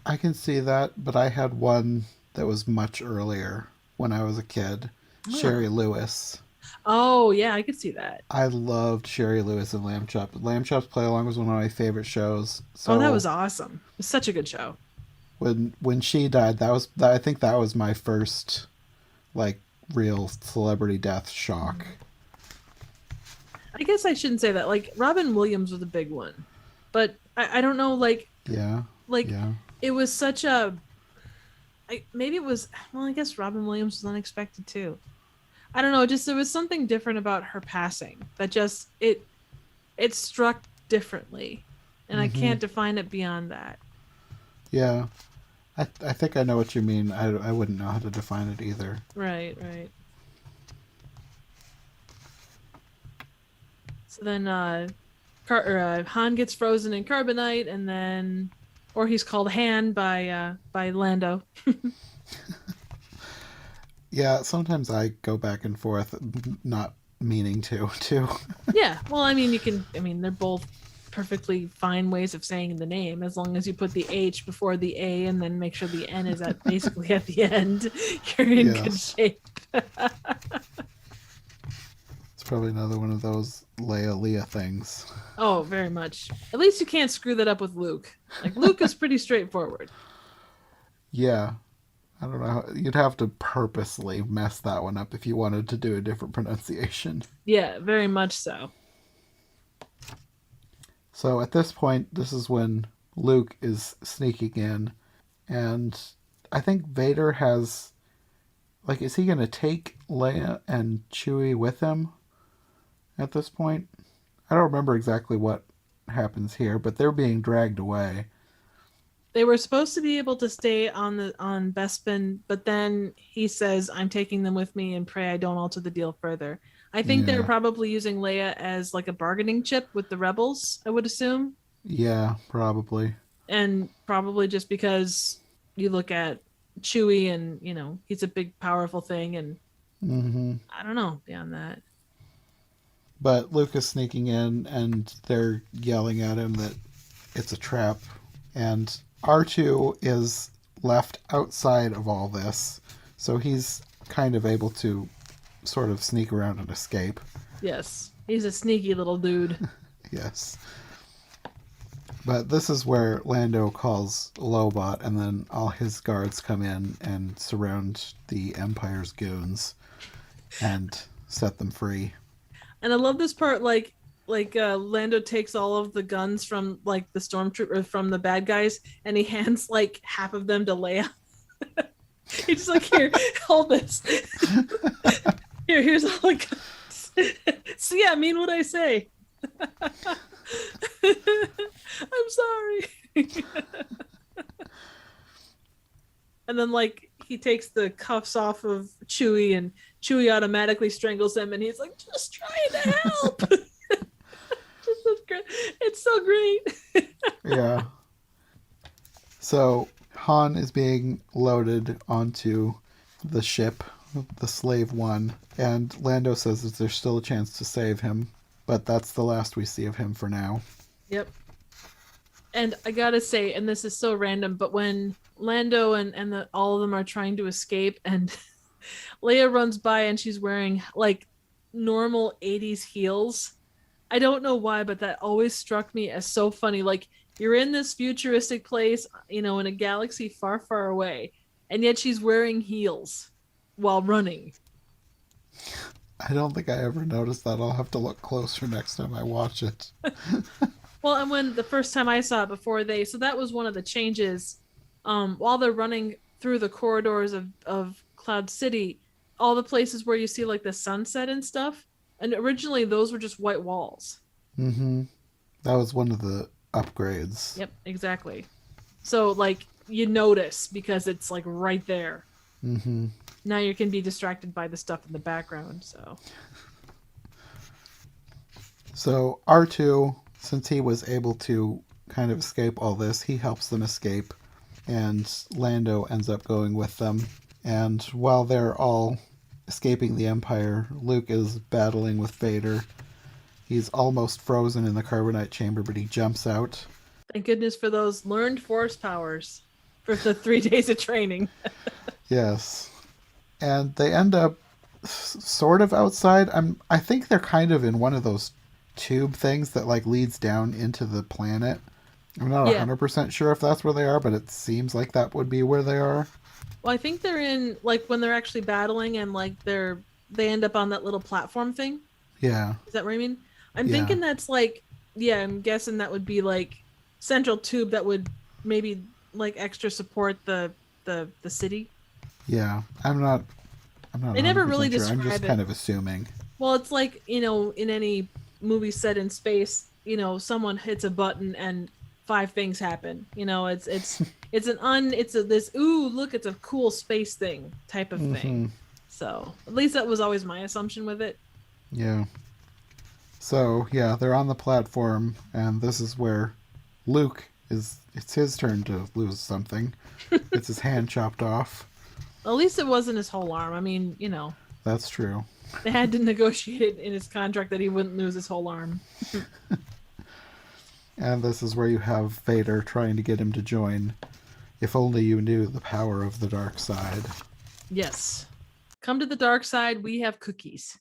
[SPEAKER 1] I can see that, but I had one that was much earlier when I was a kid.
[SPEAKER 2] Huh.
[SPEAKER 1] Sherry Lewis.
[SPEAKER 2] Oh yeah, I could see that.
[SPEAKER 1] I loved Sherry Lewis and Lamb Chop. Lamb Chop's Play Along was one of my favorite shows.
[SPEAKER 2] Oh, that was
[SPEAKER 1] So
[SPEAKER 2] awesome. It was such a good show.
[SPEAKER 1] when she died, I think that was my first like real celebrity death shock.
[SPEAKER 2] I guess I shouldn't say that. Like Robin Williams was a big one, but I don't know.
[SPEAKER 1] Yeah.
[SPEAKER 2] Like
[SPEAKER 1] Yeah.
[SPEAKER 2] it was such a maybe it was well. I guess Robin Williams was unexpected too. I don't know. Just there was something different about her passing that just it struck differently, and I
[SPEAKER 1] Mm-hmm.
[SPEAKER 2] can't define it beyond that.
[SPEAKER 1] Yeah. I think I know what you mean. I wouldn't know how to define it either.
[SPEAKER 2] Right, right. So then Han gets frozen in carbonite, and then or he's called Han by Lando.
[SPEAKER 1] Yeah, sometimes I go back and forth, not meaning to, too.
[SPEAKER 2] Yeah, well, I mean, they're both perfectly fine ways of saying the name as long as you put the H before the A and then make sure the N is at basically at the end. You're in good
[SPEAKER 1] Yes.
[SPEAKER 2] shape.
[SPEAKER 1] It's probably another one of those Leia Leah things.
[SPEAKER 2] Oh, very much. At least you can't screw that up with Luke. Like Luke is pretty straightforward.
[SPEAKER 1] Yeah. I don't know. You'd have to purposely mess that one up if you wanted to do a different pronunciation.
[SPEAKER 2] Yeah, very much so.
[SPEAKER 1] So at this point, this is when Luke is sneaking in, and I think Vader has. Like, is he going to take Leia and Chewie with him at this point? I don't remember exactly what happens here, but they're being dragged away.
[SPEAKER 2] They were supposed to be able to stay on Bespin, but then he says, "I'm taking them with me and pray I don't alter the deal further." I think they're
[SPEAKER 1] Yeah.
[SPEAKER 2] probably using Leia as like a bargaining chip with the rebels, I would assume.
[SPEAKER 1] Yeah, probably.
[SPEAKER 2] And probably just because you look at Chewie and, he's a big powerful thing and
[SPEAKER 1] Hmm.
[SPEAKER 2] I don't know beyond that.
[SPEAKER 1] But Luke is sneaking in, and they're yelling at him that it's a trap. And R2 is left outside of all this, so he's kind of able to sort of sneak around and escape.
[SPEAKER 2] Yes. He's a sneaky little dude.
[SPEAKER 1] Yes. But this is where Lando calls Lobot, and then all his guards come in and surround the Empire's goons and set them free.
[SPEAKER 2] And I love this part, Lando takes all of the guns from like the stormtrooper from the bad guys, and he hands like half of them to Leia. He's like, "Here, hold this. Here's all the guns." So yeah, mean what I say. I'm sorry. And then like he takes the cuffs off of Chewie, and Chewie automatically strangles him, and he's like, "Just trying to help." It's so great.
[SPEAKER 1] Yeah. So Han is being loaded onto the ship, the Slave One, and Lando says that there's still a chance to save him, but that's the last we see of him for now.
[SPEAKER 2] Yep. And I gotta say, and this is so random, but when Lando and all of them are trying to escape, and Leia runs by and she's wearing like normal 80s heels. I don't know why, but that always struck me as so funny. Like you're in this futuristic place, in a galaxy far, far away, and yet she's wearing heels while running.
[SPEAKER 1] I don't think I ever noticed that. I'll have to look closer next time I watch it.
[SPEAKER 2] Well, and when the first time I saw it so that was one of the changes. While they're running through the corridors of Cloud City, all the places where you see like the sunset and stuff. And originally those were just white walls.
[SPEAKER 1] Mm-hmm. That was one of the upgrades.
[SPEAKER 2] Yep, exactly. So like you notice because it's like right there.
[SPEAKER 1] Mm-hmm.
[SPEAKER 2] Now you can be distracted by the stuff in the background.
[SPEAKER 1] So R2, since he was able to kind of escape all this, he helps them escape, and Lando ends up going with them. And while they're all escaping the Empire, Luke is battling with Vader. He's almost frozen in the carbonite chamber, but he jumps out.
[SPEAKER 2] thank goodness for those learned force powers for the 3 days of training.
[SPEAKER 1] Yes. And they end up sort of outside. I think they're kind of in one of those tube things that like leads down into the planet. I'm not
[SPEAKER 2] Yeah.
[SPEAKER 1] 100% sure if that's where they are, but it seems like that would be where they are.
[SPEAKER 2] Well, I think they're in like when they're actually battling and like they end up on that little platform thing.
[SPEAKER 1] Yeah.
[SPEAKER 2] Is that what I mean? I'm
[SPEAKER 1] Yeah.
[SPEAKER 2] thinking that's like, yeah, I'm guessing that would be like central tube that would maybe like extra support the city.
[SPEAKER 1] Yeah. I'm not
[SPEAKER 2] They never really
[SPEAKER 1] 100% sure. I'm
[SPEAKER 2] describe
[SPEAKER 1] just
[SPEAKER 2] it.
[SPEAKER 1] kind of assuming.
[SPEAKER 2] Well, it's like, in any movie set in space, someone hits a button and five things happen. It's this, ooh, look, it's a cool space thing type of
[SPEAKER 1] Mm-hmm.
[SPEAKER 2] thing. So, at least that was always my assumption with it.
[SPEAKER 1] Yeah. So, yeah, they're on the platform, and this is where Luke is. It's his turn to lose something. It's his hand chopped off.
[SPEAKER 2] At least it wasn't his whole arm. I mean,
[SPEAKER 1] That's true.
[SPEAKER 2] they had to negotiate it in his contract that he wouldn't lose his whole arm.
[SPEAKER 1] And this is where you have Vader trying to get him to join. If only you knew the power of the dark side.
[SPEAKER 2] Yes. Come to the dark side, we have cookies.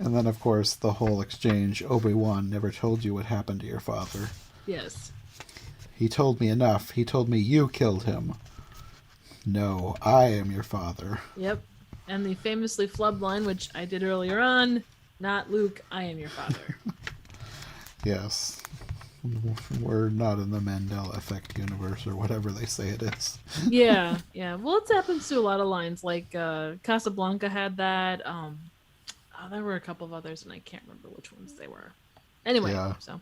[SPEAKER 1] And then, of course, the whole exchange. Obi-Wan never told you what happened to your father.
[SPEAKER 2] Yes.
[SPEAKER 1] He told me enough. He told me you killed him. No, I am your father.
[SPEAKER 2] Yep. And the famously flubbed line, which I did earlier on, not Luke, I am your father.
[SPEAKER 1] Yes. We're not in the Mandela Effect universe or whatever they say it is.
[SPEAKER 2] Yeah. Well, it happens to a lot of lines. Like Casablanca had that. There were a couple of others, and I can't remember which ones they were. Anyway,
[SPEAKER 1] Yeah.
[SPEAKER 2] so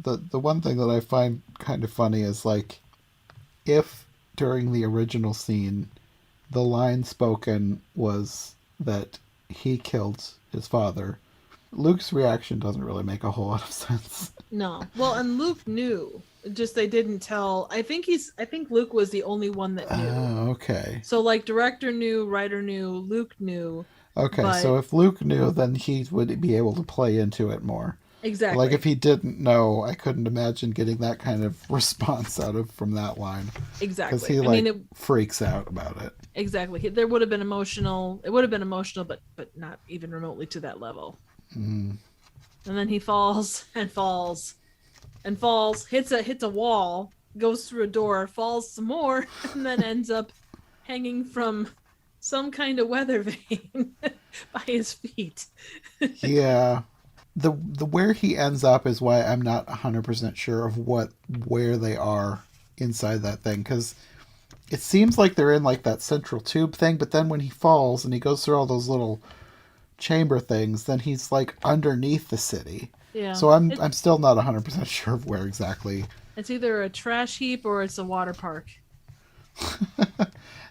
[SPEAKER 1] The one thing that I find kind of funny is like, if during the original scene, the line spoken was that he killed his father, Luke's reaction doesn't really make a whole lot of sense.
[SPEAKER 2] no. Well, and Luke knew. Just they didn't tell. I think Luke was the only one that knew.
[SPEAKER 1] Oh, okay.
[SPEAKER 2] So like director knew, writer knew, Luke knew.
[SPEAKER 1] Okay,
[SPEAKER 2] But-
[SPEAKER 1] so if Luke knew, then he would be able to play into it more.
[SPEAKER 2] Exactly.
[SPEAKER 1] Like if he didn't know, I couldn't imagine getting that kind of response from that line.
[SPEAKER 2] Exactly.
[SPEAKER 1] Because he freaks out about it.
[SPEAKER 2] Exactly. There would have been emotional. It would have been emotional, but not even remotely to that level.
[SPEAKER 1] Mm.
[SPEAKER 2] And then he falls and falls and falls, hits a wall, goes through a door, falls some more, and then ends up hanging from some kind of weather vane by his feet.
[SPEAKER 1] Yeah. The where he ends up is why I'm not 100% sure of where they are inside that thing, because it seems like they're in like that central tube thing, but then when he falls and he goes through all those little chamber things, then he's like underneath the city.
[SPEAKER 2] Yeah.
[SPEAKER 1] So I'm still not 100% sure of where exactly.
[SPEAKER 2] It's either a trash heap or it's a water park.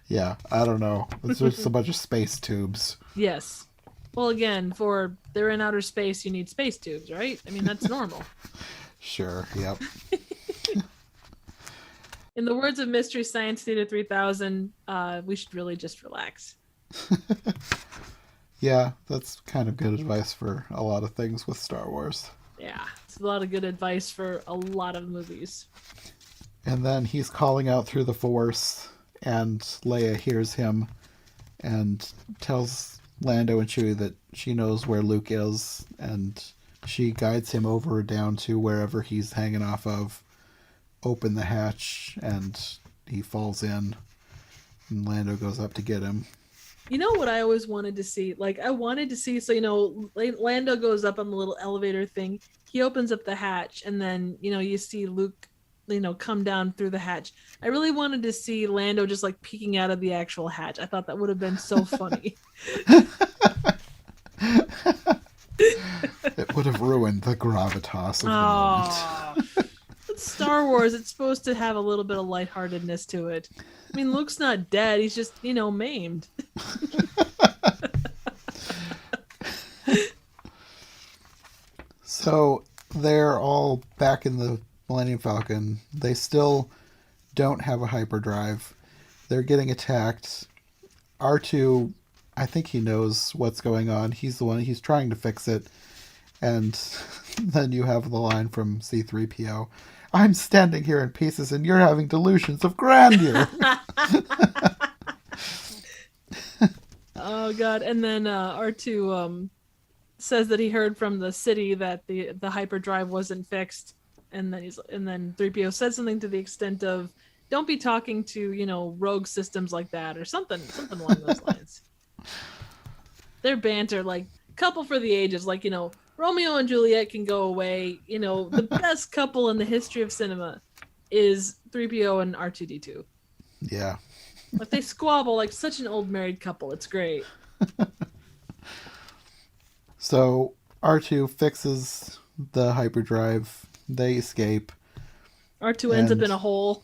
[SPEAKER 1] Yeah, I don't know. It's just a bunch of space tubes.
[SPEAKER 2] Yes. Well, again, they're in outer space, you need space tubes, right? I mean, that's normal.
[SPEAKER 1] Sure, yep.
[SPEAKER 2] In the words of Mystery Science Theater 3000, we should really just relax.
[SPEAKER 1] Yeah, that's kind of good advice for a lot of things with Star Wars.
[SPEAKER 2] Yeah, it's a lot of good advice for a lot of movies.
[SPEAKER 1] And then he's calling out through the Force, and Leia hears him and tells Lando and Chewie that she knows where Luke is, and she guides him over down to wherever he's hanging off of. Open the hatch, and he falls in, and Lando goes up to get him.
[SPEAKER 2] You know what I always wanted to see? Like, I wanted to see, so, Lando goes up on the little elevator thing. He opens up the hatch, and then, you see Luke come down through the hatch. I really wanted to see Lando just like peeking out of the actual hatch. I thought that would have been so funny.
[SPEAKER 1] It would have ruined the gravitas of the moment.
[SPEAKER 2] Oh, it's Star Wars. It's supposed to have a little bit of lightheartedness to it. I mean, Luke's not dead. He's just, maimed.
[SPEAKER 1] So they're all back in the Millennium Falcon. They still don't have a hyperdrive. They're getting attacked. R2, I think he knows what's going on. He's the one, he's trying to fix it. And then you have the line from C3PO, I'm standing here in pieces and you're having delusions of grandeur.
[SPEAKER 2] Oh god. And then R2 says that he heard from the city that the hyperdrive wasn't fixed, and then 3PO said something to the extent of, don't be talking to rogue systems like that, or something along those lines. Their banter, like, couple for the ages, like, Romeo and Juliet can go away. The best couple in the history of cinema is 3PO and R2D2.
[SPEAKER 1] Yeah.
[SPEAKER 2] Like, they squabble like such an old married couple. It's great.
[SPEAKER 1] So R2 fixes the hyperdrive. They escape.
[SPEAKER 2] R2 ends up in a hole.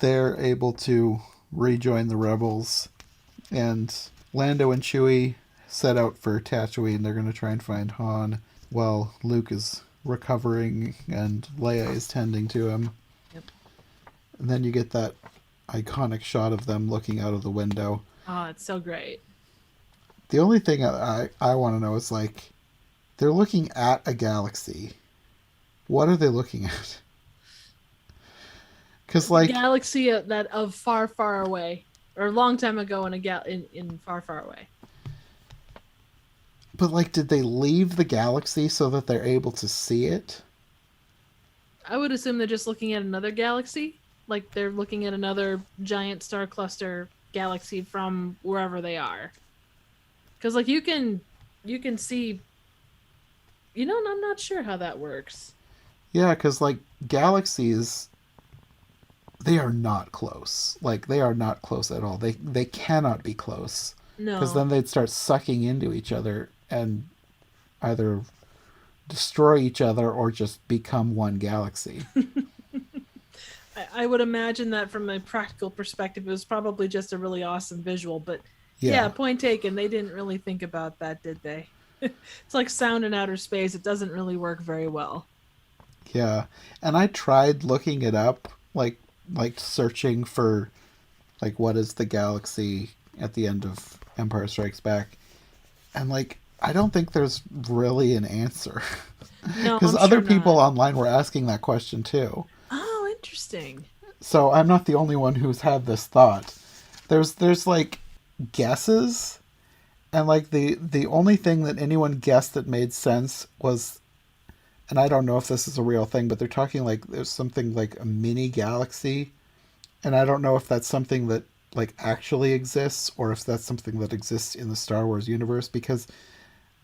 [SPEAKER 1] They're able to rejoin the rebels. And Lando and Chewie set out for Tatooine. They're going to try and find Han while Luke is recovering and Leia is tending to him.
[SPEAKER 2] Yep.
[SPEAKER 1] And then you get that iconic shot of them looking out of the window.
[SPEAKER 2] Oh, it's so great.
[SPEAKER 1] The only thing I want to know is, like, they're looking at a galaxy. What are they looking at? Because, like,
[SPEAKER 2] galaxy that of far, far away, or a long time ago in far, far away.
[SPEAKER 1] But, like, did they leave the galaxy so that they're able to see it?
[SPEAKER 2] I would assume they're just looking at another galaxy. Like, they're looking at another giant star cluster galaxy from wherever they are. Because, like, you can see... I'm not sure how that works.
[SPEAKER 1] Yeah, because, like, galaxies, they are not close. Like, they are not close at all. They cannot be close.
[SPEAKER 2] No.
[SPEAKER 1] Because then they'd start sucking into each other and either destroy each other or just become one galaxy.
[SPEAKER 2] I would imagine that from a practical perspective, it was probably just a really awesome visual, but yeah, point taken. They didn't really think about that, did they? It's like sound in outer space. It doesn't really work very well.
[SPEAKER 1] Yeah. And I tried looking it up, like searching for, like, what is the galaxy at the end of Empire Strikes Back. And, like, I don't think there's really an answer.
[SPEAKER 2] No,
[SPEAKER 1] because other people online were asking that question too.
[SPEAKER 2] Oh, interesting.
[SPEAKER 1] So I'm not the only one who's had this thought. There's like guesses, and like the only thing that anyone guessed that made sense was, and I don't know if this is a real thing, but they're talking like there's something like a mini galaxy, and I don't know if that's something that like actually exists or if that's something that exists in the Star Wars universe, because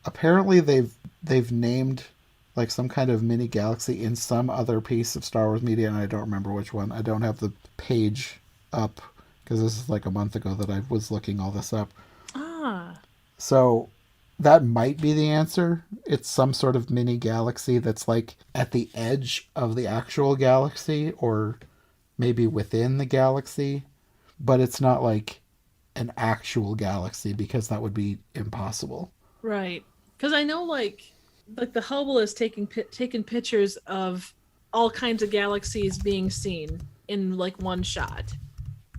[SPEAKER 1] apparently they've named like some kind of mini galaxy in some other piece of Star Wars media, and I don't remember which one. I don't have the page up because this is like a month ago that I was looking all this up.
[SPEAKER 2] Ah.
[SPEAKER 1] So that might be the answer. It's some sort of mini galaxy that's like at the edge of the actual galaxy or maybe within the galaxy, but it's not like an actual galaxy because that would be impossible.
[SPEAKER 2] Right. Because I know like the Hubble is taking pictures of all kinds of galaxies being seen in like one shot.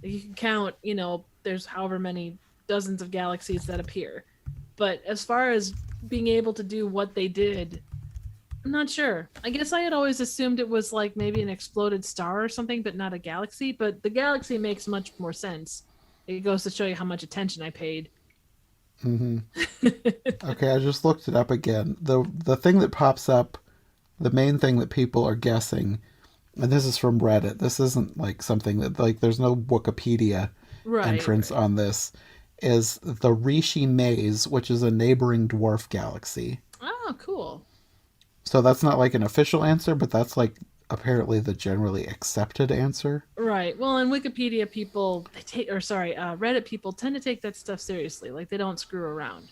[SPEAKER 2] You can count, there's however many dozens of galaxies that appear. But as far as being able to do what they did, I'm not sure. I guess I had always assumed it was like maybe an exploded star or something, but not a galaxy. But the galaxy makes much more sense. It goes to show you how much attention I paid.
[SPEAKER 1] Mm-hmm. Okay, I just looked it up again. The thing that pops up, the main thing that people are guessing, and this is from Reddit. This isn't like something that like there's no Wikipedia entrance on this. Is the Rishi Maze, which is a neighboring dwarf galaxy.
[SPEAKER 2] Oh, cool.
[SPEAKER 1] So that's not like an official answer, but that's like apparently the generally accepted answer.
[SPEAKER 2] Right. Well, in Wikipedia, people they take, or sorry, Reddit people tend to take that stuff seriously. Like they don't screw around.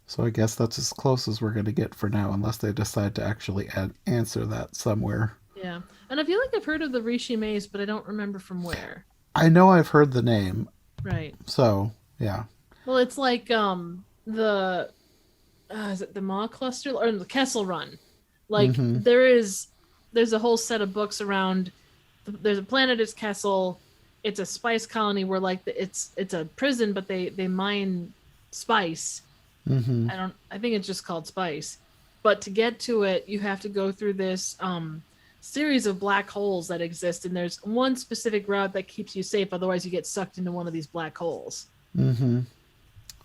[SPEAKER 1] So I guess that's as close as we're going to get for now, unless they decide to actually answer that somewhere.
[SPEAKER 2] Yeah. And I feel like I've heard of the Rishi Maze, but I don't remember from where.
[SPEAKER 1] I know I've heard the name,
[SPEAKER 2] Right.
[SPEAKER 1] so yeah.
[SPEAKER 2] Well, it's like the is it the Maw Cluster or the Kessel Run? Like
[SPEAKER 1] Mm-hmm.
[SPEAKER 2] there's a whole set of books around. There's a planet is Kessel. It's a spice colony where like it's a prison, but they mine spice.
[SPEAKER 1] Mm-hmm.
[SPEAKER 2] I think it's just called spice. But to get to it, you have to go through this series of black holes that exist, and there's one specific route that keeps you safe. Otherwise, you get sucked into one of these black holes.
[SPEAKER 1] Mm-hmm.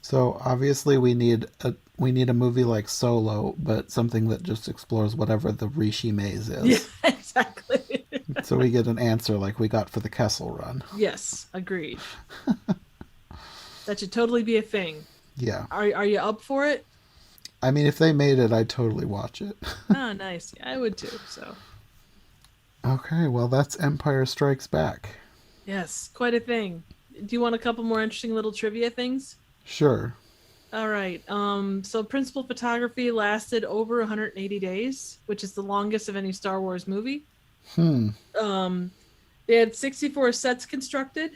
[SPEAKER 1] So obviously we need a movie like Solo, but something that just explores whatever the Rishi Maze
[SPEAKER 2] Yeah,
[SPEAKER 1] is.
[SPEAKER 2] exactly.
[SPEAKER 1] So we get an answer like we got for the Kessel Run.
[SPEAKER 2] Yes, agreed. That should totally be a thing.
[SPEAKER 1] Yeah.
[SPEAKER 2] Are you up for it?
[SPEAKER 1] I mean, if they made it, I'd totally watch it.
[SPEAKER 2] Oh, nice. Yeah, I would too. So,
[SPEAKER 1] Okay, well, that's Empire Strikes Back.
[SPEAKER 2] yes, quite a thing. Do you want a couple more interesting little trivia things?
[SPEAKER 1] Sure.
[SPEAKER 2] All right. So principal photography lasted over 180 days, which is the longest of any Star Wars movie.
[SPEAKER 1] Hmm.
[SPEAKER 2] Um, they had 64 sets constructed.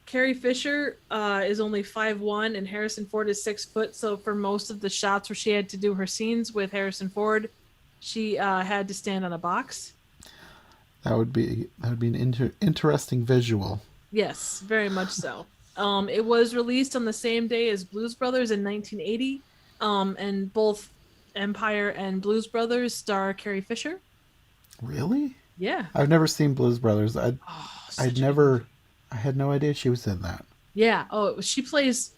[SPEAKER 2] Carrie Fisher is only 5'1", and Harrison Ford is 6 foot. So for most of the shots where she had to do her scenes with Harrison Ford, she had to stand on a box.
[SPEAKER 1] That would be an interesting visual.
[SPEAKER 2] Yes, very much so. It was released on the same day as Blues Brothers in 1980, and both Empire and Blues Brothers star Carrie Fisher.
[SPEAKER 1] Really?
[SPEAKER 2] Yeah.
[SPEAKER 1] I've never seen Blues Brothers. I'd
[SPEAKER 2] Oh,
[SPEAKER 1] I'd
[SPEAKER 2] such a good
[SPEAKER 1] never.
[SPEAKER 2] movie.
[SPEAKER 1] I had no idea she was in that.
[SPEAKER 2] Yeah. Oh, she plays.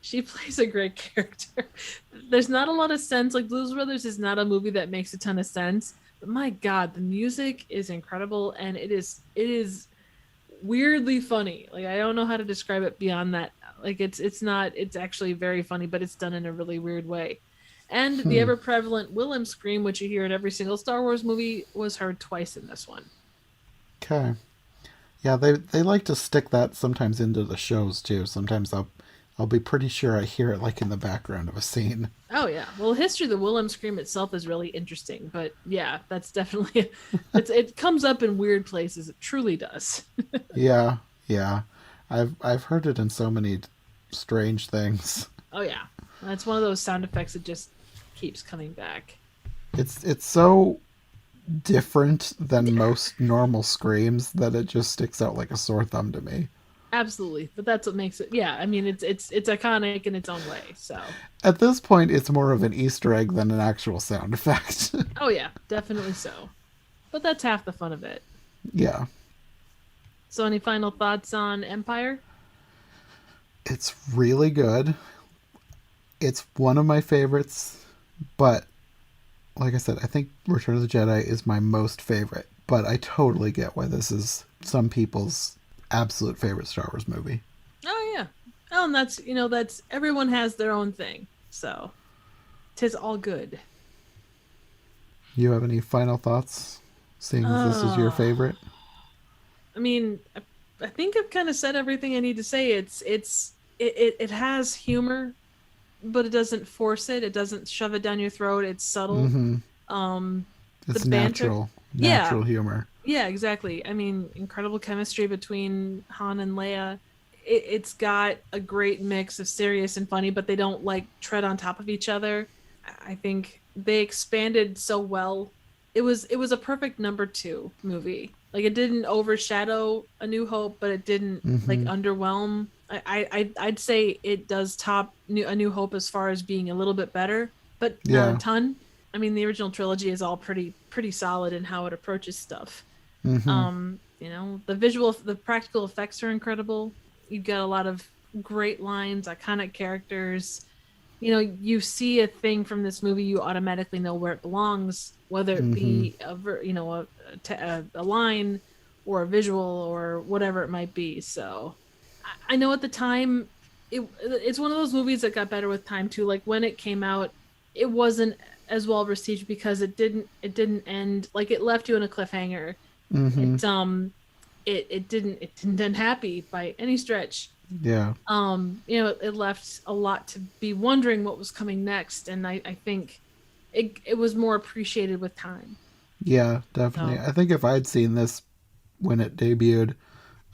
[SPEAKER 2] She plays a great character. There's not a lot of sense. Like Blues Brothers is not a movie that makes a ton of sense. But my God, the music is incredible, and it is weirdly funny. Like I don't know how to describe it beyond that. Like it's not. It's actually very funny, but it's done in a really weird way. And the
[SPEAKER 1] Hmm.
[SPEAKER 2] ever prevalent Willem scream, which you hear in every single Star Wars movie, was heard twice in this one.
[SPEAKER 1] Okay. Yeah, they like to stick that sometimes into the shows too. Sometimes I'll be pretty sure I hear it like in the background of a scene.
[SPEAKER 2] Oh yeah. Well, history of the Willem scream itself is really interesting, but yeah, that's definitely it comes up in weird places. It truly does.
[SPEAKER 1] Yeah, yeah. I've heard it in so many strange things.
[SPEAKER 2] Oh yeah. That's one of those sound effects that just keeps coming back.
[SPEAKER 1] It's so different than most normal screams that it just sticks out like a sore thumb to me.
[SPEAKER 2] Absolutely. But that's what makes it yeah, I mean it's iconic in its own way. So
[SPEAKER 1] At this point, it's more of an Easter egg than an actual sound effect.
[SPEAKER 2] oh yeah, definitely so. But that's half the fun of it.
[SPEAKER 1] Yeah,
[SPEAKER 2] So any final thoughts on Empire?
[SPEAKER 1] it's really good. It's one of my favorites, but like I said, I think Return of the Jedi is my most favorite. But I totally get why this is some people's absolute favorite Star Wars movie.
[SPEAKER 2] Oh yeah. Oh, and that's that's everyone has their own thing. So tis all good.
[SPEAKER 1] You have any final thoughts, seeing as this is your
[SPEAKER 2] Oh,
[SPEAKER 1] favorite?
[SPEAKER 2] I mean, I think I've kind of said everything I need to say. It has humor, but it doesn't force it. It doesn't shove it down your throat. It's subtle.
[SPEAKER 1] Mm-hmm.
[SPEAKER 2] Um, the
[SPEAKER 1] It's
[SPEAKER 2] banter,
[SPEAKER 1] natural,
[SPEAKER 2] yeah,
[SPEAKER 1] natural humor.
[SPEAKER 2] yeah, exactly. I mean, incredible chemistry between Han and Leia. It's got a great mix of serious and funny, but they don't like tread on top of each other. I think they expanded so well. It was a perfect number two movie. Like it didn't overshadow A New Hope, but it didn't like
[SPEAKER 1] Mm-hmm.
[SPEAKER 2] underwhelm. I'd say it does top A New Hope as far as being a little bit better, but not a
[SPEAKER 1] Yeah.
[SPEAKER 2] ton. I mean, the original trilogy is all pretty solid in how it approaches stuff.
[SPEAKER 1] Mm-hmm.
[SPEAKER 2] The practical effects are incredible. You get a lot of great lines, iconic characters. You see a thing from this movie, you automatically know where it belongs, whether it
[SPEAKER 1] Mm-hmm.
[SPEAKER 2] be a line or a visual or whatever it might be. So I know at the time it's one of those movies that got better with time too. Like when it came out, it wasn't as well received because it didn't end like it left you in a cliffhanger.
[SPEAKER 1] Mm-hmm.
[SPEAKER 2] It didn't end happy by any stretch.
[SPEAKER 1] Yeah.
[SPEAKER 2] It left a lot to be wondering what was coming next, and I think it was more appreciated with time.
[SPEAKER 1] Yeah, definitely.
[SPEAKER 2] So,
[SPEAKER 1] I think if I'd seen this when it debuted,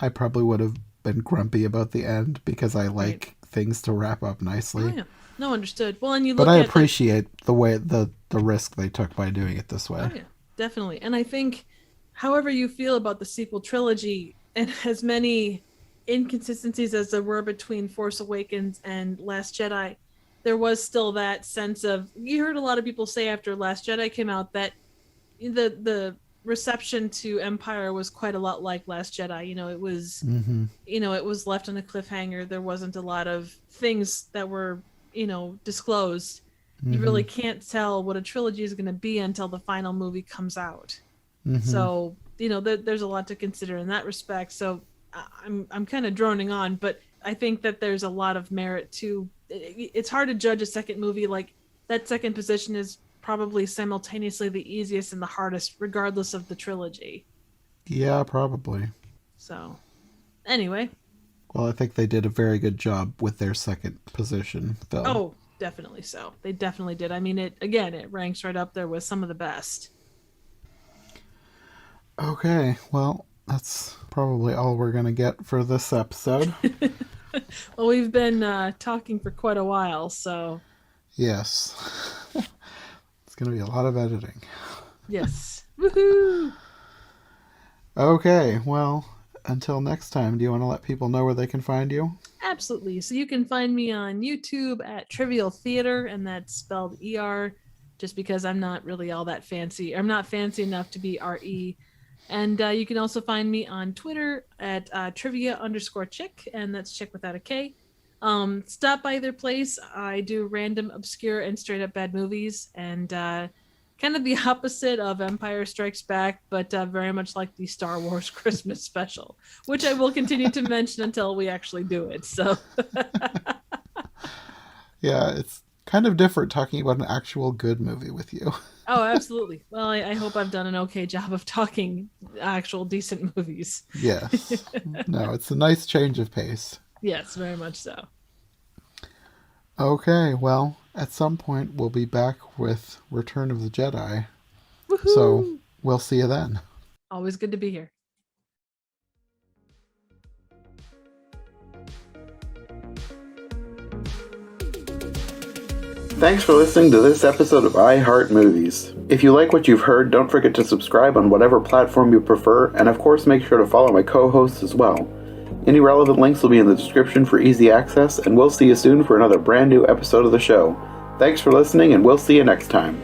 [SPEAKER 1] I probably would have been grumpy about the end because I
[SPEAKER 2] right.
[SPEAKER 1] like things to wrap up
[SPEAKER 2] Oh
[SPEAKER 1] nicely.
[SPEAKER 2] yeah. No, understood. Well, and you
[SPEAKER 1] But
[SPEAKER 2] look
[SPEAKER 1] I
[SPEAKER 2] at like,
[SPEAKER 1] appreciate the way the risk they took by doing it this
[SPEAKER 2] oh
[SPEAKER 1] way.
[SPEAKER 2] yeah, definitely. And I think, however you feel about the sequel trilogy, and as many inconsistencies as there were between Force Awakens and Last Jedi, there was still that sense of, you heard a lot of people say after Last Jedi came out that the reception to Empire was quite a lot like Last Jedi.
[SPEAKER 1] Mm-hmm.
[SPEAKER 2] It was left on a cliffhanger. There wasn't a lot of things that were, disclosed. You
[SPEAKER 1] Mm-hmm.
[SPEAKER 2] really can't tell what a trilogy is going to be until the final movie comes out.
[SPEAKER 1] Mm-hmm.
[SPEAKER 2] So, there's a lot to consider in that respect. So I'm kind of droning on, but I think that there's a lot of merit to. It's hard to judge a second movie. Like, that second position is probably simultaneously the easiest and the hardest, regardless of the trilogy.
[SPEAKER 1] Yeah, probably.
[SPEAKER 2] So, anyway.
[SPEAKER 1] Well, I think they did a very good job with their second position, though.
[SPEAKER 2] Oh, definitely so. They definitely did. I mean, it ranks right up there with some of the best.
[SPEAKER 1] Okay, well, that's probably all we're going to get for this episode.
[SPEAKER 2] Well, we've been talking for quite a while, so
[SPEAKER 1] Yes. It's going to be a lot of editing.
[SPEAKER 2] yes. Woohoo!
[SPEAKER 1] Okay, well, until next time, do you want to let people know where they can find you?
[SPEAKER 2] Absolutely. So you can find me on YouTube at Trivial Theater, and that's spelled ER, just because I'm not really all that fancy. I'm not fancy enough to be RE. And you can also find me on Twitter at trivia_chick, and that's chick without a K. Stop by their place. I do random, obscure, and straight up bad movies, and kind of the opposite of Empire Strikes Back, but very much like the Star Wars Christmas special, which I will continue to mention until we actually do it. So,
[SPEAKER 1] Yeah, it's kind of different talking about an actual good movie with you.
[SPEAKER 2] oh, absolutely. Well, I hope I've done an okay job of talking actual decent movies.
[SPEAKER 1] Yes. No, it's a nice change of pace.
[SPEAKER 2] Yes, very much so.
[SPEAKER 1] Okay, well, at some point we'll be back with Return of the Jedi. So
[SPEAKER 2] Woohoo!
[SPEAKER 1] we'll see you then.
[SPEAKER 2] Always good to be here.
[SPEAKER 1] Thanks for listening to this episode of I Heart Movies. If you like what you've heard, don't forget to subscribe on whatever platform you prefer, and of course make sure to follow my co-hosts as well. Any relevant links will be in the description for easy access, and we'll see you soon for another brand new episode of the show. Thanks for listening, and we'll see you next time.